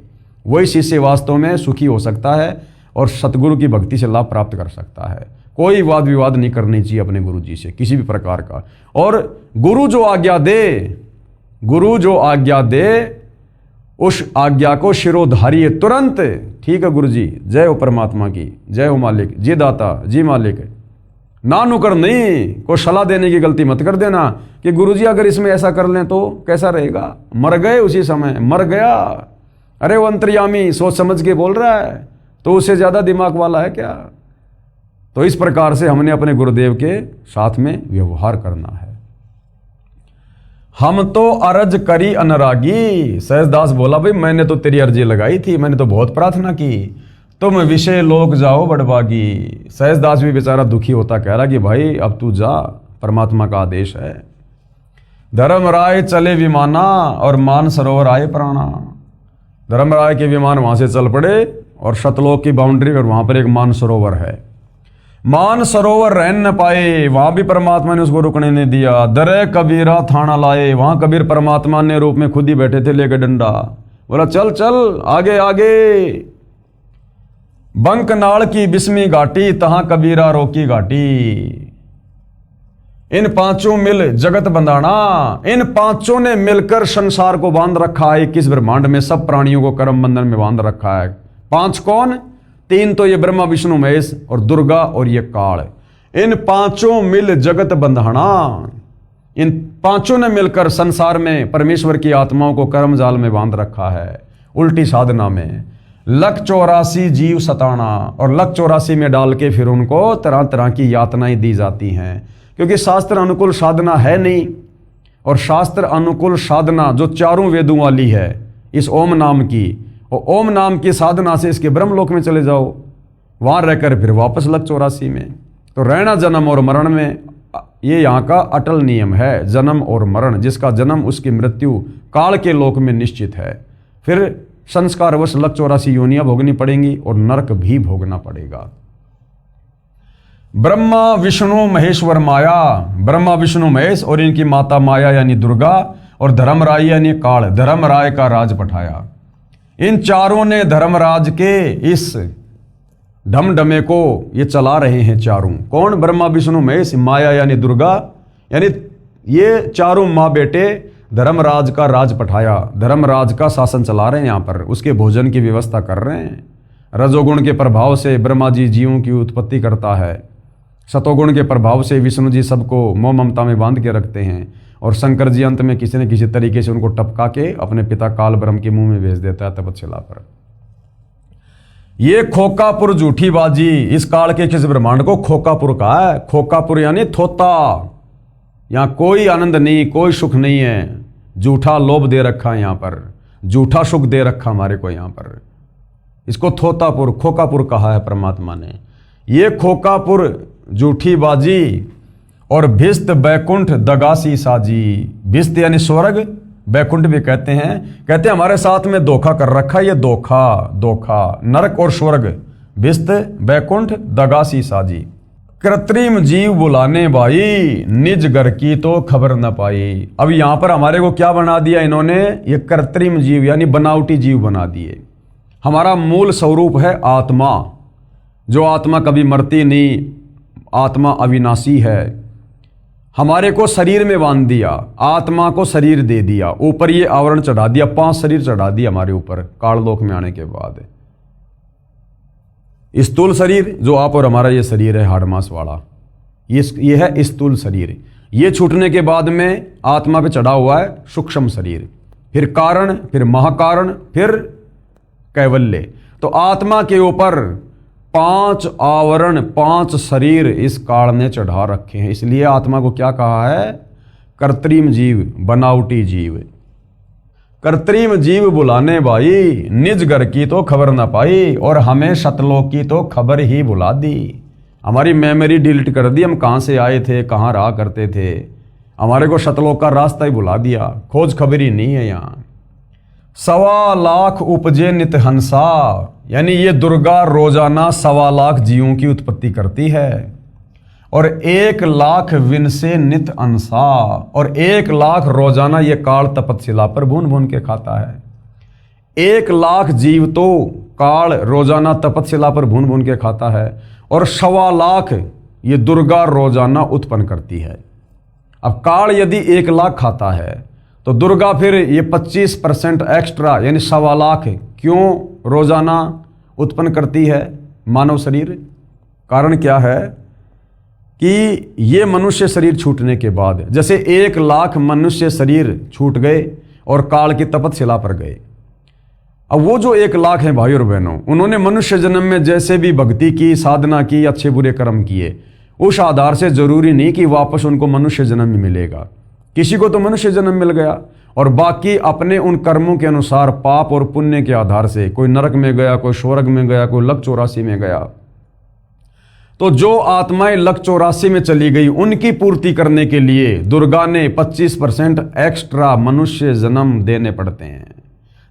वही शिष्य वास्तव में सुखी हो सकता है और सतगुरु की भक्ति से लाभ प्राप्त कर सकता है। कोई वाद विवाद नहीं करनी चाहिए अपने गुरु जी से किसी भी प्रकार का। और गुरु जो आज्ञा दे, गुरु जो आज्ञा दे, उस आज्ञा को शिरोधारिये तुरंत। ठीक है गुरु जी, जय हो परमात्मा की, जय हो मालिक जी, दाता जी मालिक। ना नुकर नहीं, को सलाह देने की गलती मत कर देना कि गुरुजी अगर इसमें ऐसा कर लें तो कैसा रहेगा। मर गए उसी समय, मर गया। अरे वो अंतर्यामी सोच समझ के बोल रहा है, तो उससे ज्यादा दिमाग वाला है क्या। तो इस प्रकार से हमने अपने गुरुदेव के साथ में व्यवहार करना है। हम तो अर्ज करी अनुरागी। सहजदास बोला, भाई मैंने तो तेरी अर्जी लगाई थी, मैंने तो बहुत प्रार्थना की, तुम विषय लोक जाओ बड़भागी। सहजदास भी बेचारा दुखी होता कह रहा कि भाई अब तू जा, परमात्मा का आदेश है। धर्मराय चले विमाना और मान सरोवर आए प्राणा। धर्मराय के विमान वहां से चल पड़े और सतलोक की बाउंड्री पर वहां पर एक मान सरोवर है। मान सरोवर रह न पाए, वहां भी परमात्मा ने उसको रुकने नहीं दिया। दरे कबीरा थाना लाए, वहां कबीर परमात्मा ने रूप में खुद ही बैठे थे लेकर डंडा। बोला चल चल आगे आगे। बंकनाल की बिस्मी घाटी, तहां कबीरा रोकी घाटी। इन पांचों मिल जगत बंधाना, इन पांचों ने मिलकर संसार को बांध रखा है। किस ब्रह्मांड में सब प्राणियों को कर्म बंधन में बांध रखा है। पांच कौन? तीन तो ये ब्रह्मा विष्णु महेश और दुर्गा और ये काल। इन पांचों मिल जगत बंधाना, इन पांचों ने मिलकर संसार में परमेश्वर की आत्माओं को कर्म जाल में बांध रखा है। उल्टी साधना में 184 जीव सताना, और 184 में डाल के फिर उनको तरह तरह की यातनाएं दी जाती हैं, क्योंकि शास्त्र अनुकूल साधना है नहीं। और शास्त्र अनुकूल साधना जो चारों वेदों वाली है इस ओम नाम की, और ओम नाम की साधना से इसके ब्रह्मलोक में चले जाओ, वहां रहकर फिर वापस 184 में। तो रहना जन्म और मरण में, ये यहाँ का अटल नियम है, जन्म और मरण। जिसका जन्म उसकी मृत्यु काल के लोक में निश्चित है। फिर संस्कारवश 184 योनियां भोगनी पड़ेंगी और नरक भी भोगना पड़ेगा। ब्रह्मा विष्णु महेश्वर माया, ब्रह्मा विष्णु महेश और इनकी माता माया यानी दुर्गा, और धर्मराय यानी काल, धर्मराय का राज पठाया। इन चारों ने धर्मराज के इस ढमढमे को ये चला रहे हैं चारों। कौन? ब्रह्मा विष्णु महेश, माया यानी दुर्गा, यानी ये चारों माँ बेटे धर्मराज का राज पठाया, धर्मराज का शासन चला रहे हैं यहाँ पर। उसके भोजन की व्यवस्था कर रहे हैं। रजोगुण के प्रभाव से ब्रह्मा जी जीवों की उत्पत्ति करता है, सतोगुण के प्रभाव से विष्णु जी सबको मोह ममता में बांध के रखते हैं, और शंकर जी अंत में किसी न किसी तरीके से उनको टपका के अपने पिता काल ब्रह्म के मुंह में भेज देता है तपस्या पर। ये खोकापुर झूठी बाजी, इस काल के किस ब्रह्मांड को खोकापुर कहा है। खोकापुर यानी थोता, यहां कोई आनंद नहीं, कोई सुख नहीं है। झूठा लोभ दे रखा है यहाँ पर, झूठा सुख दे रखा हमारे को यहाँ पर। इसको थोतापुर, खोकापुर कहा है परमात्मा ने। ये खोकापुर झूठी बाजी, और भिस्त बैकुंठ दगासी साजी। भिस्त यानी स्वर्ग, बैकुंठ भी कहते हैं हमारे साथ में धोखा कर रखा है। ये धोखा नरक और स्वर्ग, भिस्त बैकुंठ दगासी साजी। कृत्रिम जीव बुलाने भाई, निज घर की तो खबर न पाई। अब यहां पर हमारे को क्या बना दिया इन्होंने? ये कृत्रिम जीव यानी बनावटी जीव बना दिए। हमारा मूल स्वरूप है आत्मा, जो आत्मा कभी मरती नहीं, आत्मा अविनाशी है। हमारे को शरीर में बांध दिया, आत्मा को शरीर दे दिया, ऊपर ये आवरण चढ़ा दिया, 5 शरीर चढ़ा दिया हमारे ऊपर काललोक में आने के बाद। स्थूल शरीर जो आप और हमारा ये शरीर है हाड़ मांस वाला, ये है स्थूल शरीर। ये छूटने के बाद में आत्मा पे चढ़ा हुआ है सूक्ष्म शरीर, फिर कारण, फिर महाकारण, फिर कैवल्य। तो आत्मा के ऊपर 5 आवरण, 5 शरीर इस काल ने चढ़ा रखे हैं। इसलिए आत्मा को क्या कहा है? कृत्रिम जीव, बनावटी जीव। कृत्रिम जीव बुलाने भाई, निज घर की तो खबर ना पाई, और हमें सतलोक की तो खबर ही बुला दी। हमारी मेमोरी डिलीट कर दी, हम कहाँ से आए थे, कहाँ रहा करते थे। हमारे को सतलोक का रास्ता ही बुला दिया, खोज खबर ही नहीं है यहाँ। 1.25 लाख उपजे नित हंसा, यानी ये दुर्गा रोजाना 1.25 लाख जीवों की उत्पत्ति करती है, और 1 लाख विन से नित अंसा, और 1 लाख रोजाना ये काल तपस्या पर भून भून के खाता है। 1 लाख जीव तो काल रोजाना तपस्या पर भून भून के खाता है, और 1.25 लाख ये दुर्गा रोजाना उत्पन्न करती है। अब काल यदि 1 लाख खाता है तो दुर्गा फिर ये 25% एक्स्ट्रा यानी 1.25 लाख क्यों रोजाना उत्पन्न करती है मानव शरीर? कारण क्या है कि ये मनुष्य शरीर छूटने के बाद, जैसे 1 लाख मनुष्य शरीर छूट गए और काल की तपस्या पर गए, अब वो जो 1 लाख हैं भाई और बहनों, उन्होंने मनुष्य जन्म में जैसे भी भक्ति की, साधना की, अच्छे बुरे कर्म किए, उस आधार से जरूरी नहीं कि वापस उनको मनुष्य जन्म में मिलेगा। किसी को तो मनुष्य जन्म मिल गया, और बाकी अपने उन कर्मों के अनुसार पाप और पुण्य के आधार से कोई नरक में गया, कोई स्वर्ग में गया, कोई 184 में गया। तो जो आत्माएं 184 में चली गई, उनकी पूर्ति करने के लिए दुर्गा ने 25% एक्स्ट्रा मनुष्य जन्म देने पड़ते हैं,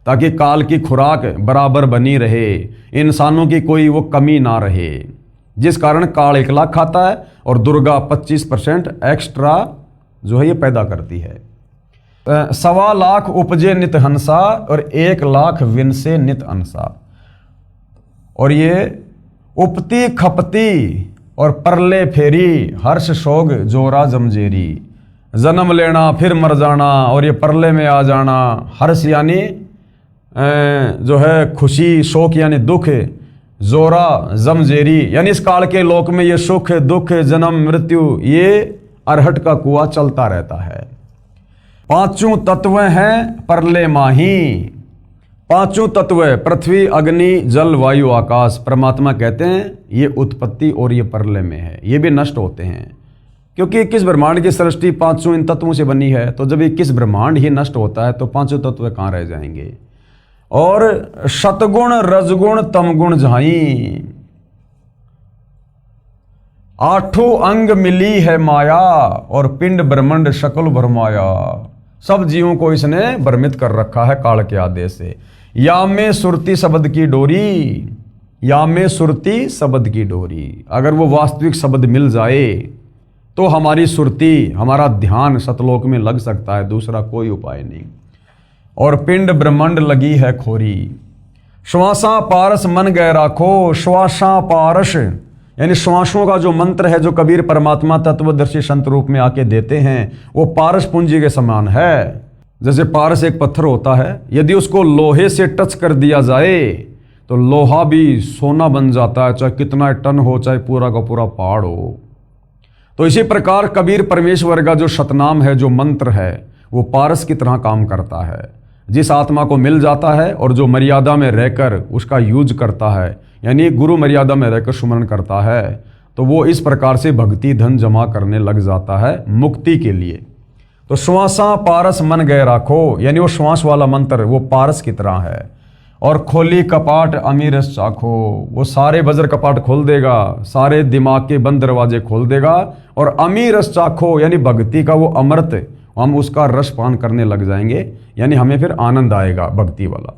ताकि काल की खुराक बराबर बनी रहे, इंसानों की कोई वो कमी ना रहे। जिस कारण काल 1 लाख खाता है और दुर्गा 25% एक्स्ट्रा जो है ये पैदा करती है। सवा लाख उपजे नित हंसा और 1 लाख विनसे नित अंसा। और ये उपती खपती और परले फेरी हर्ष शोग जोरा जमजेरी। जन्म लेना फिर मर जाना और ये परले में आ जाना। हर्ष यानी जो है खुशी, शोक यानी दुख, जोरा जमजेरी यानी इस काल के लोक में ये सुख दुख जन्म मृत्यु ये अरहट का कुआं चलता रहता है। पांचों तत्व हैं परले माही। पांचों तत्व पृथ्वी अग्नि जल वायु आकाश, परमात्मा कहते हैं ये उत्पत्ति और ये परलय में है, ये भी नष्ट होते हैं। क्योंकि 21 ब्रह्मांड की सृष्टि पांचों इन तत्वों से बनी है, तो जब 21 ब्रह्मांड ही नष्ट होता है तो पांचों तत्व कहाँ रह जाएंगे। और शतगुण रजगुण तमगुण झाई, 8 अंग मिली है माया और पिंड ब्रह्मांड शकल भरमाया। सब जीवों को इसने भ्रमित कर रखा है काल के आदेश से। या में सुरती शब्द की डोरी, या में सुरती शब्द की डोरी, अगर वो वास्तविक शब्द मिल जाए तो हमारी सुरती हमारा ध्यान सतलोक में लग सकता है, दूसरा कोई उपाय नहीं। और पिंड ब्रह्मांड लगी है खोरी, श्वासा पारस मन गए राखो। श्वासा पारस यानी श्वासों का जो मंत्र है जो कबीर परमात्मा तत्वदर्शी संत रूप में आके देते हैं वो पारस पूंजी के समान है। जैसे पारस एक पत्थर होता है, यदि उसको लोहे से टच कर दिया जाए तो लोहा भी सोना बन जाता है, चाहे कितना टन हो, चाहे पूरा का पूरा पहाड़ हो। तो इसी प्रकार कबीर परमेश्वर का जो शतनाम है, जो मंत्र है, वो पारस की तरह काम करता है। जिस आत्मा को मिल जाता है और जो मर्यादा में रहकर उसका यूज करता है, यानी गुरु मर्यादा में रहकर सुमरण करता है, तो वो इस प्रकार से भक्ति धन जमा करने लग जाता है मुक्ति के लिए। तो श्वासा पारस मन गए राखो यानी वो श्वास वाला मंत्र वो पारस की तरह है। और खोली कपाट अमीरस चाखो, वो सारे वज्र कपाट खोल देगा, सारे दिमाग के बंद दरवाजे खोल देगा। और अमीरस चाखो यानी भक्ति का वो अमृत, हम उसका रस पान करने लग जाएंगे, यानी हमें फिर आनंद आएगा भक्ति वाला।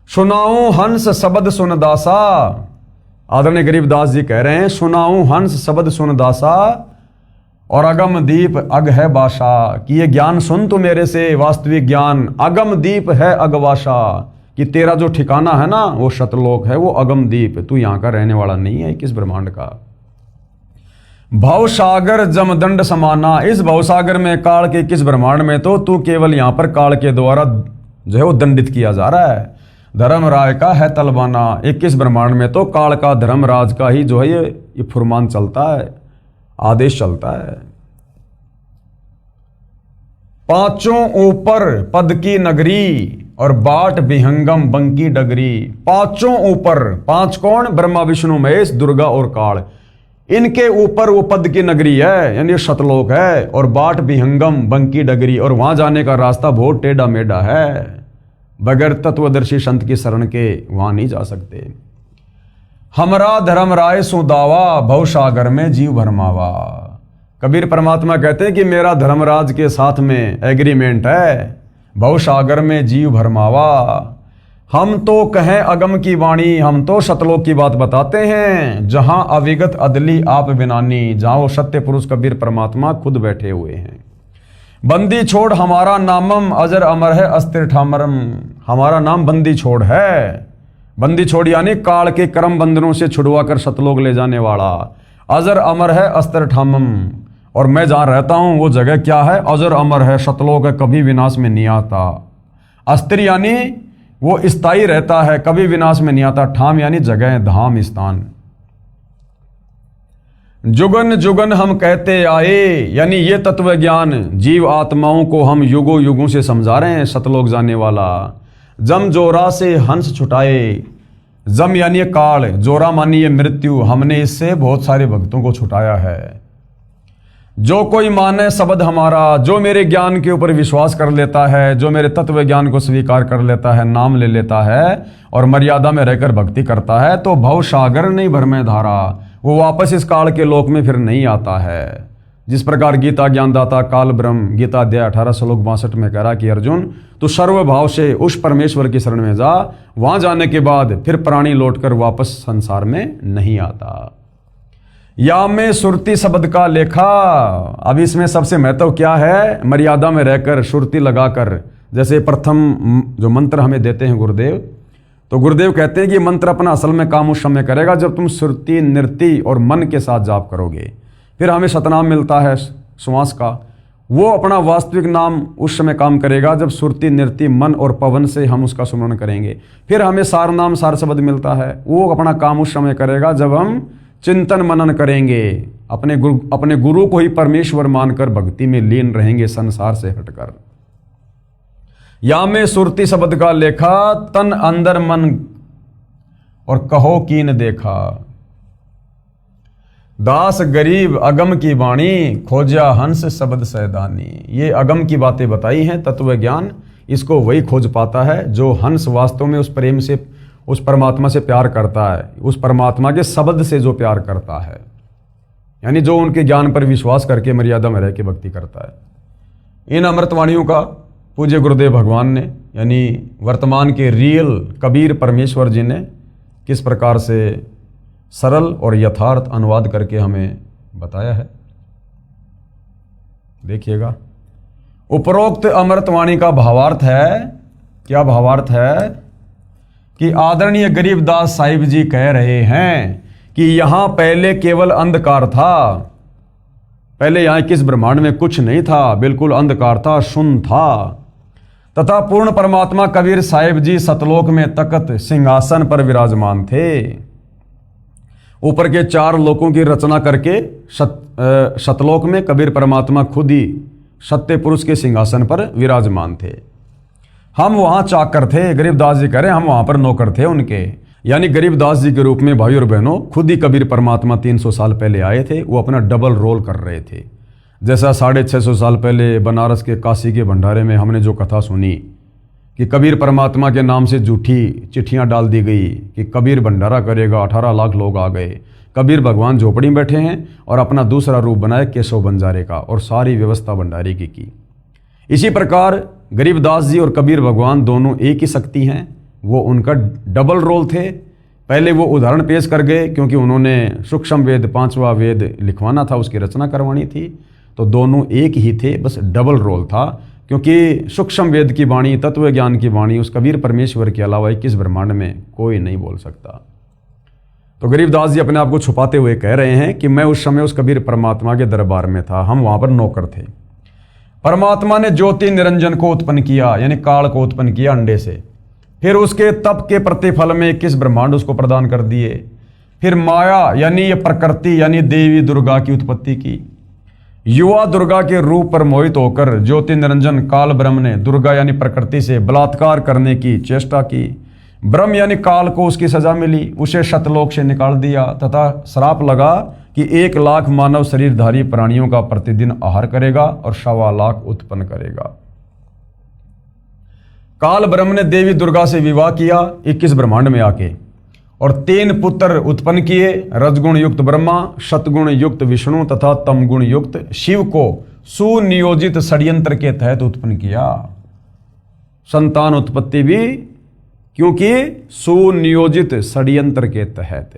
सुनाऊं हंस शब्द सुन दासा, आदरणीय गरीबदास जी कह रहे हैं सुनाऊं हंस शब्द सुन दासा और अगम दीप अग है बाशा, कि ये ज्ञान सुन तो मेरे से वास्तविक ज्ञान। अगम दीप है अगवाशा, कि तेरा जो ठिकाना है ना वो शतलोक है, वो अगम दीप, तू यहाँ का रहने वाला नहीं है 21 ब्रह्मांड का। भवसागर जमदंड समाना, इस भवसागर में काल के 21 ब्रह्मांड में तो तू केवल यहाँ पर काल के द्वारा जो है वो दंडित किया जा रहा है। धर्मराज का है तलबाना, 21 ब्रह्मांड में तो काल का धर्मराज का ही जो है ये फुरमान चलता है, आदेश चलता है। पांचों ऊपर पद की नगरी और बाट विहंगम बंकी डगरी। पांचों ऊपर, पांच कौन? ब्रह्मा विष्णु महेश दुर्गा और काल, इनके ऊपर वो पद की नगरी है यानी शतलोक है। और बाट विहंगम बंकी डगरी, और वहां जाने का रास्ता बहुत टेढ़ा मेढ़ा है, बगैर तत्वदर्शी संत की शरण के वहां नहीं जा सकते। हमरा धर्म राय सुदावा भवसागर में जीव भरमावा, कबीर परमात्मा कहते हैं कि मेरा धर्मराज के साथ में एग्रीमेंट है, भवसागर में जीव भरमावा। हम तो कहें अगम की वाणी, हम तो सतलोक की बात बताते हैं, जहां अविगत अदली आप बिनानी, जहां वो सत्य पुरुष कबीर परमात्मा खुद बैठे हुए हैं। बंदी छोड़ हमारा नामम अजर अमर है अस्थिर ठामरम, हमारा नाम बंदी छोड़ है। बंदी छोड़ यानी काल के कर्म बंधनों से छुड़वा कर सतलोक ले जाने वाला। अजर अमर है अस्थिर ठामम, और मैं जहां रहता हूं वो जगह क्या है? अजर अमर है, सतलोक है, कभी विनाश में नहीं आता। अस्थिर यानी वो स्थायी रहता है, कभी विनाश में नहीं आता। ठाम यानी जगह, धाम, स्थान। जुगन जुगन हम कहते आए, यानी ये तत्व ज्ञान जीव आत्माओं को हम युगों युगों से समझा रहे हैं सतलोक जाने वाला। जम जोरा से हंस छुटाए, जम यानी काल, जोरा मानिए मृत्यु, हमने इससे बहुत सारे भक्तों को छुटाया है। जो कोई माने शब्द हमारा, जो मेरे ज्ञान के ऊपर विश्वास कर लेता है, जो मेरे तत्व ज्ञान को स्वीकार कर लेता है, नाम ले लेता है और मर्यादा में रहकर भक्ति करता है, तो भव सागर नहीं भर में धारा, वो वापस इस काल के लोक में फिर नहीं आता है। जिस प्रकार गीता ज्ञानदाता काल ब्रह्म गीता अध्याय 18 श्लोक 62 में कह रहा कि अर्जुन तू सर्व भाव से उस परमेश्वर की शरण में जा, वहां जाने के बाद फिर प्राणी लौटकर वापस संसार में नहीं आता। या में सुरती शब्द का लेखा। अब इसमें सबसे महत्व क्या है, मर्यादा में रहकर सुरती लगाकर, जैसे प्रथम जो मंत्र हमें देते हैं गुरुदेव, तो गुरुदेव कहते हैं कि मंत्र अपना असल में काम उस समय करेगा जब तुम सुरती नृत्य और मन के साथ जाप करोगे। फिर हमें सतनाम मिलता है श्वास का, वो अपना वास्तविक नाम उस समय काम करेगा जब सुरती नृत्य मन और पवन से हम उसका सुमरण करेंगे। फिर हमें सार नाम सार शब्द मिलता है, वो अपना काम उस समय करेगा जब हम चिंतन मनन करेंगे, अपने गुरु को ही परमेश्वर मानकर भक्ति में लीन रहेंगे संसार से हटकर। या में सुरती शब्द का लेखा, तन अंदर मन और कहो कीन देखा। दास गरीब अगम की वाणी, खोजा हंस शब्द सैदानी। ये अगम की बातें बताई हैं, तत्व ज्ञान इसको वही खोज पाता है जो हंस वास्तव में उस प्रेम से, उस परमात्मा से प्यार करता है, उस परमात्मा के शब्द से जो प्यार करता है, यानी जो उनके ज्ञान पर विश्वास करके मर्यादा में रह के भक्ति करता है। इन अमृतवाणियों का पूज्य गुरुदेव भगवान ने, यानी वर्तमान के रियल कबीर परमेश्वर जी ने किस प्रकार से सरल और यथार्थ अनुवाद करके हमें बताया है, देखिएगा। उपरोक्त अमृतवाणी का भावार्थ है, क्या भावार्थ है कि आदरणीय गरीबदास साहिब जी कह रहे हैं कि यहां पहले केवल अंधकार था, पहले यहां किस ब्रह्मांड में कुछ नहीं था, बिल्कुल अंधकार था, शून्य था, तथा पूर्ण परमात्मा कबीर साहिब जी सतलोक में तख्त सिंहासन पर विराजमान थे। ऊपर के 4 लोकों की रचना करके सतलोक में कबीर परमात्मा खुद ही सत्य पुरुष के सिंहासन पर विराजमान थे। हम वहां चाकर थे, गरीबदास जी कह रहे हैं हम वहां पर नौकर थे उनके, यानी गरीबदास जी के रूप में भाई और बहनों खुद ही कबीर परमात्मा 300 साल पहले आए थे। वो अपना डबल रोल कर रहे थे, जैसा 650 साल पहले बनारस के काशी के भंडारे में हमने जो कथा सुनी कि कबीर परमात्मा के नाम से झूठी चिट्ठियां डाल दी गई कि कबीर भंडारा करेगा, 18 लाख लोग आ गए। कबीर भगवान झोपड़ी में बैठे हैं और अपना दूसरा रूप बनाया केशव बंजारे का, और सारी व्यवस्था भंडारे की। इसी प्रकार गरीबदास जी और कबीर भगवान दोनों एक ही शक्ति हैं, वो उनका डबल रोल थे। पहले वो उदाहरण पेश कर गए क्योंकि उन्होंने सूक्ष्म वेद 5वां वेद लिखवाना था, उसकी रचना करवानी थी, तो दोनों एक ही थे, बस डबल रोल था। क्योंकि सूक्ष्म वेद की वाणी, तत्व ज्ञान की वाणी उस कबीर परमेश्वर के अलावा 21 ब्रह्मांड में कोई नहीं बोल सकता। तो गरीबदास जी अपने आप को छुपाते हुए कह रहे हैं कि मैं उस समय उस कबीर परमात्मा के दरबार में था, हम वहां पर नौकर थे। परमात्मा ने ज्योति निरंजन को उत्पन्न किया, यानी काल को उत्पन्न किया अंडे से, फिर उसके तप के प्रतिफल में 21 ब्रह्मांड उसको प्रदान कर दिए। फिर माया यानी ये प्रकृति यानी देवी दुर्गा की उत्पत्ति की। युवा दुर्गा के रूप पर मोहित होकर ज्योति निरंजन काल ब्रह्म ने दुर्गा यानी प्रकृति से बलात्कार करने की चेष्टा की। ब्रह्म यानी काल को उसकी सजा मिली, उसे सतलोक से निकाल दिया तथा श्राप लगा कि 1 लाख मानव शरीरधारी प्राणियों का प्रतिदिन आहार करेगा और 1.25 लाख उत्पन्न करेगा। काल ब्रह्म ने देवी दुर्गा से विवाह किया 21 ब्रह्मांड में आके, और 3 पुत्र उत्पन्न किए, रजगुण युक्त ब्रह्मा, सतगुण युक्त विष्णु तथा तमगुण युक्त शिव को सुनियोजित षड्यंत्र के तहत उत्पन्न किया। संतान उत्पत्ति भी क्योंकि सुनियोजित षड्यंत्र के तहत,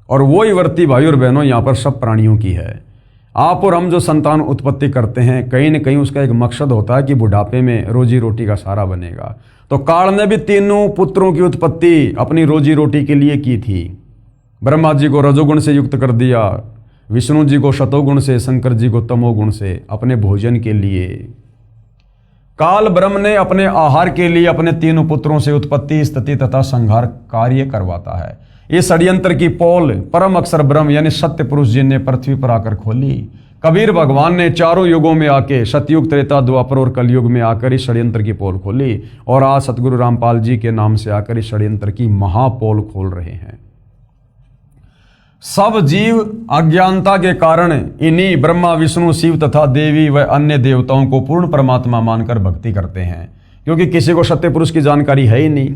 और वो ही वर्ती भाई और बहनों यहां पर सब प्राणियों की है। आप और हम जो संतान उत्पत्ति करते हैं कहीं न कहीं उसका एक मकसद होता है कि बुढ़ापे में रोजी रोटी का सहारा बनेगा। तो काल ने भी 3 पुत्रों की उत्पत्ति अपनी रोजी रोटी के लिए की थी। ब्रह्मा जी को रजोगुण से युक्त कर दिया, विष्णु जी को शतोगुण से, शंकर जी को तमोगुण से, अपने भोजन के लिए। काल ब्रह्म ने अपने आहार के लिए अपने 3 पुत्रों से उत्पत्ति, स्थिति तथा संहार कार्य करवाता है। इस षड्यंत्र की पोल परम अक्षर ब्रह्म यानी सत्य पुरुष जी ने पृथ्वी पर आकर खोली। कबीर भगवान ने चारों युगों में आके, सतयुग, त्रेता, द्वापर और कलयुग में आकर इस षड्यंत्र की पोल खोली, और आज सतगुरु रामपाल जी के नाम से आकर इस षड्यंत्र की महापोल खोल रहे हैं। सब जीव अज्ञानता के कारण इन्हीं ब्रह्मा, विष्णु, शिव तथा देवी व अन्य देवताओं को पूर्ण परमात्मा मानकर भक्ति करते हैं, क्योंकि किसी को सत्य पुरुष की जानकारी है ही नहीं।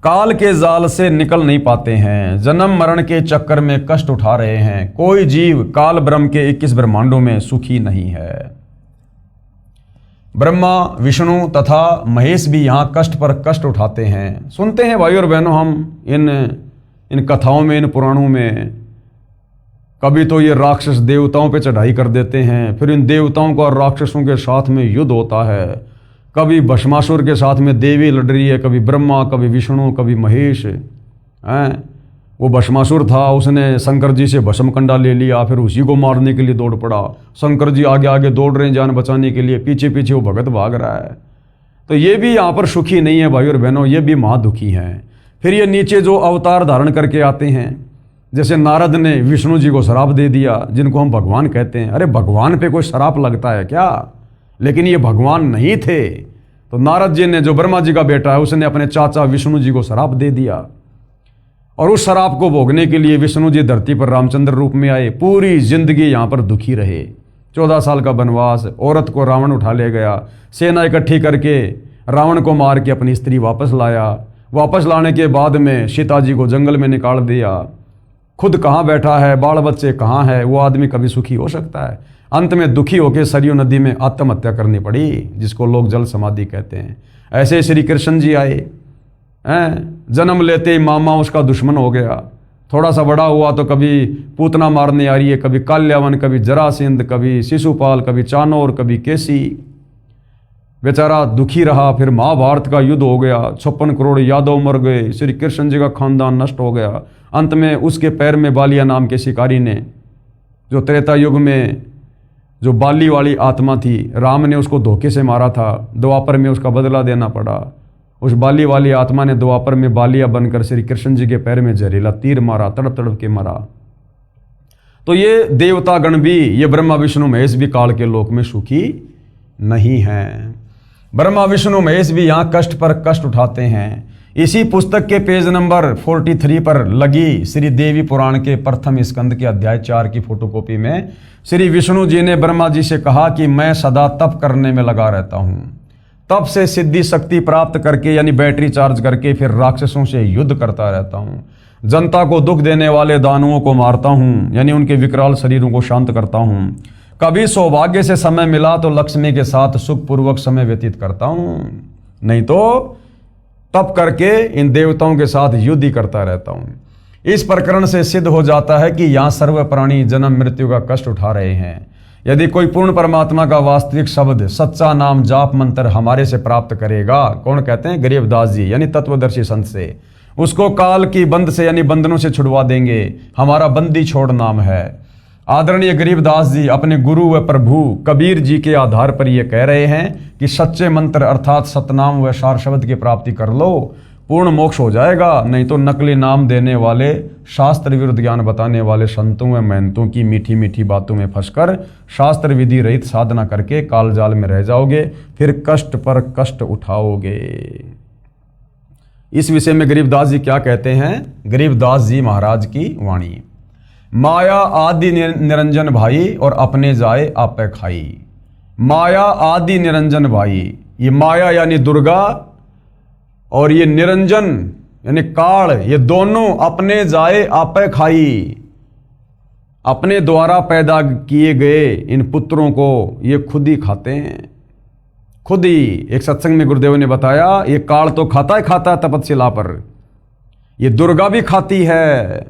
काल के जाल से निकल नहीं पाते हैं, जन्म मरण के चक्कर में कष्ट उठा रहे हैं। कोई जीव काल ब्रह्म के 21 ब्रह्मांडों में सुखी नहीं है। ब्रह्मा, विष्णु तथा महेश भी यहाँ कष्ट पर कष्ट उठाते हैं। सुनते हैं भाई और बहनों हम इन कथाओं में, इन पुराणों में कभी तो ये राक्षस देवताओं पे चढ़ाई कर देते हैं, फिर इन देवताओं का और राक्षसों के साथ में युद्ध होता है। कभी भस्मासुर के साथ में देवी लड़ रही है, कभी ब्रह्मा, कभी विष्णु, कभी महेश हैं। वो भस्मासुर था, उसने शंकर जी से भस्म कंडा ले लिया, फिर उसी को मारने के लिए दौड़ पड़ा। शंकर जी आगे आगे दौड़ रहे हैं जान बचाने के लिए, पीछे पीछे वो भगत भाग रहा है। तो ये भी यहाँ पर सुखी नहीं है भाई और बहनों, ये भी महादुखी हैं। फिर ये नीचे जो अवतार धारण करके आते हैं, जैसे नारद ने विष्णु जी को श्राप दे दिया, जिनको हम भगवान कहते हैं। अरे भगवान पे कोई श्राप लगता है क्या? लेकिन ये भगवान नहीं थे। तो नारद जी ने, जो ब्रह्मा जी का बेटा है, उसने अपने चाचा विष्णु जी को श्राप दे दिया, और उस श्राप को भोगने के लिए विष्णु जी धरती पर रामचंद्र रूप में आए। पूरी जिंदगी यहाँ पर दुखी रहे। 14 साल का वनवास, औरत को रावण उठा ले गया, सेना इकट्ठी करके रावण को मार के अपनी स्त्री वापस लाया। वापस लाने के बाद में सीता जी को जंगल में निकाल दिया। खुद कहाँ बैठा है, बाल बच्चे कहाँ है, वो आदमी कभी सुखी हो सकता है? अंत में दुखी होकर सरयू नदी में आत्महत्या करनी पड़ी, जिसको लोग जल समाधि कहते हैं। ऐसे श्री कृष्ण जी आए हैं, जन्म लेते ही मामा उसका दुश्मन हो गया। थोड़ा सा बड़ा हुआ तो कभी पूतना मारने आ रही है, कभी काल्यावन, कभी जरासिंध, कभी शिशुपाल, कभी चानोर, कभी केसी। बेचारा दुखी रहा। फिर महाभारत का युद्ध हो गया, 56 करोड़ यादव मर गए, श्री कृष्ण जी का खानदान नष्ट हो गया। अंत में उसके पैर में बालिया नाम के शिकारी ने, जो त्रेता युग में जो बाली वाली आत्मा थी, राम ने उसको धोखे से मारा था। द्वापर में उसका बदला देना पड़ा। उस बाली वाली आत्मा ने द्वापर में बालिया बनकर श्री कृष्ण जी के पैर में जहरीला तीर मारा, तड़प तड़प के मरा। तो ये देवता गण भी, ये ब्रह्मा विष्णु महेश भी काल के लोक में सुखी नहीं हैं। ब्रह्मा विष्णु महेश भी यहाँ कष्ट पर कष्ट उठाते हैं। इसी पुस्तक के पेज नंबर 43 पर लगी श्री देवी पुराण के प्रथम स्कंद के अध्याय 4 की फोटोकॉपी में श्री विष्णु जी ने ब्रह्मा जी से कहा कि मैं सदा तप करने में लगा रहता हूँ। तप से सिद्धि शक्ति प्राप्त करके, यानी बैटरी चार्ज करके, फिर राक्षसों से युद्ध करता रहता हूँ। जनता को दुख देने वाले दानवों को मारता हूँ, यानी उनके विकराल शरीरों को शांत करता हूँ। कभी सौभाग्य से समय मिला तो लक्ष्मी के साथ सुखपूर्वक समय व्यतीत करता हूँ, नहीं तो तप करके इन देवताओं के साथ युद्ध ही करता रहता हूँ। इस प्रकरण से सिद्ध हो जाता है कि यहाँ सर्व प्राणी जन्म मृत्यु का कष्ट उठा रहे हैं। यदि कोई पूर्ण परमात्मा का वास्तविक शब्द, सच्चा नाम, जाप मंत्र हमारे से प्राप्त करेगा, कौन कहते हैं? गरीबदास जी, यानी तत्वदर्शी संत से, उसको काल की बंद से, यानी बंधनों से छुड़वा देंगे। हमारा बंदी छोड़ नाम है। आदरणीय गरीबदास जी अपने गुरु व प्रभु कबीर जी के आधार पर ये कह रहे हैं कि सच्चे मंत्र अर्थात सतनाम व सार शब्द की प्राप्ति कर लो, पूर्ण मोक्ष हो जाएगा। नहीं तो नकली नाम देने वाले, शास्त्र विरुद्ध ज्ञान बताने वाले संतों व महंतों की मीठी मीठी बातों में फंसकर शास्त्र विधि रहित साधना करके काल जाल में रह जाओगे, फिर कष्ट पर कष्ट उठाओगे। इस विषय में गरीबदास जी क्या कहते हैं? गरीबदास जी महाराज की वाणी, माया आदि निरंजन भाई और अपने जाए आपे खाई। माया आदि निरंजन भाई, ये माया यानी दुर्गा और ये निरंजन यानी काल, ये दोनों अपने जाए आपे खाई। अपने द्वारा पैदा किए गए इन पुत्रों को ये खुद ही खाते हैं, खुद ही। एक सत्संग में गुरुदेव ने बताया, ये काल तो खाता है तपस्या पर, ये दुर्गा भी खाती है।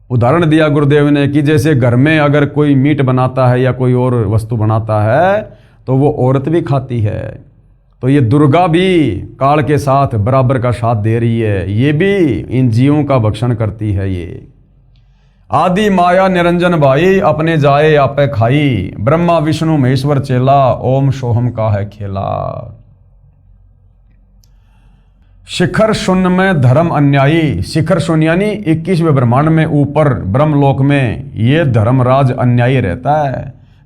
उदाहरण दिया गुरुदेव ने कि जैसे घर में अगर कोई मीट बनाता है या कोई और वस्तु बनाता है तो वो औरत भी खाती है। तो ये दुर्गा भी काल के साथ बराबर का साथ दे रही है, ये भी इन जीवों का भक्षण करती है। ये आदि माया निरंजन भाई अपने जाए आपे खाई। ब्रह्मा विष्णु महेश्वर चेला, ओम सोहम का है खेला। शिखर शून्य में धर्म अन्यायी। शिखर शून्य यानी 21वें ब्रह्मांड में ऊपर ब्रह्मलोक में ये धर्मराज अन्यायी रहता है।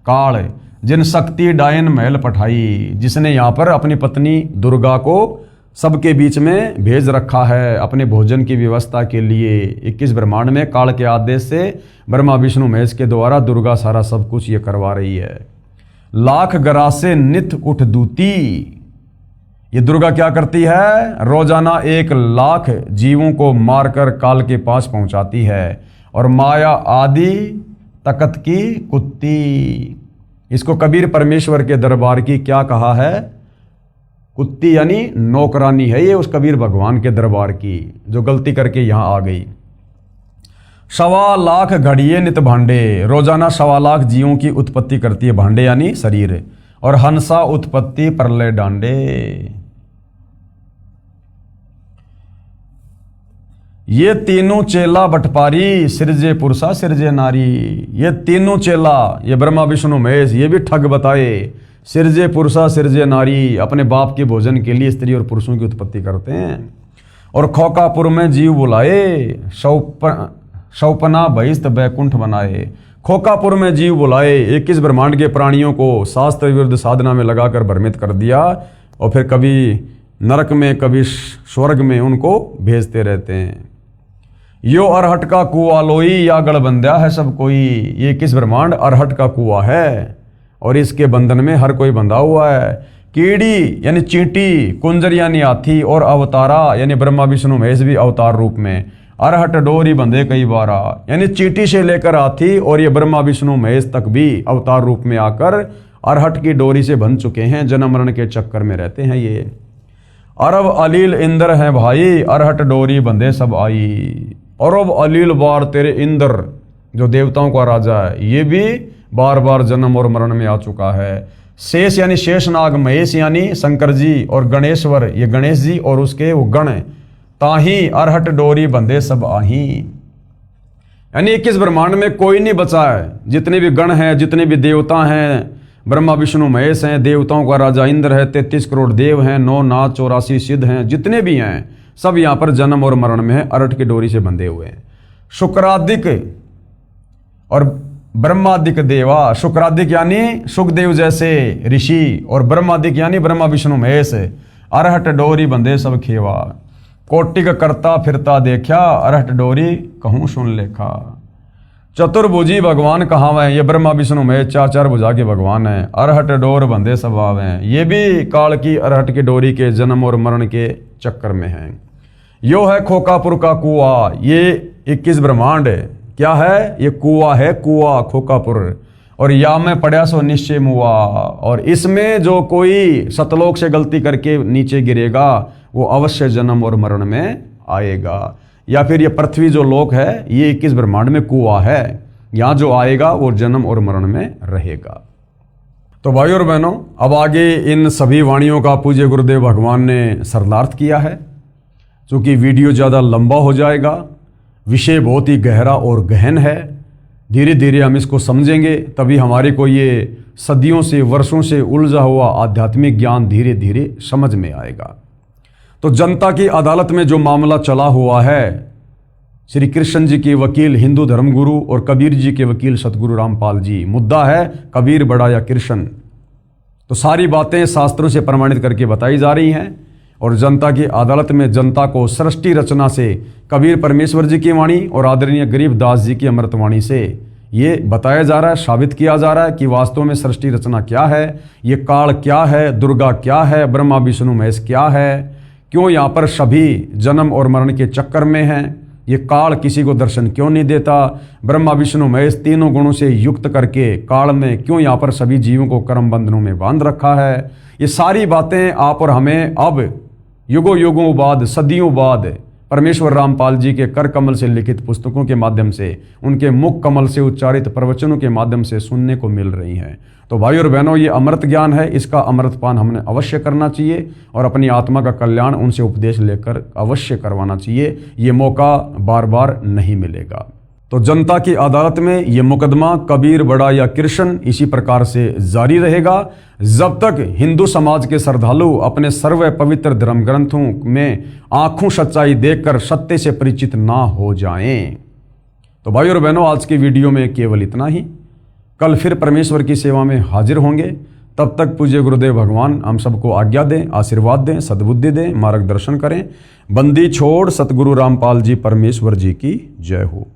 काल जिन शक्ति डायन महल पठाई, जिसने यहाँ पर अपनी पत्नी दुर्गा को सबके बीच में भेज रखा है अपने भोजन की व्यवस्था के लिए। 21 ब्रह्मांड में काल के आदेश से ब्रह्मा विष्णु महेश के द्वारा दुर्गा सारा सब कुछ ये करवा रही है। लाख गरासे नित उठ दूती। ये दुर्गा क्या करती है? रोजाना 1 लाख जीवों को मारकर काल के पास पहुंचाती है। और माया आदि तकत की कुत्ती, इसको कबीर परमेश्वर के दरबार की क्या कहा है? कुत्ती यानी नौकरानी है ये उस कबीर भगवान के दरबार की, जो गलती करके यहां आ गई। सवा लाख घड़िए नित भांडे, रोजाना सवा लाख जीवों की उत्पत्ति करती है भांडे यानी शरीर। और हंसा उत्पत्ति प्रलय डांडे। ये तीनों चेला बटपारी, सिरजे पुरुषा सिरजे नारी। ये तीनों चेला, ये ब्रह्मा विष्णु महेश, ये भी ठग बताए। सिरजे पुरुषा सिरजे नारी, अपने बाप के भोजन के लिए स्त्री और पुरुषों की उत्पत्ति करते हैं। और खोकापुर में जीव बुलाए, शौपना बहिस्त बैकुंठ बनाए। खोकापुर में जीव बुलाए, 21 ब्रह्मांड के प्राणियों को शास्त्र विरुद्ध साधना में लगाकर भ्रमित कर दिया, और फिर कभी नरक में कभी स्वर्ग में उनको भेजते रहते हैं। यो अरहट का कुआ लोई, या गढ़बंध्या है सब कोई। ये 21 ब्रह्मांड अरहट का कुआ है, और इसके बंधन में हर कोई बंधा हुआ है। कीड़ी यानी चींटी, कुंजर यानी हाथी, और अवतारा यानी ब्रह्मा विष्णु महेश भी अवतार रूप में। अरहट डोरी बंधे कई बारा, यानी चींटी से लेकर हाथी और ये ब्रह्मा विष्णु महेश तक भी अवतार रूप में आकर अरहट की डोरी से बंध चुके हैं। जन्म मरण के चक्कर में रहते हैं ये। अरब अलील इंद्र है भाई, अरहट डोरी बंधे सब आई। अरब अलील बार तेरे इंद्र, जो देवताओं का राजा है, ये भी बार बार जन्म और मरण में आ चुका है। शेष यानी शेषनाग, महेश यानी शंकर जी, और गणेश्वर ये गणेश जी और उसके वो गण। ताही अरहट डोरी बंधे सब आही, यानी 21 ब्रह्मांड में कोई नहीं बचा है। जितने भी गण हैं, जितने भी देवता हैं, ब्रह्मा विष्णु महेश हैं, देवताओं का राजा इंद्र है, 33 करोड़ देव हैं, 9 नाथ 84 सिद्ध हैं, जितने भी हैं सब यहाँ पर जन्म और मरण में है, अरहट की डोरी से बंधे हुए हैं। शुक्रादिक और ब्रह्मादिक देवा, शुक्रादिक यानी सुखदेव जैसे ऋषि, और ब्रह्मादिक यानी ब्रह्मा विष्णु महेश। अरहट डोरी बंधे सब खेवा, कोटिक करता फिरता देखा, अरहट डोरी कहूँ सुन लेखा। चतुर्भुजी भगवान कहाँ हैं, ये ब्रह्मा विष्णु महेश 4 भुजा के भगवान हैं। अरहट डोर बंधे सब आवे, ये भी काल की अरहट की डोरी के जन्म और मरण के चक्कर में हैं। यो है खोकापुर का कुआ, ये 21 ब्रह्मांड क्या है, ये कुआ है, कुआ खोकापुर। और या में पड़ा सो निश्चय मुआ, और इसमें जो कोई सतलोक से गलती करके नीचे गिरेगा वो अवश्य जन्म और मरण में आएगा। या फिर ये पृथ्वी जो लोक है ये 21 ब्रह्मांड में कुआ है, यहाँ जो आएगा वो जन्म और मरण में रहेगा। तो भाई और बहनों, अब आगे इन सभी वाणियों का पूज्य गुरुदेव भगवान ने सरलार्थ किया है। चूँकि वीडियो ज़्यादा लंबा हो जाएगा, विषय बहुत ही गहरा और गहन है, धीरे धीरे हम इसको समझेंगे, तभी हमारे को ये सदियों से वर्षों से उलझा हुआ आध्यात्मिक ज्ञान धीरे धीरे समझ में आएगा। तो जनता की अदालत में जो मामला चला हुआ है, श्री कृष्ण जी के वकील हिंदू धर्मगुरु और कबीर जी के वकील सतगुरु रामपाल जी, मुद्दा है कबीर बड़ा या कृष्ण। तो सारी बातें शास्त्रों से प्रमाणित करके बताई जा रही हैं, और जनता की अदालत में जनता को सृष्टि रचना से कबीर परमेश्वर जी की वाणी और आदरणीय गरीबदास जी की अमृतवाणी से ये बताया जा रहा है, साबित किया जा रहा है कि वास्तव में सृष्टि रचना क्या है, ये काल क्या है, दुर्गा क्या है, ब्रह्मा विष्णु महेश क्या है, क्यों यहाँ पर सभी जन्म और मरण के चक्कर में हैं, ये काल किसी को दर्शन क्यों नहीं देता, ब्रह्मा विष्णु महेश तीनों गुणों से युक्त करके काल में क्यों यहाँ पर सभी जीवों को कर्म बंधनों में बांध रखा है। ये सारी बातें आप और हमें अब युगों युगों बाद, सदियों बाद परमेश्वर रामपाल जी के कर कमल से लिखित पुस्तकों के माध्यम से, उनके मुख कमल से उच्चारित प्रवचनों के माध्यम से सुनने को मिल रही हैं। तो भाई और बहनों, ये अमृत ज्ञान है, इसका अमृतपान हमने अवश्य करना चाहिए और अपनी आत्मा का कल्याण उनसे उपदेश लेकर अवश्य करवाना चाहिए। ये मौका बार बार नहीं मिलेगा। तो जनता की अदालत में ये मुकदमा कबीर बड़ा या कृष्ण इसी प्रकार से जारी रहेगा जब तक हिंदू समाज के श्रद्धालु अपने सर्व पवित्र धर्म ग्रंथों में आंखों सच्चाई देखकर सत्य से परिचित ना हो जाएं। तो भाई और बहनों, आज की वीडियो में केवल इतना ही। कल फिर परमेश्वर की सेवा में हाजिर होंगे। तब तक पूज्य गुरुदेव भगवान हम सबको आज्ञा दें, आशीर्वाद दें, सद्बुद्धि दें, मार्गदर्शन करें। बंदी छोड़ सतगुरु रामपाल जी परमेश्वर जी की जय हो।